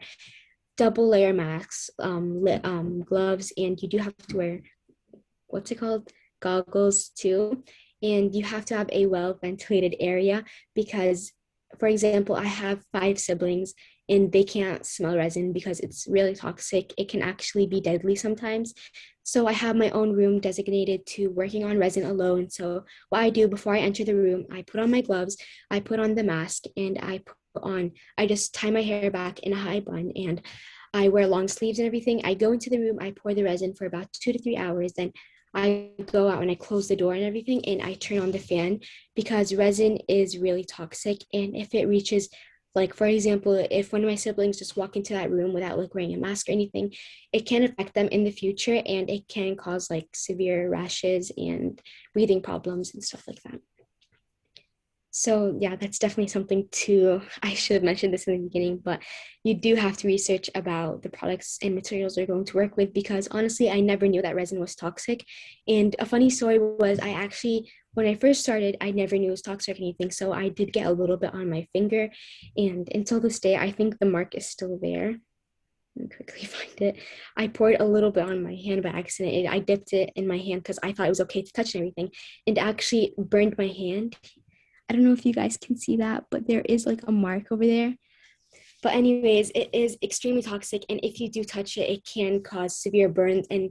double layer masks, gloves, and you do have to wear, what's it called? Goggles too. And you have to have a well ventilated area because, for example, I have 5 siblings and they can't smell resin because it's really toxic. It can actually be deadly sometimes. So I have my own room designated to working on resin alone. So what I do before I enter the room, I put on my gloves, I put on the mask, and I just tie my hair back in a high bun, and I wear long sleeves and everything. I go into the room, I pour the resin for about 2 to 3 hours, then I go out and I close the door and everything, and I turn on the fan because resin is really toxic. And if it reaches, like, for example, if one of my siblings just walk into that room without like wearing a mask or anything, it can affect them in the future, and it can cause like severe rashes and breathing problems and stuff like that. So yeah, that's definitely something I should have mentioned this in the beginning, but you do have to research about the products and materials you're going to work with, because honestly, I never knew that resin was toxic. And a funny story was when I first started, I never knew it was toxic or anything. So I did get a little bit on my finger, and until this day, I think the mark is still there. Let me quickly find it. I poured a little bit on my hand by accident. I dipped it in my hand because I thought it was okay to touch and everything, and actually burned my hand. I don't know if you guys can see that, but there is like a mark over there. But anyways, it is extremely toxic. And if you do touch it, it can cause severe burns. And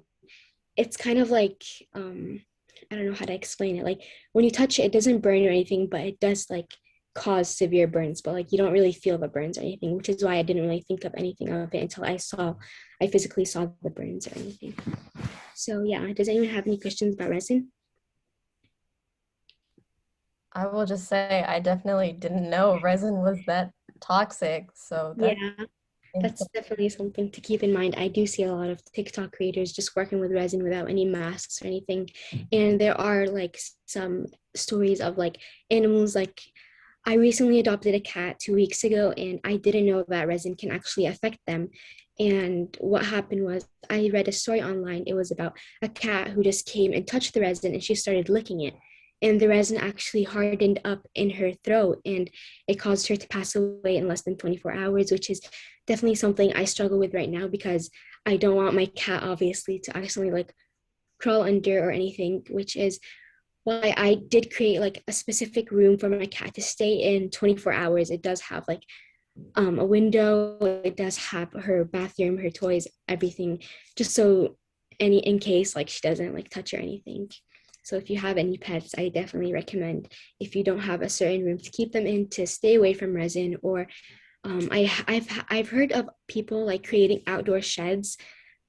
it's kind of like, I don't know how to explain it. Like when you touch it, it doesn't burn or anything, but it does like cause severe burns. But like you don't really feel the burns or anything, which is why I didn't really think of anything of it until I physically saw the burns or anything. So yeah, does anyone have any questions about resin? I will just say I definitely didn't know resin was that toxic. So that's definitely something to keep in mind. I do see a lot of TikTok creators just working with resin without any masks or anything. And there are like some stories of like animals. Like I recently adopted a cat 2 weeks ago, and I didn't know that resin can actually affect them. And what happened was I read a story online. It was about a cat who just came and touched the resin, and she started licking it. And the resin actually hardened up in her throat, and it caused her to pass away in less than 24 hours, which is definitely something I struggle with right now because I don't want my cat obviously to accidentally like crawl under or anything, which is while I did create like a specific room for my cat to stay in 24 hours, it does have like a window, it does have her bathroom, her toys, everything, just so in case like she doesn't like touch or anything. So if you have any pets, I definitely recommend, if you don't have a certain room to keep them in, to stay away from resin. Or I've heard of people like creating outdoor sheds,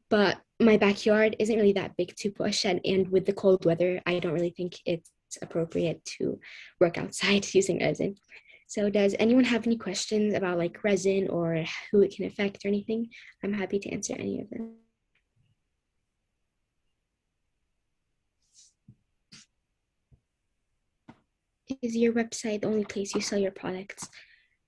but my backyard isn't really that big to put a shed, and with the cold weather, I don't really think it's appropriate to work outside using resin. So does anyone have any questions about like resin or who it can affect or anything? I'm happy to answer any of them. Is your website the only place you sell your products?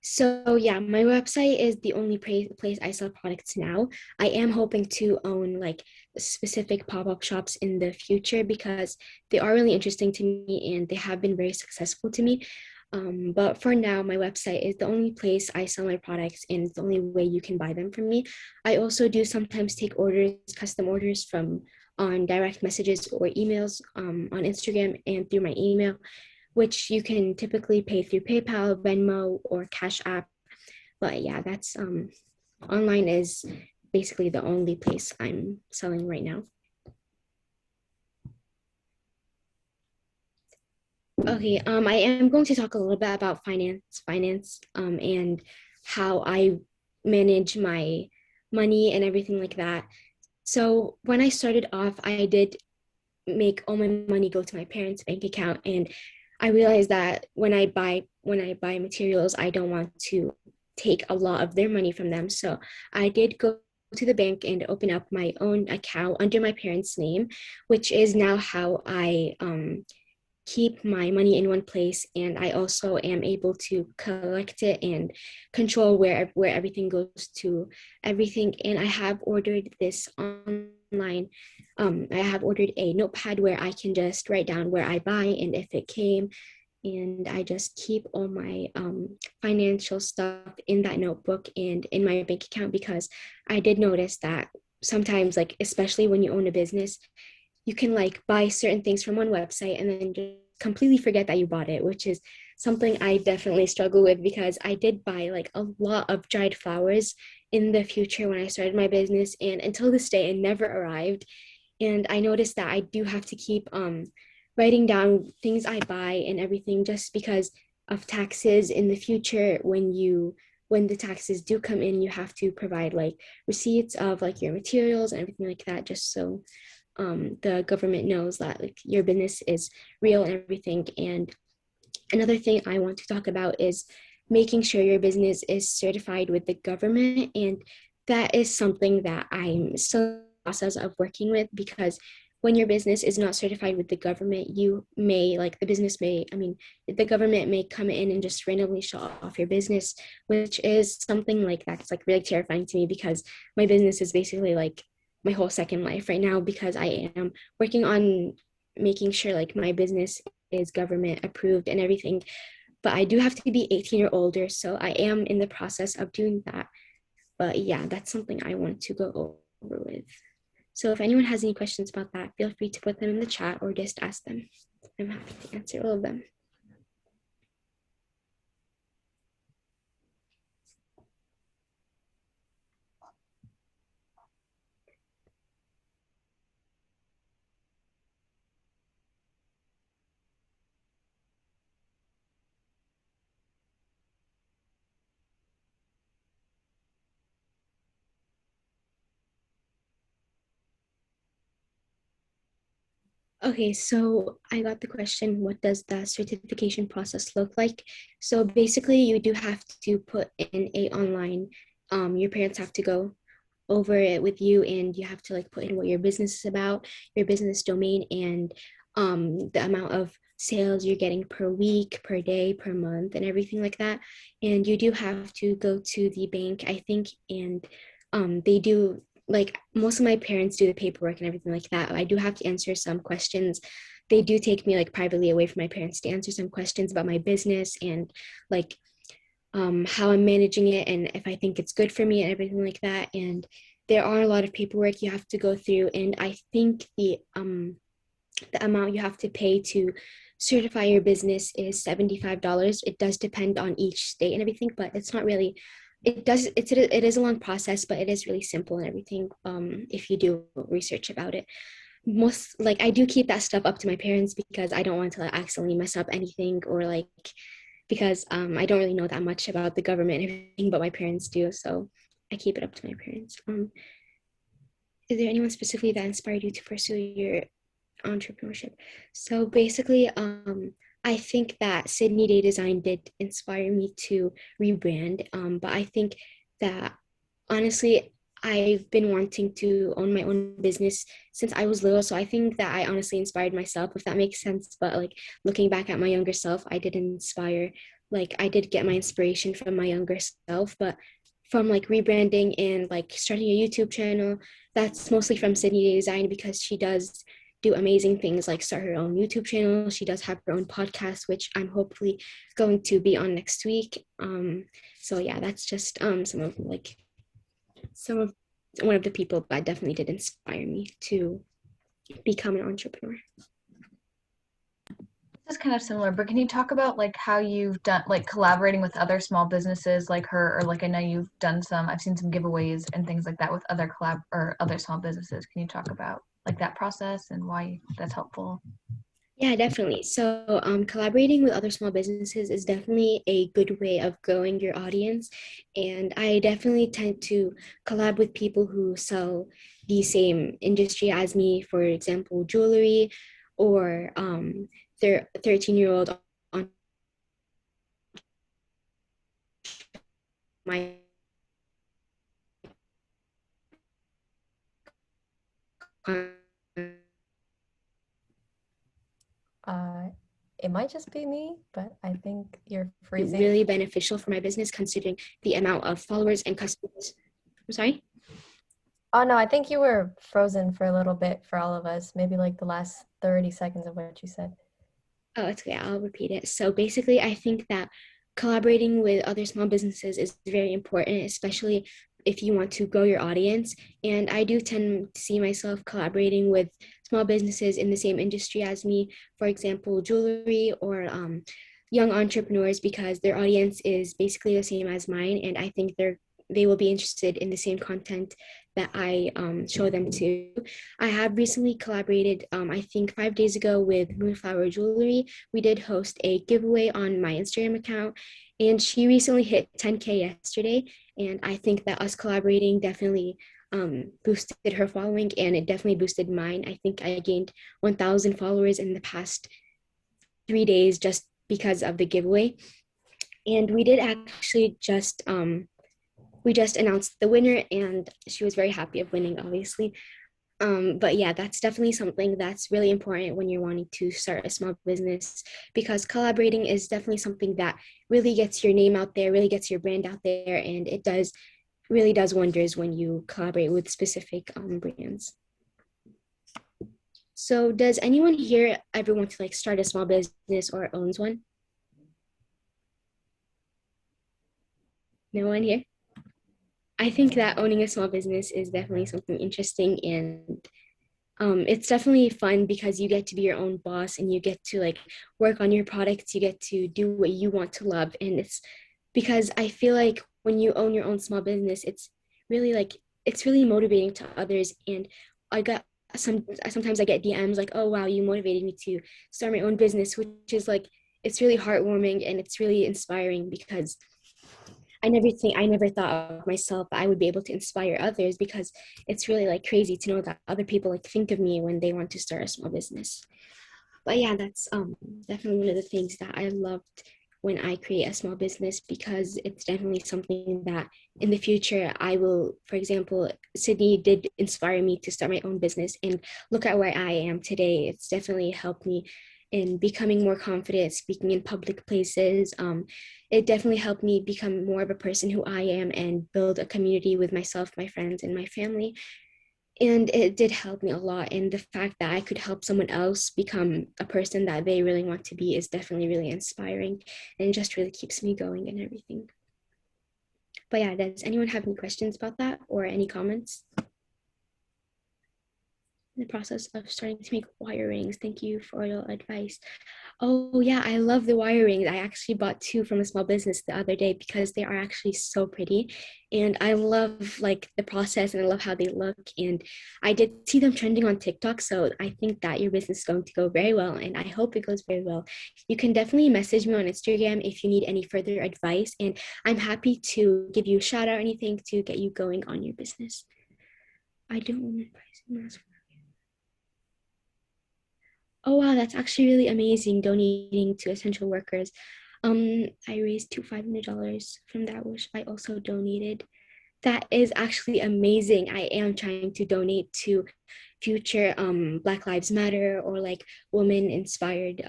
So yeah, my website is the only place I sell products now. I am hoping to own like specific pop-up shops in the future because they are really interesting to me and they have been very successful to me. But for now, my website is the only place I sell my products and it's the only way you can buy them from me. I also do sometimes take orders, custom orders from on direct messages or emails on Instagram and through my email, which you can typically pay through PayPal, Venmo, or Cash App. But yeah, that's online is basically the only place I'm selling right now. Okay, I am going to talk a little bit about finance, and how I manage my money and everything like that. So when I started off, I did make all my money go to my parents' bank account, and I realized that when I buy materials, I don't want to take a lot of their money from them. So I did go to the bank and open up my own account under my parents' name, which is now how I keep my money in one place, and I also am able to collect it and control where everything goes to everything. And I have ordered this online. I have ordered a notepad where I can just write down where I buy and if it came, and I just keep all my financial stuff in that notebook and in my bank account, because I did notice that sometimes, like especially when you own a business, you can like buy certain things from one website and then just completely forget that you bought it, which is something I definitely struggle with, because I did buy like a lot of dried flowers in the future when I started my business, and until this day it never arrived. And I noticed that I do have to keep writing down things I buy and everything, just because of taxes in the future. When the taxes do come in, you have to provide like receipts of like your materials and everything like that, just so the government knows that like your business is real and everything. And another thing I want to talk about is making sure your business is certified with the government, and that is something that I'm still in the process of working with, because when your business is not certified with the government, you may like the government may come in and just randomly shut off your business, which is something like that's like really terrifying to me, because my business is basically like my whole second life right now, because I am working on making sure like my business is government approved and everything. But I do have to be 18 or older, so I am in the process of doing that. But yeah, that's something I want to go over with. So if anyone has any questions about that, feel free to put them in the chat or just ask them. I'm happy to answer all of them. Okay, so I got the question, what does the certification process look like? So basically you do have to put in a online, your parents have to go over it with you, and you have to like put in what your business is about, your business domain, and the amount of sales you're getting per week, per day, per month, and everything like that. And you do have to go to the bank, I think, and they do, like most of my parents do the paperwork and everything like that. I do have to answer some questions. They do take me like privately away from my parents to answer some questions about my business and like how I'm managing it and if I think it's good for me and everything like that. And there are a lot of paperwork you have to go through. And I think the amount you have to pay to certify your business is $75. It does depend on each state and everything, but it's not really, it is a long process, but it is really simple and everything, if you do research about it. Most, like, I do keep that stuff up to my parents because I don't want to like, accidentally mess up anything, or like, because I don't really know that much about the government and everything, but my parents do, so I keep it up to my parents. Is there anyone specifically that inspired you to pursue your entrepreneurship? So basically, I think that Sydney Day Design did inspire me to rebrand, but I think that honestly, I've been wanting to own my own business since I was little. So I think that I honestly inspired myself, if that makes sense. But like looking back at my younger self, I didn't inspire, like I did get my inspiration from my younger self, but from like rebranding and like starting a YouTube channel, that's mostly from Sydney Day Design, because she does do amazing things like start her own YouTube channel. She does have her own podcast, which I'm hopefully going to be on next week. So yeah, that's just one of the people that definitely did inspire me to become an entrepreneur. This is kind of similar, but can you talk about like how you've done like collaborating with other small businesses like her, or like I know you've done I've seen some giveaways and things like that with other other small businesses. Can you talk about like that process and why that's helpful? Yeah, definitely. So collaborating with other small businesses is definitely a good way of growing your audience. And I definitely tend to collab with people who sell the same industry as me, for example, jewelry, or their 13-year-old on my It might just be me, but I think you're freezing. Really beneficial for my business, considering the amount of followers and customers. I'm sorry? Oh no, I think you were frozen for a little bit for all of us, maybe like the last 30 seconds of what you said. Oh, it's okay. I'll repeat it. So basically, I think that collaborating with other small businesses is very important, especially if you want to grow your audience. And I do tend to see myself collaborating with small businesses in the same industry as me, for example, jewelry, or young entrepreneurs, because their audience is basically the same as mine. And I think they will be interested in the same content that I show them to. I have recently collaborated, I think 5 days ago, with Moonflower Jewelry. We did host a giveaway on my Instagram account, and she recently hit 10K yesterday. And I think that us collaborating definitely boosted her following, and it definitely boosted mine. I think I gained 1,000 followers in the past 3 days just because of the giveaway. And we did actually just announced the winner, and she was very happy of winning, obviously. But yeah, that's definitely something that's really important when you're wanting to start a small business, because collaborating is definitely something that really gets your name out there, really gets your brand out there, and it really does wonders when you collaborate with specific brands. So does anyone here ever want to like start a small business or owns one? No one here? I think that owning a small business is definitely something interesting, and it's definitely fun because you get to be your own boss and you get to like work on your products. You get to do what you want to love, and it's because I feel like when you own your own small business, it's really motivating to others. And sometimes I get DMs like, oh wow, you motivated me to start my own business, which is like, it's really heartwarming and it's really inspiring, because I never thought of myself I would be able to inspire others, because it's really like crazy to know that other people like think of me when they want to start a small business. But yeah, that's definitely one of the things that I loved when I create a small business, because it's definitely something that in the future I will, for example, Sydney did inspire me to start my own business, and look at where I am today. It's definitely helped me in becoming more confident speaking in public places. It definitely helped me become more of a person who I am and build a community with myself, my friends, and my family. And it did help me a lot. And the fact that I could help someone else become a person that they really want to be is definitely really inspiring, and just really keeps me going and everything. But yeah, does anyone have any questions about that or any comments? in the process of starting to make wire rings. Thank you for your advice. Oh yeah, I love the wire rings. I actually bought 2 from a small business the other day because they are actually so pretty. And I love like the process and I love how they look. And I did see them trending on TikTok. So I think that your business is going to go very well. And I hope it goes very well. You can definitely message me on Instagram if you need any further advice. And I'm happy to give you a shout out or anything to get you going on your business. I don't want to price. Oh wow, that's actually really amazing, donating to essential workers. I raised $500 from that, which I also donated. That is actually amazing. I am trying to donate to future Black Lives Matter or like women inspired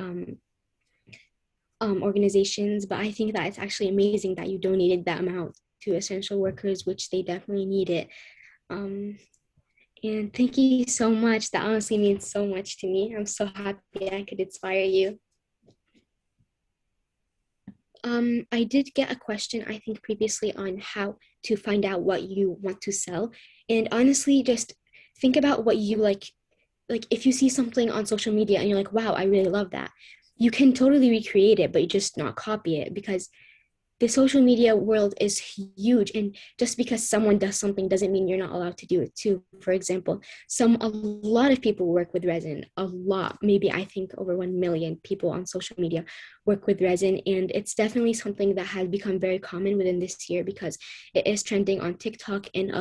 organizations, but I think that it's actually amazing that you donated that amount to essential workers, which they definitely need it. And thank you so much. That honestly means so much to me. I'm so happy I could inspire you. I did get a question, I think previously, on how to find out what you want to sell. And honestly, just think about what you like if you see something on social media and you're like, wow, I really love that. You can totally recreate it, but you just not copy it, because the social media world is huge, and just because someone does something doesn't mean you're not allowed to do it too. For example, a lot of people work with resin, a lot, maybe I think over 1 million people on social media work with resin, and it's definitely something that has become very common within this year because it is trending on TikTok and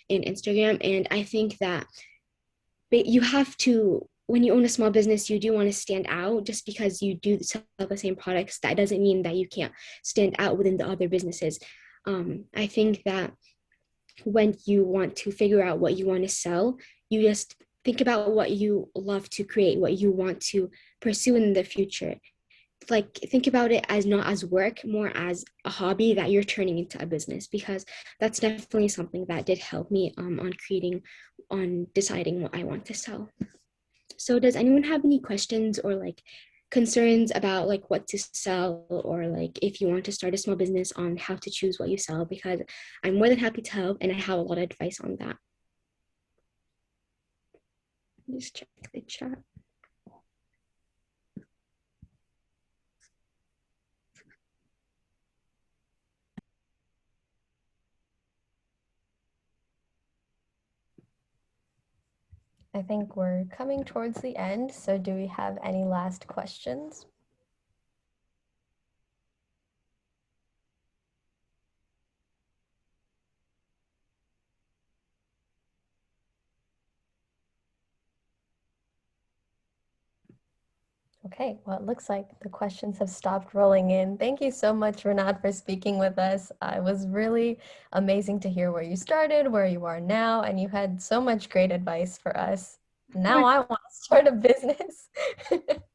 in Instagram. And I think that you have to, when you own a small business, you do want to stand out. Just because you do sell the same products, that doesn't mean that you can't stand out within the other businesses. I think that when you want to figure out what you want to sell, you just think about what you love to create, what you want to pursue in the future. Like, think about it as not as work, more as a hobby that you're turning into a business, because that's definitely something that did help me on deciding what I want to sell. So does anyone have any questions or like concerns about like what to sell, or like if you want to start a small business on how to choose what you sell? Because I'm more than happy to help and I have a lot of advice on that. Just check the chat. I think we're coming towards the end, so do we have any last questions? Okay, well, it looks like the questions have stopped rolling in. Thank you so much, Renat, for speaking with us. It was really amazing to hear where you started, where you are now, and you had so much great advice for us. Now I want to start a business.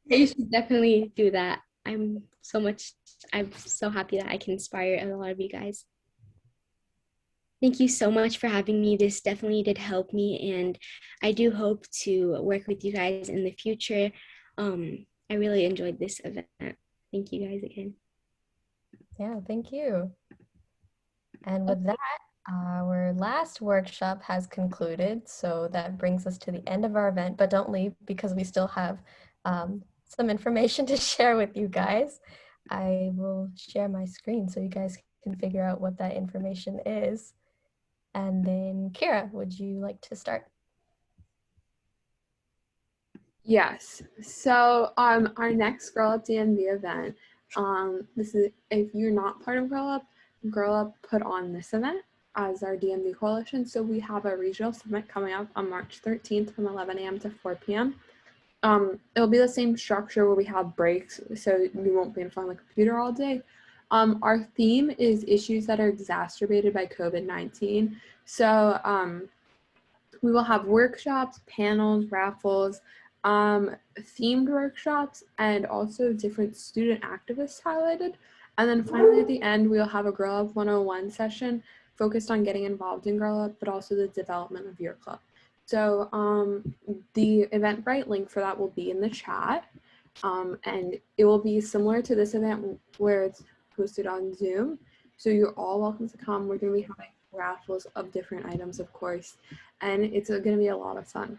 You should definitely do that. I'm so happy that I can inspire a lot of you guys. Thank you so much for having me. This definitely did help me, and I do hope to work with you guys in the future. I really enjoyed this event. Thank you guys again. Yeah, thank you. And with that, our last workshop has concluded, so that brings us to the end of our event, but don't leave because we still have some information to share with you guys. I will share my screen so you guys can figure out what that information is. And then Kira, would you like to start? Yes. So our next Girl Up DMV event, this is, if you're not part of Girl Up put on this event as our DMV coalition. So we have a regional summit coming up on March 13th from 11 a.m. to 4 p.m. It'll be the same structure where we have breaks, so you won't be in front of the computer all day. Our theme is issues that are exacerbated by COVID-19. So we will have workshops, panels, raffles, themed workshops, and also different student activists highlighted. And then finally at the end, we'll have a Girl Up 101 session focused on getting involved in Girl Up, but also the development of your club. So the Eventbrite link for that will be in the chat. And it will be similar to this event where it's hosted on Zoom. So you're all welcome to come. We're going to be having raffles of different items, of course, and it's going to be a lot of fun.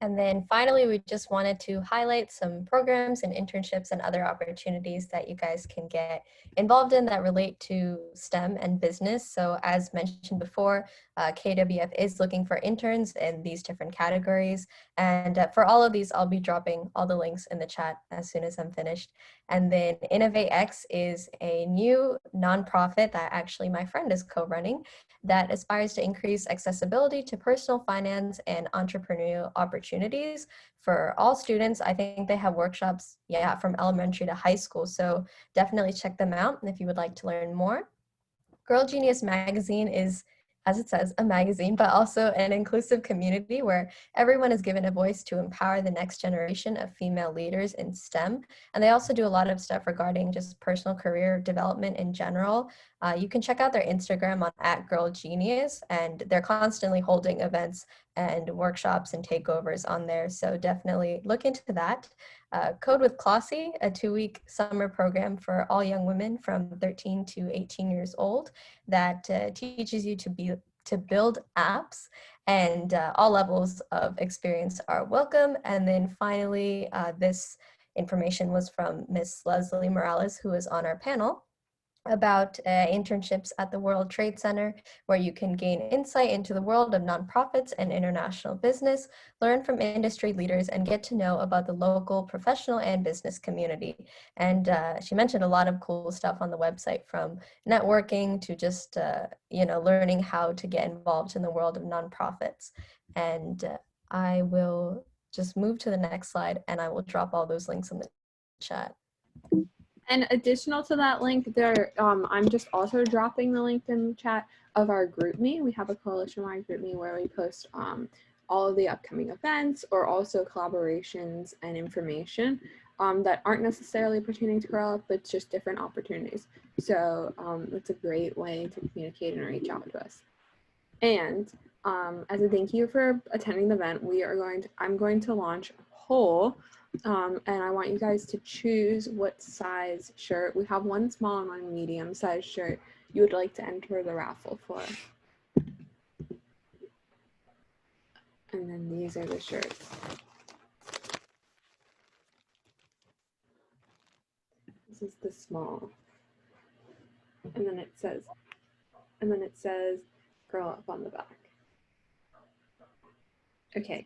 And then finally, we just wanted to highlight some programs and internships and other opportunities that you guys can get involved in that relate to STEM and business. So as mentioned before, KWF is looking for interns in these different categories. And for all of these, I'll be dropping all the links in the chat as soon as I'm finished. And then InnovateX is a new nonprofit that actually my friend is co-running that aspires to increase accessibility to personal finance and entrepreneurial opportunities for all students. I think they have workshops, from elementary to high school. So definitely check them out if you would like to learn more. Girl Genius Magazine is, as it says, a magazine, but also an inclusive community where everyone is given a voice to empower the next generation of female leaders in STEM. And they also do a lot of stuff regarding just personal career development in general. You can check out their Instagram on @girlgenius, and they're constantly holding events and workshops and takeovers on there. So definitely look into that. Code with Clossy, a 2-week summer program for all young women from 13 to 18 years old that teaches you to build apps, and all levels of experience are welcome. And then finally, this information was from Miss Leslie Morales, who is on our panel, about internships at the World Trade Center, where you can gain insight into the world of nonprofits and international business, learn from industry leaders, and get to know about the local professional and business community. And she mentioned a lot of cool stuff on the website, from networking to just, learning how to get involved in the world of nonprofits. And I will just move to the next slide, and I will drop all those links in the chat. And additional to that link, I'm just also dropping the link in the chat of our GroupMe. We have a coalition-wide GroupMe where we post all of the upcoming events, or also collaborations and information that aren't necessarily pertaining to Girl Up, but just different opportunities. So it's a great way to communicate and reach out to us. And as a thank you for attending the event, I'm going to launch a poll. And I want you guys to choose what size shirt. We have one small and one medium size shirt you would like to enter the raffle for. And then these are the shirts. This is the small. And then it says Girl Up on the back. Okay.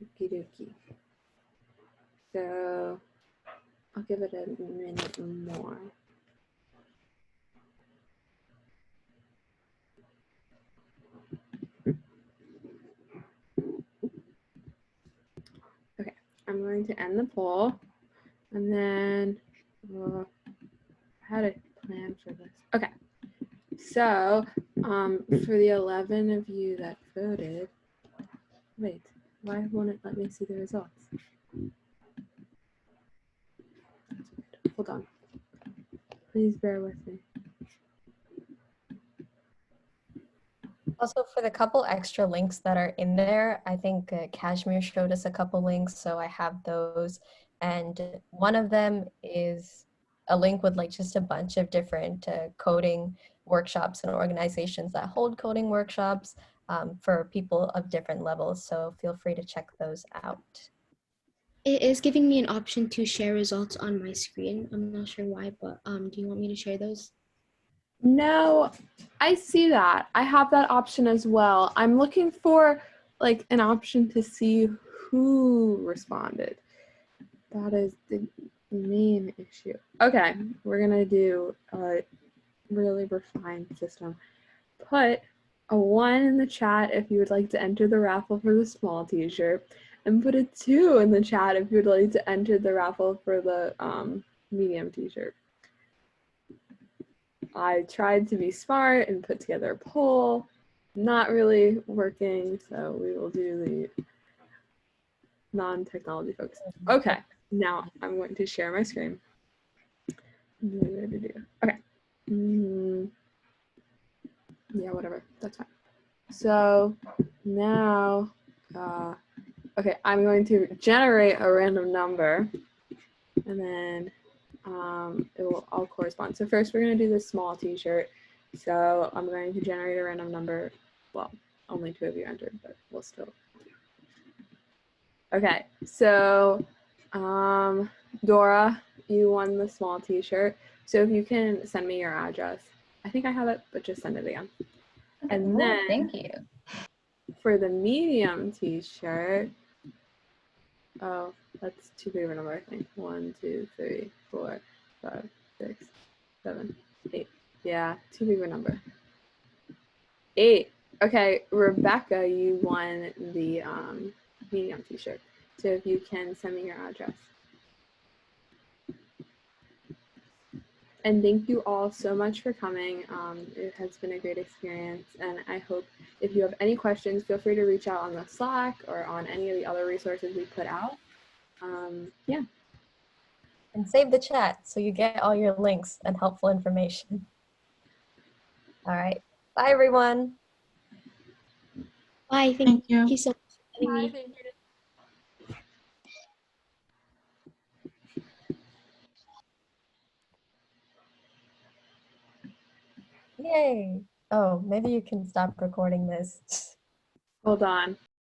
Okie dokie. So I'll give it a minute more. Okay, I'm going to end the poll, and then I had a plan for this. Okay, so for the 11 of you that voted, wait, why won't it let me see the results? Hold on. Please bear with me. Also, for the couple extra links that are in there, I think Kashmir showed us a couple links, so I have those. And one of them is a link with just a bunch of different coding workshops and organizations that hold coding workshops for people of different levels. So feel free to check those out. It is giving me an option to share results on my screen. I'm not sure why, but do you want me to share those? No, I see that. I have that option as well. I'm looking for an option to see who responded. That is the main issue. Okay, we're gonna do a really refined system. Put a 1 in the chat if you would like to enter the raffle for the small t-shirt, and put a 2 in the chat if you would like to enter the raffle for the medium t-shirt. I tried to be smart and put together a poll, not really working, so we will do the non-technology focused. Okay, now I'm going to share my screen. Okay. Yeah, whatever, that's fine. So now, okay, I'm going to generate a random number, and then it will all correspond. So first we're going to do this small t-shirt. So I'm going to generate a random number. Well, only 2 of you entered, but we'll still. Okay, so Dora, you won the small t-shirt. So if you can send me your address. I think I have it, but just send it again. And then Thank you. for the medium t-shirt, oh, that's too big of a number, I think. 1, 2, 3, 4, 5, 6, 7, 8. Yeah, too big of a number. 8. Okay, Rebecca, you won the medium t-shirt. So if you can send me your address. And thank you all so much for coming. It has been a great experience, and I hope if you have any questions, feel free to reach out on the Slack or on any of the other resources we put out. Yeah. And save the chat so you get all your links and helpful information. All right. Bye, everyone. Bye. Thank you so much for having me. Thank you. Yay. Oh, maybe you can stop recording this. Hold on.